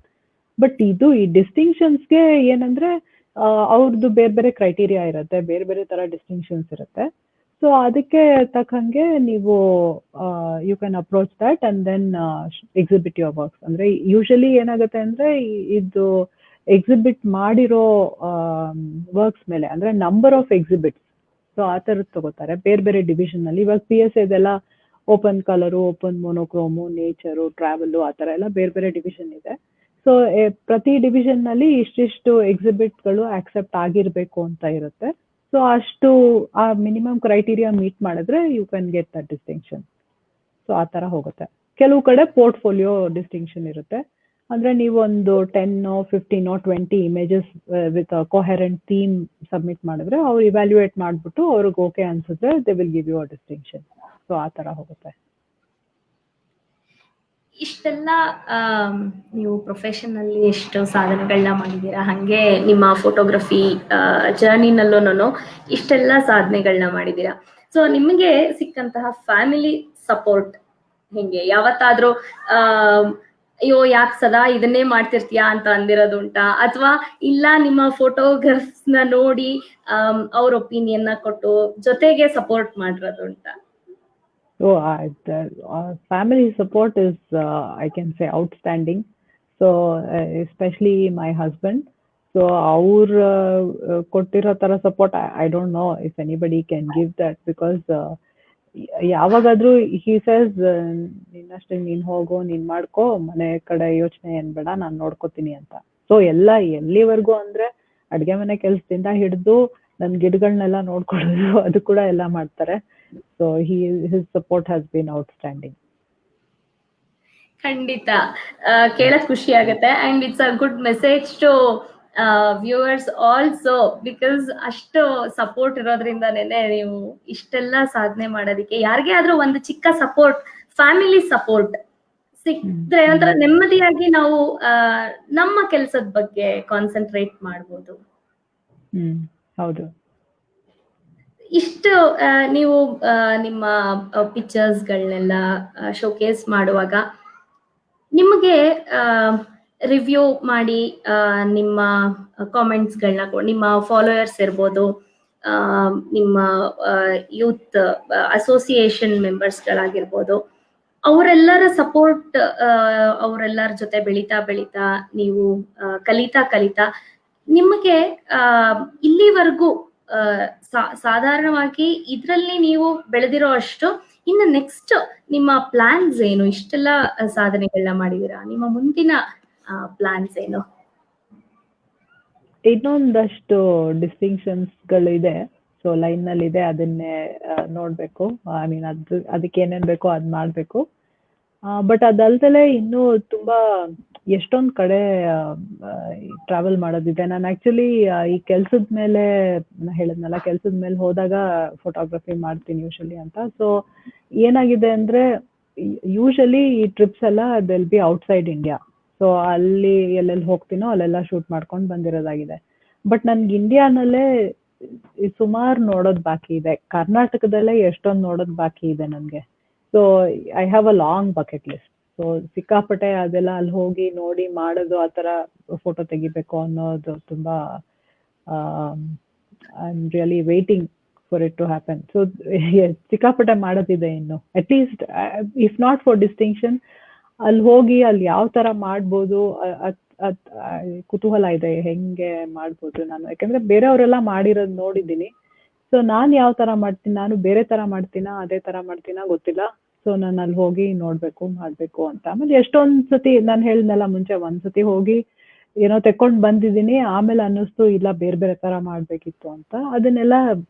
ಬಟ್ ಇದು ಈ ಡಿಸ್ಟಿಂಕ್ಷನ್ಸ್ಗೆ ಏನಂದ್ರೆ ಅವ್ರದ್ದು ಬೇರೆ ಬೇರೆ ಕ್ರೈಟೀರಿಯಾ ಇರುತ್ತೆ, ಬೇರೆ ಬೇರೆ ತರ ಡಿಸ್ಟಿಂಕ್ಷನ್ಸ್ ಇರುತ್ತೆ. ಸೊ ಅದಕ್ಕೆ ತಕ್ಕಂಗೆ ನೀವು you can approach that and then exhibit your works. ಅಂದ್ರೆ ಯೂಶಲಿ ಏನಾಗುತ್ತೆ ಅಂದ್ರೆ ಇದು ಎಕ್ಸಿಬಿಟ್ ಮಾಡಿರೋ ವರ್ಕ್ಸ್ ಮೇಲೆ ಅಂದ್ರೆ ನಂಬರ್ ಆಫ್ ಎಕ್ಸಿಬಿಟ್ಸ್, ಸೊ ಆ ಥರದ್ದು ತಗೋತಾರೆ ಬೇರೆ ಬೇರೆ ಡಿವಿಷನ್ ಅಲ್ಲಿ. ಇವಾಗ PSA ಇದೆಲ್ಲ open colour, open monochrome, nature, travel, ಆ ಥರ ಎಲ್ಲ ಬೇರೆ ಬೇರೆ ಡಿವಿಷನ್ ಇದೆ. ಸೊ ಪ್ರತಿ ಡಿವಿಷನ್ ನಲ್ಲಿ ಇಷ್ಟಿಷ್ಟು ಎಕ್ಸಿಬಿಟ್ಗಳು ಆಕ್ಸೆಪ್ಟ್ ಆಗಿರ್ಬೇಕು ಅಂತ ಇರುತ್ತೆ. ಸೊ ಅಷ್ಟು ಆ ಮಿನಿಮಮ್ ಕ್ರೈಟೀರಿಯಾ ಮೀಟ್ ಮಾಡಿದ್ರೆ you can get that distinction. So ಆ ತರ ಹೋಗುತ್ತೆ. ಕೆಲವು ಕಡೆ ಪೋರ್ಟ್ಫೋಲಿಯೋ ಡಿಸ್ಟಿಂಕ್ಷನ್ ಇರುತ್ತೆ. ಅಂದ್ರೆ ನೀವು ಒಂದು 10 15 20 images with coherent theme submit ಮಾಡಿದ್ರೆ ಅವ್ರು ಇವ್ಯಾಲ್ಯೂಯೇಟ್ ಮಾಡ್ಬಿಟ್ಟು ಅವ್ರಿಗೆ ಓಕೆ ಅನ್ಸಿದ್ರೆ they will give you a distinction. So ಆ ತರ ಹೋಗುತ್ತೆ. ಇಷ್ಟೆಲ್ಲ ನೀವು ಪ್ರೊಫೆಷನ್ ಅಲ್ಲಿ ಎಷ್ಟು ಸಾಧನೆಗಳನ್ನ ಮಾಡಿದ್ದೀರಾ, ಹಂಗೆ ನಿಮ್ಮ ಫೋಟೋಗ್ರಫಿ ಜರ್ನಿನಲ್ಲೂ ಇಷ್ಟೆಲ್ಲ ಸಾಧನೆಗಳನ್ನ ಮಾಡಿದ್ದೀರಾ. ಸೊ ನಿಮಗೆ ಸಿಕ್ಕಂತಹ ಫ್ಯಾಮಿಲಿ ಸಪೋರ್ಟ್ ಹೆಂಗೆ? ಯಾವತ್ತಾದ್ರೂ ಅಯ್ಯೋ ಯಾಕೆ ಸದಾ ಇದನ್ನೇ ಮಾಡ್ತಿರ್ತೀಯಾ ಅಂತ ಅಂದಿರೋದುಂಟಾ, ಅಥವಾ ಇಲ್ಲ ನಿಮ್ಮ ಫೋಟೋಗ್ರಾಫ್ಸ್ ನ ನೋಡಿ ಅವ್ರ ಒಪಿನಿಯನ್ ನ ಕೊಟ್ಟು ಜೊತೆಗೆ support ಮಾಡಿರೋದುಂಟಾ? So family support is, I can say, outstanding. So especially my husband. So our ಕೊಟ್ಟಿರೋ ತರ support I don't know if anybody can give that, because ಯಾವಾಗಾದ್ರೂ he says ನಿನ್ನಷ್ಟೇ ನೀನ್ ಹೋಗು, ನೀನ್ ಮಾಡ್ಕೋ, ಮನೆ ಕಡೆ ಯೋಚನೆ ಏನ್ ಬೇಡ, ನಾನ್ ನೋಡ್ಕೋತೀನಿ ಅಂತ. ಸೊ ಎಲ್ಲ ಎಲ್ಲಿವರೆಗೂ ಅಂದ್ರೆ ಅಡ್ಗೆ ಮನೆ ಕೆಲ್ಸದಿಂದ ಹಿಡಿದು ನನ್ ಗಿಡಗಳನ್ನೆಲ್ಲ ನೋಡ್ಕೊಳ್ಳೋದು ಅದು ಕೂಡ ಎಲ್ಲ ಮಾಡ್ತಾರೆ. So his support has been outstanding. ಖಂಡಿತ ಕೇಳಕ್ ಖುಷಿ ಆಗುತ್ತೆ. And it's a good message to viewers also, because ಅಷ್ಟು ಸಪೋರ್ಟ್ ಇರೋದ್ರಿಂದನೇ ನೀವು ಇಷ್ಟೆಲ್ಲ ಸಾಧನೆ ಮಾಡೋದಕ್ಕೆ. ಯಾರಿಗೇ ಆದ್ರೂ ಒಂದು ಚಿಕ್ಕ ಸಪೋರ್ಟ್, ಫ್ಯಾಮಿಲಿ ಸಪೋರ್ಟ್ ಸಿಕ್ಕಿದ್ರೆ ಒಂಥರ ನೆಮ್ಮದಿಯಾಗಿ ನಾವು ನಮ್ಮ ಕೆಲಸದ ಬಗ್ಗೆ ಕಾನ್ಸಂಟ್ರೇಟ್ ಮಾಡ್ಬೋದು. ಹೌದು. ಇಷ್ಟು ನೀವು ನಿಮ್ಮ ಪಿಕ್ಚರ್ಸ್ಗಳನ್ನೆಲ್ಲ ಶೋಕೇಸ್ ಮಾಡುವಾಗ ನಿಮಗೆ ರಿವ್ಯೂ ಮಾಡಿ ನಿಮ್ಮ ಕಾಮೆಂಟ್ಸ್ಗಳನ್ನ, ನಿಮ್ಮ ಫಾಲೋಯರ್ಸ್ ಇರ್ಬೋದು, ನಿಮ್ಮ ಯೂತ್ ಅಸೋಸಿಯೇಷನ್ ಮೆಂಬರ್ಸ್ಗಳಾಗಿರ್ಬೋದು, ಅವರೆಲ್ಲರ ಸಪೋರ್ಟ್, ಅವರೆಲ್ಲರ ಜೊತೆ ಬೆಳೀತಾ ನೀವು ಕಲಿತಾ ನಿಮಗೆ ಇಲ್ಲಿವರೆಗೂ ಸಾಧಾರಣವಾಗಿ ಇದ್ರಲ್ಲಿ ನೀವು ಬೆಳೆದಿರೋ ಅಷ್ಟು ಇನ್ನು ನೆಕ್ಸ್ಟ್ ನಿಮ್ಮ ಪ್ಲಾನ್ಸ್ ಏನು? ಇಷ್ಟೆಲ್ಲ ಸಾಧನೆಗಳನ್ನ ಮಾಡಿದೀರಾ, ನಿಮ್ಮ ಮುಂದಿನ ಪ್ಲಾನ್ಸ್ ಏನು? ಇನ್ನೊಂದಷ್ಟು ಡಿಸ್ಟಿಂಕ್ಷನ್ಸ್ ಗಳು ಇದೆ. ಸೊ ಲೈನ್ ನಲ್ಲಿ ಇದೆ, ಅದನ್ನೇ ನೋಡ್ಬೇಕು. ಐ ಮೀನ್ ಅದಕ್ಕೆ ಏನೇನ್ ಬೇಕೋ ಅದ್ ಮಾಡ್ಬೇಕು. ಬಟ್ ಅದಲ್ದಲೆ ಇನ್ನೂ ತುಂಬಾ ಎಷ್ಟೊಂದ್ ಕಡೆ ಟ್ರಾವೆಲ್ ಮಾಡೋದಿದೆ. ನಾನು ಆಕ್ಚುಲಿ ಈ ಕೆಲ್ಸದ ಮೇಲೆ ಹೇಳಿದ್ನಲ್ಲ, ಕೆಲ್ಸದ ಮೇಲೆ ಹೋದಾಗ ಫೋಟೋಗ್ರಫಿ ಮಾಡ್ತೀನಿ ಯೂಶಲಿ ಅಂತ. ಸೊ ಏನಾಗಿದೆ ಅಂದ್ರೆ ಯೂಶಲಿ ಈ ಟ್ರಿಪ್ಸ್ ಎಲ್ಲ they'll be outside India. So ಅಲ್ಲಿ ಎಲ್ಲೆಲ್ಲಿ ಹೋಗ್ತೀನೋ ಅಲ್ಲೆಲ್ಲ ಶೂಟ್ ಮಾಡ್ಕೊಂಡು ಬಂದಿರೋದಾಗಿದೆ. ಬಟ್ ನನ್ಗೆ ಇಂಡಿಯಾನಲ್ಲೇ ಸುಮಾರು ನೋಡೋದ್ ಬಾಕಿ ಇದೆ. ಕರ್ನಾಟಕದಲ್ಲೇ ಎಷ್ಟೊಂದು ನೋಡೋದ್ ಬಾಕಿ ಇದೆ ನನ್ಗೆ. So I have a long bucket list. So ಸಿಕ್ಕಾಪಟ್ಟೆ ಅದೆಲ್ಲ ಅಲ್ಲಿ ಹೋಗಿ ನೋಡಿ ಮಾಡೋದು, ಆ ಥರ ಫೋಟೋ ತೆಗಿಬೇಕು ಅನ್ನೋದು ತುಂಬಾ I am really waiting for it to happen. So ಸಿಕ್ಕಾಪಟ್ಟೆ ಮಾಡೋದಿದೆ ಇನ್ನು. At least if not for distinction, ಅಲ್ಲಿ ಹೋಗಿ ಅಲ್ಲಿ ಯಾವ ಥರ ಮಾಡ್ಬೋದು ಕುತೂಹಲ ಇದೆ, ಹೆಂಗೆ ಮಾಡ್ಬೋದು ನಾನು. ಯಾಕಂದ್ರೆ ಬೇರೆಯವರೆಲ್ಲ ಮಾಡಿರೋದು ನೋಡಿದ್ದೀನಿ. ಸೊ ನಾನು ಯಾವ ಥರ ಮಾಡ್ತೀನಿ, ನಾನು ಬೇರೆ ಥರ ಮಾಡ್ತೀನಾ ಅದೇ ಥರ ಮಾಡ್ತೀನಾ ಗೊತ್ತಿಲ್ಲ. ಸೊ ನಾನು ಅಲ್ಲಿ ಹೋಗಿ ನೋಡ್ಬೇಕು, ಮಾಡ್ಬೇಕು ಅಂತ. ಆಮೇಲೆ ಎಷ್ಟೊಂದ್ ಸತಿ ನಾನು ಹೇಳಿದ್ನಲ್ಲ ಮುಂಚೆ, ಒಂದ್ಸತಿ ಹೋಗಿ ಏನೋ ತೆಕ್ಕೊಂಡ್ ಬಂದಿದ್ದೀನಿ, ಆಮೇಲೆ ಅನ್ನಿಸ್ತು ಇಲ್ಲ ಬೇರೆ ಬೇರೆ ತರ ಮಾಡ್ಬೇಕಿತ್ತು ಅಂತ. ಅದನ್ನೆಲ್ಲ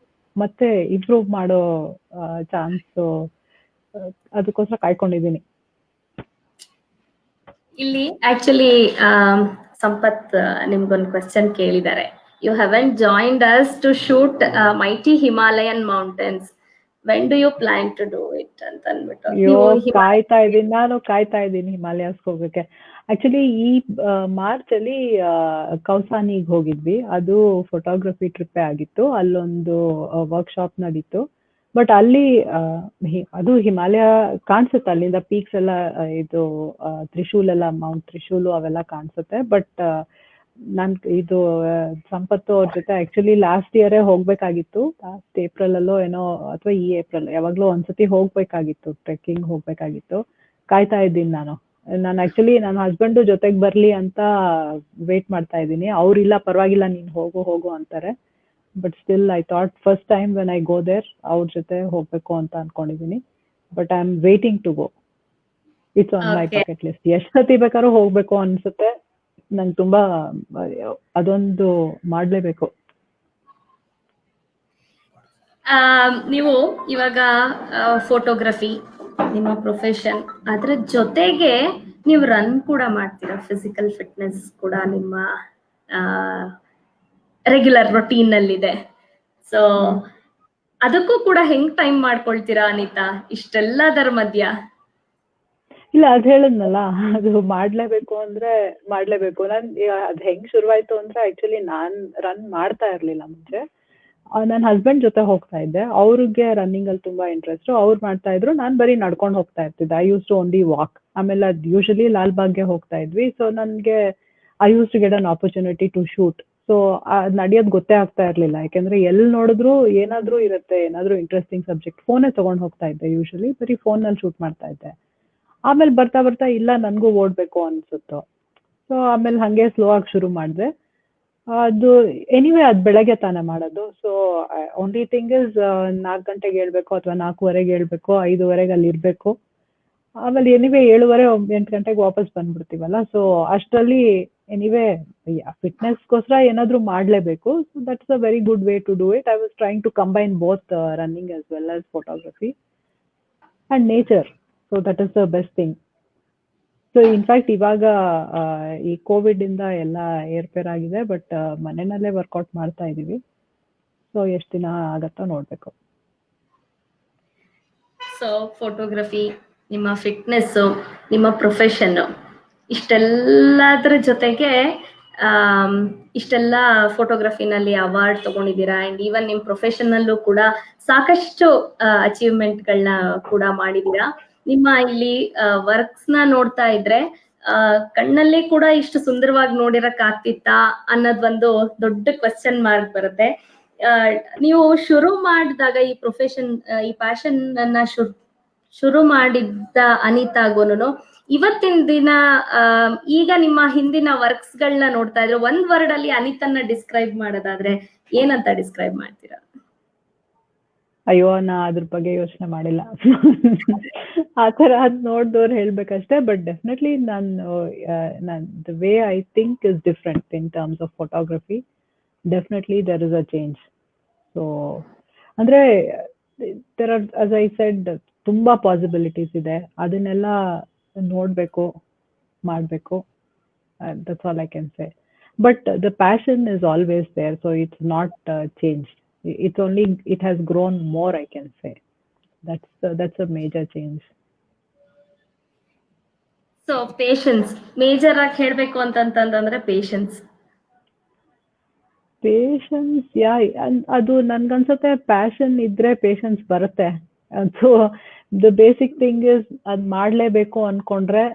ಮತ್ತೆ ಇಂಪ್ರೂವ್ ಮಾಡೋ ಚಾನ್ಸ್ ಅದಕ್ಕೋಸ್ಕರ ಕಾಯ್ಕೊಂಡಿದ್ದೀನಿ. ಇಲ್ಲಿ ಆಕ್ಚುಲಿ ಸಂಪತ್ ನಿಮ್ಗೊಂದು ಕ್ವೆಶ್ಚನ್ ಕೇಳಿದ್ದಾರೆ. You haven't joined us to shoot mighty Himalayan mountains, when do you plan to do it ಅಂತ ಅಂದ್ಬಿಟ್ಟು. ನಾನು ಕಾಯ್ತಾ ಇದ್ದೀನಿ ಹಿಮಾಲಯಸ್ಗೆ ಹೋಗಕ್ಕೆ. ಆಕ್ಚುಲಿ ಈ ಮಾರ್ಚ್ ಅಲ್ಲಿ ಕೌಸಾನಿಗೆ ಹೋಗಿದ್ವಿ. ಅದು ಫೋಟೋಗ್ರಫಿ ಟ್ರಿಪ್ಪೇ ಆಗಿತ್ತು. ಅಲ್ಲೊಂದು ವರ್ಕ್ಶಾಪ್ ನಡೀತು. ಬಟ್ ಅಲ್ಲಿ ಅದು ಹಿಮಾಲಯ ಕಾಣಿಸುತ್ತೆ, ಅಲ್ಲಿಂದ ಪೀಕ್ಸ್ ಎಲ್ಲ, ಇದು ತ್ರಿಶೂಲ್ ಎಲ್ಲ, ಮೌಂಟ್ ತ್ರಿಶೂಲು ಅವೆಲ್ಲ ಕಾಣಿಸುತ್ತೆ. ಬಟ್ ಇದು ಸಂಪತ್ತು ಅವ್ರ ಜೊತೆ ಆಕ್ಚುಲಿ ಲಾಸ್ಟ್ ಇಯರೇ ಹೋಗ್ಬೇಕಾಗಿತ್ತು. ಲಾಸ್ಟ್ ಏಪ್ರಿಲ್ ಅಲ್ಲೋ ಏನೋ, ಅಥವಾ ಈ ಏಪ್ರಿಲ್ ಯಾವಾಗ್ಲೂ ಒಂದ್ಸತಿ ಹೋಗ್ಬೇಕಾಗಿತ್ತು, ಟ್ರೆಕ್ಕಿಂಗ್ ಹೋಗ್ಬೇಕಾಗಿತ್ತು. ಕಾಯ್ತಾ ಇದ್ದೀನಿ ನಾನು ಆಕ್ಚುಲಿ ನನ್ನ ಹಸ್ಬೆಂಡು ಜೊತೆಗೆ ಬರ್ಲಿ ಅಂತ ವೇಟ್ ಮಾಡ್ತಾ ಇದ್ದೀನಿ. ಅವ್ರಿಲ್ಲ ಪರವಾಗಿಲ್ಲ ನೀನ್ ಹೋಗು ಅಂತಾರೆ. But still I thought first time when I go there ಅವ್ರ ಜೊತೆ ಹೋಗ್ಬೇಕು ಅಂತ ಅನ್ಕೊಂಡಿದೀನಿ. But I am waiting to go. It's on my bucket list. ಎಷ್ಟ್ ಸತಿ ಬೇಕಾದ್ರೂ ಹೋಗ್ಬೇಕು ಅನ್ಸುತ್ತೆ. ನಂಗೆ ತುಂಬಾ ಅದೊಂದು ಮಾಡ್ಲೇಬೇಕು. ನೀವು ಇವಾಗ ಫೋಟೋಗ್ರಫಿ ನಿಮ್ಮ ಪ್ರೊಫೆಷನ್, ಅದ್ರ ಜೊತೆಗೆ ನೀವು ರನ್ ಕೂಡ ಮಾಡ್ತೀರಾ, ಫಿಸಿಕಲ್ ಫಿಟ್ನೆಸ್ ಕೂಡ ನಿಮ್ಮ ರೆಗ್ಯುಲರ್ ರೊಟೀನ್ ನಲ್ಲಿದೆ. ಸೊ ಅದಕ್ಕೂ ಕೂಡ ಹೆಂಗ್ ಟೈಮ್ ಮಾಡ್ಕೊಳ್ತೀರಾ ಅನಿತಾ ಇಷ್ಟೆಲ್ಲದರ ಮಧ್ಯ? ಇಲ್ಲ, ಅದ್ ಹೇಳದ್ನಲ್ಲ, ಅದು ಮಾಡ್ಲೇಬೇಕು ಅಂದ್ರೆ ಮಾಡ್ಲೇಬೇಕು. ಅದ್ ಹೆಂಗ್ ಶುರುವಾಯ್ತು ಅಂದ್ರೆ ಆಕ್ಚುಲಿ ನಾನ್ ರನ್ ಮಾಡ್ತಾ ಇರ್ಲಿಲ್ಲ ಮುಂಚೆ. ನನ್ನ ಹಸ್ಬೆಂಡ್ ಜೊತೆ ಹೋಗ್ತಾ ಇದ್ದೆ. ಅವ್ರಿಗೆ ರನ್ನಿಂಗ್ ಅಲ್ಲಿ ತುಂಬಾ ಇಂಟ್ರೆಸ್ಟ್. ಅವ್ರು ಮಾಡ್ತಾ ಇದ್ರು, ನಾನ್ ಬರೀ ನಡ್ಕೊಂಡು ಹೋಗ್ತಾ ಇರ್ತಿದ್ದೆ. I used to only walk. ಆಮೇಲೆ ಅದ್ ಯೂಶಲಿ ಲಾಲ್ಬಾಗ್ಗೆ ಹೋಗ್ತಾ ಇದ್ವಿ. ಸೊ ನನ್ಗೆ I used to get an opportunity to shoot. So ನಡೆಯೋದ್ ಗೊತ್ತೇ ಆಗ್ತಾ ಇರ್ಲಿಲ್ಲ, ಯಾಕೆಂದ್ರೆ ಎಲ್ಲಿ ನೋಡಿದ್ರು ಏನಾದ್ರೂ ಇರುತ್ತೆ, ಏನಾದ್ರೂ ಇಂಟ್ರೆಸ್ಟಿಂಗ್ ಸಬ್ಜೆಕ್ಟ್. ಫೋನೇ ತಗೊಂಡ್ ಹೋಗ್ತಾ ಇದ್ದೆ, ಯೂಶಲಿ ಬರೀ ಫೋನ್ ನಲ್ಲಿ ಶೂಟ್ ಮಾಡ್ತಾ ಇದ್ದೆ. ಆಮೇಲೆ ಬರ್ತಾ ಬರ್ತಾ ಇಲ್ಲ ನನ್ಗೂ ಓಡ್ಬೇಕು ಅನ್ಸುತ್ತು. ಸೊ ಆಮೇಲೆ ಹಂಗೆ ಸ್ಲೋ ಆಗಿ ಶುರು ಮಾಡಿದೆ. ಅದು ಎನಿವೆ ಅದ್ ಬೆಳಗ್ಗೆ ತಾನೇ ಮಾಡೋದು. ಸೊ ಓನ್ಲಿ ಥಿಂಗ್ ಇಸ್ 4 ಗಂಟೆಗೆ ಹೇಳ್ಬೇಕು ಅಥವಾ 4:15 ಹೇಳ್ಬೇಕು, 5:15 ಅಲ್ಲಿ ಇರ್ಬೇಕು. ಆಮೇಲೆ ಎನಿವೆ 7:30 8 ಗಂಟೆಗೆ ವಾಪಸ್ ಬಂದ್ಬಿಡ್ತೀವಲ್ಲ. ಸೊ ಅಷ್ಟರಲ್ಲಿ ಎನಿವೆ ಫಿಟ್ನೆಸ್ಗೋಸ್ಕರ ಏನಾದ್ರೂ ಮಾಡ್ಲೇಬೇಕು. So that's a very good way to do it. I was trying to combine both running as well as photography and nature. So that is the best thing. So in fact ಇವಾಗ ಈ Covid ಇಂದ ಎಲ್ಲ ಏರ್ಪೇರ್ ಆಗಿದೆ, but ಮನೆಯಲ್ಲೇ workout ಮಾಡ್ತಾ ಇದೀವಿ. So ಎಷ್ಟು ದಿನ ಆಗತ್ತೋ ನೋಡ್ಬೇಕು. ಸೊ ಫೋಟೋಗ್ರಫಿ, ನಿಮ್ಮ ಫಿಟ್ನೆಸ್, ನಿಮ್ಮ ಪ್ರೊಫೆಷನ್, ಇಷ್ಟೆಲ್ಲದ್ರ ಜೊತೆಗೆ ಇಷ್ಟೆಲ್ಲ ಫೋಟೋಗ್ರಫಿನಲ್ಲಿ ಅವಾರ್ಡ್ ತಗೊಂಡಿದ್ದೀರಾ. ಅಂಡ್ ಈವನ್ ನಿಮ್ ಪ್ರೊಫೆಷನಲ್ಲೂ ಕೂಡ ಸಾಕಷ್ಟು ಅಚೀವ್ಮೆಂಟ್ಗಳನ್ನ ಕೂಡ ಮಾಡಿದೀರಾ. ನಿಮ್ಮ ಇಲ್ಲಿ ವರ್ಕ್ಸ್ ನ ನೋಡ್ತಾ ಇದ್ರೆ ಕಣ್ಣಲ್ಲಿ ಕೂಡ ಇಷ್ಟು ಸುಂದರವಾಗಿ ನೋಡಿರಕ್ ಆಗ್ತಿತ್ತಾ ಅನ್ನೋದೊಂದು ದೊಡ್ಡ ಕ್ವಶನ್ ಮಾರ್ಕ್ ಬರುತ್ತೆ. ನೀವು ಶುರು ಮಾಡಿದಾಗ ಈ ಪ್ರೊಫೆಷನ್, ಈ ಪ್ಯಾಷನ್ ಅನ್ನ ಶುರು ಮಾಡಿದ್ದ ಅನಿತಾಗೂನು ಇವತ್ತಿನ ದಿನ ಈಗ ನಿಮ್ಮ ಹಿಂದಿನ ವರ್ಕ್ಸ್ ಗಳನ್ನ ನೋಡ್ತಾ ಇದ್ರೆ ಒಂದ್ ವರ್ಡ್ ಅಲ್ಲಿ ಅನಿತನ್ನ ಡಿಸ್ಕ್ರೈಬ್ ಮಾಡೋದಾದ್ರೆ ಏನಂತ ಡಿಸ್ಕ್ರೈಬ್ ಮಾಡ್ತೀರಾ? ಅಯ್ಯೋ, ನಾ ಅದ್ರ ಬಗ್ಗೆ ಯೋಚನೆ ಮಾಡಿಲ್ಲ. ಆತರ ಅದ್ ನೋಡ್ದವ್ರು ಹೇಳ್ಬೇಕಷ್ಟೇ. But definitely the way I think is different in terms of photography. Definitely there is a change. So ಅಂದ್ರೆ there are, as I said, ತುಂಬಾ ಪಾಸಿಬಿಲಿಟೀಸ್ ಇದೆ. ಅದನ್ನೆಲ್ಲ ನೋಡ್ಬೇಕು, ಮಾಡ್ಬೇಕು. That's all I can say. But the passion is always there, so it's not changed. It's only, it has grown more, I can say. That's a major change. So patience major ಆಗಿ ಹೇಳ್ಬೇಕು ಅಂತಂದ್ರೆ patience. ಯಾ, ಅದು ನನ್ಗನ್ಸುತ್ತೆ passion ಇದ್ರೆ patience ಬರುತ್ತೆ. So the basic thing is ಅದ್ ಮಾಡ್ಲೇಬೇಕು ಅನ್ಕೊಂಡ್ರೆ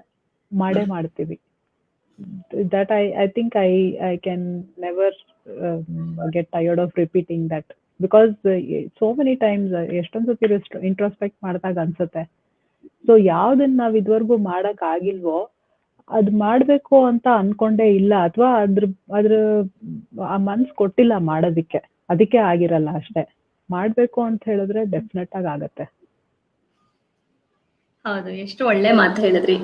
ಮಾಡೇ ಮಾಡ್ತೀವಿ. That I think I can never get tired of repeating that, because so many times ಎಷ್ಟೊಂದು ಸತಿ ಇಂಟ್ರೋಸ್ಪೆಕ್ಟ್ ಮಾಡಿದಾಗ ಅನ್ಸುತ್ತೆ, ಸೊ ಯಾವ್ದನ್ನ ನಾವ್ ಇದುವರೆಗೂ ಮಾಡಕ್ ಆಗಿಲ್ವೋ ಅದ್ ಮಾಡ್ಬೇಕು ಅಂತ ಅನ್ಕೊಂಡೇ ಇಲ್ಲ, ಅಥವಾ ಅದ್ರ ಆ ಮನ್ಸ್ ಕೊಟ್ಟಿಲ್ಲ ಮಾಡೋದಿಕ್ಕೆ, ಅದಕ್ಕೆ ಆಗಿರಲ್ಲ ಅಷ್ಟೇ. ಮಾಡ್ಬೇಕು ಅಂತ ಹೇಳಿದ್ರೆ ಡೆಫಿನೆಟ್ ಆಗಿ ಆಗತ್ತೆ. ಹೌದು, ಎಷ್ಟು ಒಳ್ಳೆ ಮಾತು ಹೇಳಿದ್ರಿ.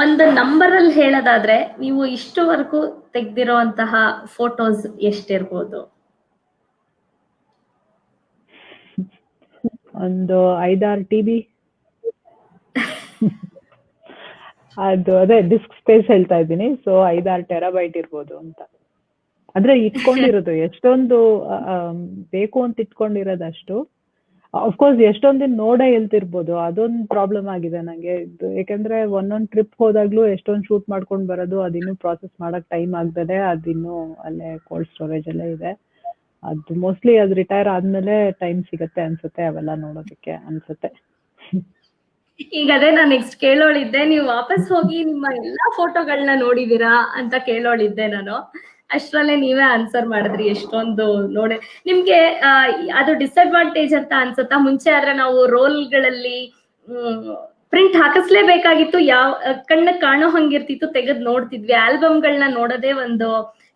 ಒಂದು ನಂಬರ್ ಅಲ್ಲಿ ಹೇಳೋದಾದ್ರೆ ನೀವು ಇಷ್ಟುವರೆಗೂ ತೆಗ್ದಿರೋಂತಹ ಫೋಟೋಸ್ ಎಷ್ಟಿರ್ಬೋದು? ಒಂದು 5-6 TB. ಅದೇ ಡಿಸ್ಕ್ ಸ್ಪೇಸ್ ಹೇಳ್ತಾ ಇದ್ದೀನಿ. ಸೊ 5-6 ಟೆರಾಬೈಟ್ ಇರ್ಬೋದು ಅಂತ. ಅಂದ್ರೆ ಇಟ್ಕೊಂಡಿರೋದು ಎಷ್ಟೊಂದು ಬೇಕು ಅಂತ ಇಟ್ಕೊಂಡಿರೋದಷ್ಟು. ಅಫ್ಕೋರ್ಸ್ ಎಷ್ಟೊಂದಿನ ನೋಡೇ ಹೇಳ್ತಿರ್ಬೋದು, ಅದೊಂದು ಪ್ರಾಬ್ಲಮ್ ಆಗಿದೆ ನಂಗೆ. ಯಾಕಂದ್ರೆ ಒಂದೊಂದು ಟ್ರಿಪ್ ಹೋದಾಗ್ಲೂ ಎಷ್ಟೊಂದು ಶೂಟ್ ಮಾಡ್ಕೊಂಡು ಬರೋದು, ಅದಿನ್ನೂ ಪ್ರಾಸೆಸ್ ಮಾಡಕ್ ಟೈಮ್ ಆಗ್ತದೆ. ಅದಿನ್ನೂ ಅಲ್ಲೇ ಕೋಲ್ಡ್ ಸ್ಟೋರೇಜ್ ಅಲ್ಲೇ ಇದೆ. ಅದು ಮೋಸ್ಟ್ಲಿ ಅದು ರಿಟೈರ್ ಆದ್ಮೇಲೆ ಟೈಮ್ ಸಿಗತ್ತೆ ಅನ್ಸುತ್ತೆ ಅವೆಲ್ಲ ನೋಡೋದಕ್ಕೆ ಅನ್ಸುತ್ತೆ. ಈಗ ಅದೇ ನಾನು ನೆಕ್ಸ್ಟ್ ಕೇಳೋಳಿದ್ದೆ, ನೀವು ವಾಪಸ್ ಹೋಗಿ ನಿಮ್ಮ ಎಲ್ಲಾ ಫೋಟೋಗಳನ್ನ ನೋಡಿದೀರಾ ಅಂತ ಕೇಳೋಳಿದ್ದೆ ನಾನು. ಅಷ್ಟ್ರಲ್ಲೇ ನೀವೇ ಆನ್ಸರ್ ಮಾಡಿದ್ರಿ. ಎಷ್ಟೊಂದು ನೋಡಿ ನಿಮ್ಗೆ ಅದು ಡಿಸ್ಅಡ್ವಾಂಟೇಜ್ ಅಂತ ಅನ್ಸುತ್ತಾ? ಮುಂಚೆ ಆದ್ರೆ ನಾವು ರೋಲ್ಗಳಲ್ಲಿ ಪ್ರಿಂಟ್ ಹಾಕಿಸ್ಲೇಬೇಕಾಗಿತ್ತು, ಯಾವ ಕಣ್ಣ ಕಾಣೋ ಹಂಗಿರ್ತಿತ್ತು, ತೆಗೆದ್ ನೋಡ್ತಿದ್ವಿ. ಆಲ್ಬಮ್ಗಳನ್ನ ನೋಡೋದೇ ಒಂದು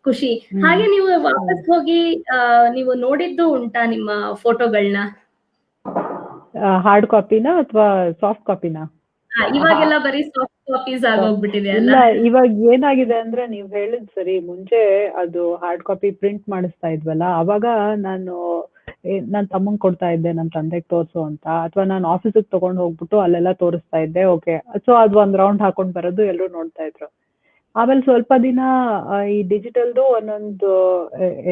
ಖುಷಿ. ಹಾಗೆ ನೀವು ವಾಪಸ್ ಹೋಗಿ ನೀವು ನೋಡಿದ್ದು ಉಂಟಾ ನಿಮ್ಮ ಫೋಟೋಗಳನ್ನ? ಹಾರ್ಡ್ ಕಾಪಿನಾ ಅಥವಾ ಸಾಫ್ಟ್ ಕಾಪಿನಾ? ಇವಾಗೆಲ್ಲ ಬರೀ ಸಾಫ್ಟ್ ಕಾಪೀಸ್ ಆಗೋಗ್ಬಿಟ್ಟಿದೆ ಅಲ್ಲ. ಇಲ್ಲ, ಇವಾಗ ಏನಾಗಿದೆ ಅಂದ್ರೆ ನೀವ್ ಹೇಳಿದ್ ಸರಿ, ಮುಂಚೆ ಅದು ಹಾರ್ಡ್ ಕಾಪಿ ಪ್ರಿಂಟ್ ಮಾಡಿಸ್ತಾ ಇದ್ವಲ್ಲ, ಅವಾಗ ನಾನು ನನ್ ತಮ್ಮಂಗ್ ಕೊಡ್ತಾ ಇದ್ದೆ, ನನ್ ತಂದೆಗ್ ತೋರ್ಸು ಅಂತ, ಅಥವಾ ನಾನು ಆಫೀಸಿಗೆ ತಗೊಂಡ್ ಹೋಗ್ಬಿಟ್ಟು ಅಲ್ಲೆಲ್ಲ ತೋರಿಸ್ತಾ ಇದ್ದೆ. ಓಕೆ, ಸೊ ಅದು ಒಂದ್ ರೌಂಡ್ ಹಾಕೊಂಡ್ ಬರೋದು ಎಲ್ರು ನೋಡ್ತಾ ಇದ್ರು. ಆಮೇಲೆ ಸ್ವಲ್ಪ ದಿನ ಈ ಡಿಜಿಟಲ್ದು ಒಂದೊಂದು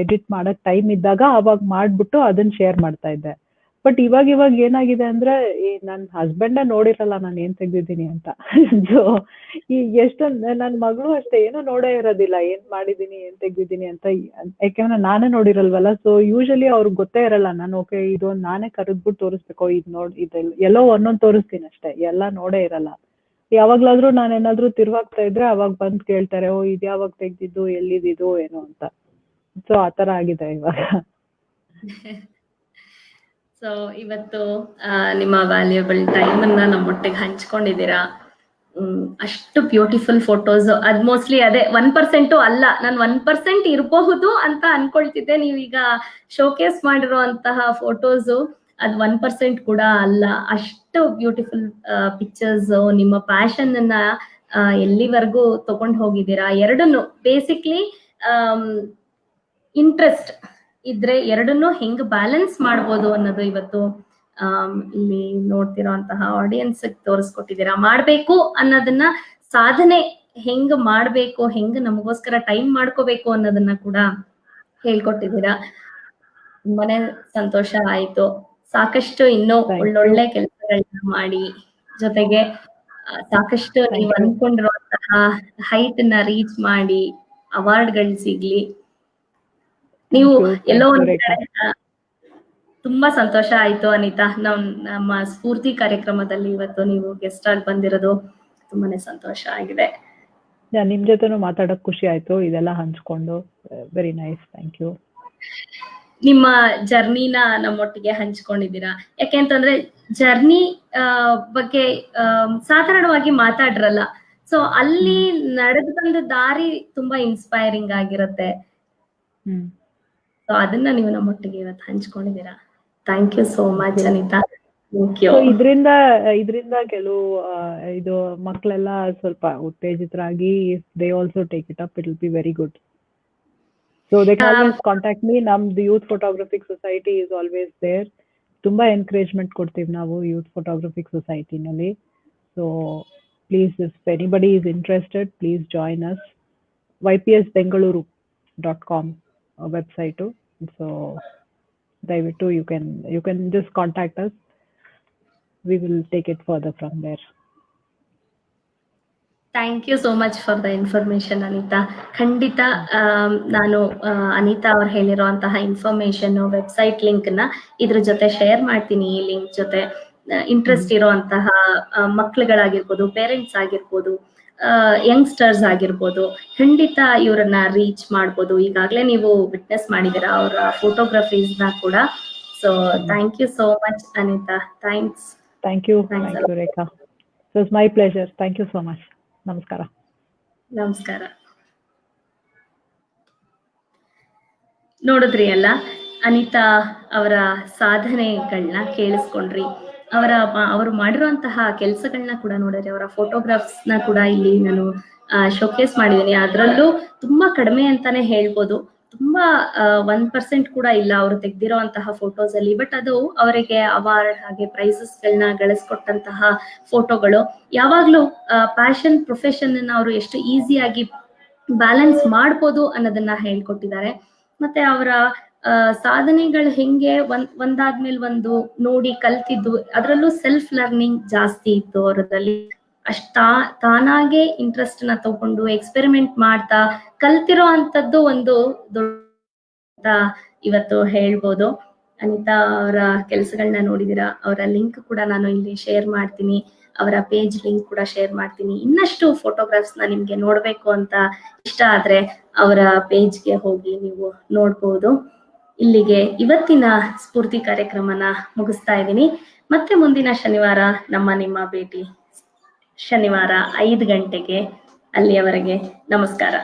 ಎಡಿಟ್ ಮಾಡಕ್ ಟೈಮ್ ಇದ್ದಾಗ ಅವಾಗ ಮಾಡ್ಬಿಟ್ಟು ಅದನ್ನ ಶೇರ್ ಮಾಡ್ತಾ ಇದ್ದೆ. ಬಟ್ ಇವಾಗ ಏನಾಗಿದೆ ಅಂದ್ರೆ ನನ್ನ ಹಸ್ಬೆಂಡೇ ನೋಡಿರಲ್ಲ ನಾನು ಏನ್ ತೆಗ್ದಿದ್ದೀನಿ ಅಂತ. ಸೊ ಈ ಎಷ್ಟೊಂದು ನನ್ನ ಮಗಳು ಅಷ್ಟೇ ಏನೋ ನೋಡೇ ಇರೋದಿಲ್ಲ ಏನ್ ಮಾಡಿದೀನಿ ಏನ್ ತೆಗ್ದಿದ್ದೀನಿ ಅಂತ. ಯಾಕೆಂದ್ರೆ ನಾನೇ ನೋಡಿರಲ್ವಲ್ಲ. ಸೊ ಯೂಶಲಿ ಅವ್ರಿಗೆ ಗೊತ್ತೇ ಇರಲ್ಲ. ನಾನು ಓಕೆ ಇದು ನಾನೇ ಕರೆದ್ಬಿಟ್ಟು ತೋರಿಸ್ಬೇಕು, ಇದು ನೋಡಿ ಇದೆಲ್ಲ ಎಲ್ಲೋ ಒಂದೊಂದು ತೋರಿಸ್ತೀನಿ ಅಷ್ಟೇ, ಎಲ್ಲ ನೋಡೇ ಇರಲ್ಲ. ಯಾವಾಗ್ಲಾದ್ರೂ ನಾನೇನಾದ್ರೂ ತಿರ್ವಾಗ್ತಾ ಇದ್ರೆ ಅವಾಗ ಬಂದ್ ಕೇಳ್ತಾರೆ, ಓ ಇದು ಯಾವಾಗ ತೆಗ್ದಿದ್ದು, ಎಲ್ಲಿದ್ದು ಏನೋ ಅಂತ. ಸೊ ಆತರ ಆಗಿದೆ ಇವಾಗ. ಸೊ ಇವತ್ತು ನಿಮ್ಮ ವ್ಯಾಲ್ಯೂಬಲ್ ಟೈಮ್ ಅನ್ನ ನಮ್ಮೊಟ್ಟಿಗೆ ಹಂಚ್ಕೊಂಡಿದ್ದೀರಾ. ಅಷ್ಟು ಬ್ಯೂಟಿಫುಲ್ ಫೋಟೋಸ್. ಅದ್ ಮೋಸ್ಟ್ಲಿ ಅದೇ 1% ಅಲ್ಲ, ನಾನು 1% ಇರಬಹುದು ಅಂತ ಅನ್ಕೊಳ್ತಿದ್ದೆ. ನೀವೀಗ ಶೋಕೇಸ್ ಮಾಡಿರುವಂತಹ ಫೋಟೋಸ್ ಅದ್ 1% ಕೂಡ ಅಲ್ಲ. ಅಷ್ಟು ಬ್ಯೂಟಿಫುಲ್ ಪಿಕ್ಚರ್ಸ್. ನಿಮ್ಮ ಪ್ಯಾಷನ್ ಅನ್ನ ಎಲ್ಲಿವರೆಗೂ ತಗೊಂಡ್ ಹೋಗಿದ್ದೀರಾ. ಎರಡನ್ನು ಬೇಸಿಕ್ಲಿ ಇಂಟ್ರೆಸ್ಟ್ ಇದ್ರೆ ಎರಡನ್ನೂ ಹೆಂಗ್ ಬ್ಯಾಲೆನ್ಸ್ ಮಾಡ್ಬೋದು ಅನ್ನೋದು ಇವತ್ತು ಇಲ್ಲಿ ನೋಡ್ತಿರೋಂತಹ ಆಡಿಯನ್ಸ್ ತೋರಿಸ್ಕೊಟ್ಟಿದ್ದೀರಾ. ಮಾಡ್ಬೇಕು ಅನ್ನೋದನ್ನ, ಸಾಧನೆ ಹೆಂಗ್ ಮಾಡ್ಬೇಕು, ಹೆಂಗ್ ನಮಗೋಸ್ಕರ ಟೈಮ್ ಮಾಡ್ಕೋಬೇಕು ಅನ್ನೋದನ್ನ ಕೂಡ ಹೇಳ್ಕೊಟ್ಟಿದ್ದೀರಾ. ತುಂಬಾನೇ ಸಂತೋಷ ಆಯ್ತು. ಸಾಕಷ್ಟು ಇನ್ನೂ ಒಳ್ಳೊಳ್ಳೆ ಕೆಲಸಗಳನ್ನ ಮಾಡಿ, ಜೊತೆಗೆ ಸಾಕಷ್ಟು ನೀವು ಅನ್ಕೊಂಡಿರುವಂತಹ ಹೈಟ್ ನ ರೀಚ್ ಮಾಡಿ ಅವಾರ್ಡ್ಗಳು ಸಿಗ್ಲಿ. ನೀವು ಎಲ್ಲೋ ಒಂದ್ ಕಡೆ ತುಂಬಾ ಸಂತೋಷ ಆಯ್ತು ಅನಿತಾ. ನಮ್ಮ ಸ್ಫೂರ್ತಿ ಕಾರ್ಯಕ್ರಮದಲ್ಲಿ ಇವತ್ತು ನೀವು ಗೆಸ್ಟ್ ಆಗಿ ಬಂದಿರೋದು ತುಂಬಾನೇ ಸಂತೋಷ ಆಗಿದೆ. ನಿಮ್ ಜೊತೆನೂ ಮಾತಾಡಕ್ ಖುಷಿ ಆಯ್ತು, ಇದೆಲ್ಲ ಹಂಚ್ಕೊಂಡು. Very nice, thank you. ನಿಮ್ಮ ಜರ್ನಿನ ನಮ್ಮೊಟ್ಟಿಗೆ ಹಂಚ್ಕೊಂಡಿದ್ದೀರಾ. ಯಾಕೆಂತಂದ್ರೆ ಜರ್ನಿ ಬಗ್ಗೆ ಸಾಧಾರಣವಾಗಿ ಮಾತಾಡ್ರಲ್ಲ. ಸೊ ಅಲ್ಲಿ ನಡೆದು ಬಂದ ದಾರಿ ತುಂಬಾ ಇನ್ಸ್ಪೈರಿಂಗ್ ಆಗಿರುತ್ತೆ. ಸೊ ಅದನ್ನ ನೀವು ನಮ್ಮೊಟ್ಟಿಗೆ ಇವತ್ತು ಹಂಚ್ಕೊಂಡಿದ್ದೀರಾ. Thank you so much Anita. ಇದರಿಂದ ಕೆಲವು ಇದು ಮಕ್ಕಳೆಲ್ಲ ಸ್ವಲ್ಪ ಉತ್ತೇಜಿತರಾಗಿ they also take it up, it will be very good. So they can always contact me. ನಮ್ದು youth photographic society is always there. ತುಂಬಾ ಎನ್ಕರೇಜ್ಮೆಂಟ್ ಕೊಡ್ತೀವಿ ನಾವು ಯೂತ್ ಫೋಟೋಗ್ರಫಿಕ್ ಸೊಸೈಟಿನಲ್ಲಿ. So please, if anybody is interested, please join us. ypsbengaluru.com website. So ದಯವಿಟ್ಟು you can just contact us. We will take it further from there. Thank you so much for the information Anita. ಖಂಡಿತ ನಾನು ಅನಿತಾ ಅವ್ರು ಹೇಳಿರುವಂತಹ information, website link ನ ಇದ್ರ ಜೊತೆ share ಮಾಡ್ತೀನಿ. ಈ link ಜೊತೆ ಇಂಟ್ರೆಸ್ಟ್ ಇರುವಂತಹ ಮಕ್ಳುಗಳಾಗಿರ್ಬೋದು, ಪೇರೆಂಟ್ಸ್ ಆಗಿರ್ಬೋದು, ಯಂಗ್ಸ್ಟರ್ಸ್ ಆಗಿರ್ಬೋದು, ಖಂಡಿತ ಇವ್ರನ್ನ ರೀಚ್ ಮಾಡ್ಬೋದು. ಈಗಾಗಲೇ ನೀವು ವಿಟ್ನೆಸ್ ಮಾಡಿದ್ದೀರಾ ಅವರ ಫೋಟೋಗ್ರಫೀಸ್ ನ ಕೂಡ. So thank you so much Anita. Thanks. Thank you, Rekha. So it's my pleasure. Thank you so much. ನಮಸ್ಕಾರ. ನಮಸ್ಕಾರ. ನೋಡಿದ್ರಿ ಅಲ್ಲ, ಅನಿತಾ ಅವರ ಸಾಧನೆಗಳನ್ನ ಕೇಳಿಸ್ಕೊಂಡ್ರಿ. ಅವರು ಮಾಡಿರುವಂತಹ ಕೆಲಸಗಳನ್ನ ಕೂಡ ನೋಡಿದ್ರಿ. ಅವರ ಫೋಟೋಗ್ರಾಫ್ಸ್ ನ ಕೂಡ ಇಲ್ಲಿ ನಾನು ಶೋಕೇಸ್ ಮಾಡಿದ್ದೀನಿ. ಅದರಲ್ಲೂ ತುಂಬಾ ಕಡಿಮೆ ಅಂತಾನೆ ಹೇಳ್ಬೋದು. ತುಂಬಾ 1% ಕೂಡ ಇಲ್ಲ ಅವರು ತೆಗ್ದಿರೋಂತಹ ಫೋಟೋಸ್ ಅಲ್ಲಿ. ಬಟ್ ಅದು ಅವರಿಗೆ ಅವಾರ್ಡ್ ಹಾಗೆ ಪ್ರೈಸಸ್ ಗಳನ್ನ ಗಳಿಸ್ಕೊಟ್ಟಂತಹ ಫೋಟೋಗಳು. ಯಾವಾಗ್ಲೂ ಪ್ಯಾಷನ್, ಪ್ರೊಫೆಷನ್ ಅನ್ನ ಅವರು ಎಷ್ಟು ಈಸಿಯಾಗಿ ಬ್ಯಾಲೆನ್ಸ್ ಮಾಡ್ಬೋದು ಅನ್ನೋದನ್ನ ಹೇಳ್ಕೊಟ್ಟಿದ್ದಾರೆ. ಮತ್ತೆ ಅವರ ಸಾಧನೆಗಳು ಹೆಂಗೆ ಒಂದಾದ್ಮೇಲೆ ಒಂದು ನೋಡಿ ಕಲ್ತಿದ್ದು, ಅದರಲ್ಲೂ ಸೆಲ್ಫ್ ಲರ್ನಿಂಗ್ ಜಾಸ್ತಿ ಇತ್ತು ಅವರದಲ್ಲಿ. ತಾನಾಗೆ ಇಂಟ್ರೆಸ್ಟ್ ನ ತಗೊಂಡು ಎಕ್ಸ್ಪೆರಿಮೆಂಟ್ ಮಾಡ್ತಾ ಕಲ್ತಿರೋ ಅಂತದ್ದು ಒಂದು ದೊಡ್ಡ ಇವತ್ತು ಹೇಳ್ಬೋದು. ಅನಿತಾ ಅವರ ಕೆಲಸಗಳನ್ನ ನೋಡಿದೀರಾ. ಅವರ ಲಿಂಕ್ ಕೂಡ ನಾನು ಇಲ್ಲಿ ಶೇರ್ ಮಾಡ್ತೀನಿ. ಅವರ ಪೇಜ್ ಲಿಂಕ್ ಕೂಡ ಶೇರ್ ಮಾಡ್ತೀನಿ. ಇನ್ನಷ್ಟು ಫೋಟೋಗ್ರಾಫ್ಸ್ ನ ನಿಮ್ಗೆ ನೋಡ್ಬೇಕು ಅಂತ ಇಷ್ಟ ಆದ್ರೆ ಅವರ ಪೇಜ್ಗೆ ಹೋಗಿ ನೀವು ನೋಡ್ಬೋದು. ಇಲ್ಲಿಗೆ ಇವತ್ತಿನ ಸ್ಫೂರ್ತಿ ಕಾರ್ಯಕ್ರಮನ ಮುಗಿಸ್ತಾ ಇದ್ದೀನಿ. ಮತ್ತೆ ಮುಂದಿನ ಶನಿವಾರ ನಿಮ್ಮ ಭೇಟಿ. ಶನಿವಾರ 5 ಗಂಟೆಗೆ. ಅಲ್ಲಿಯವರೆಗೆ ನಮಸ್ಕಾರ.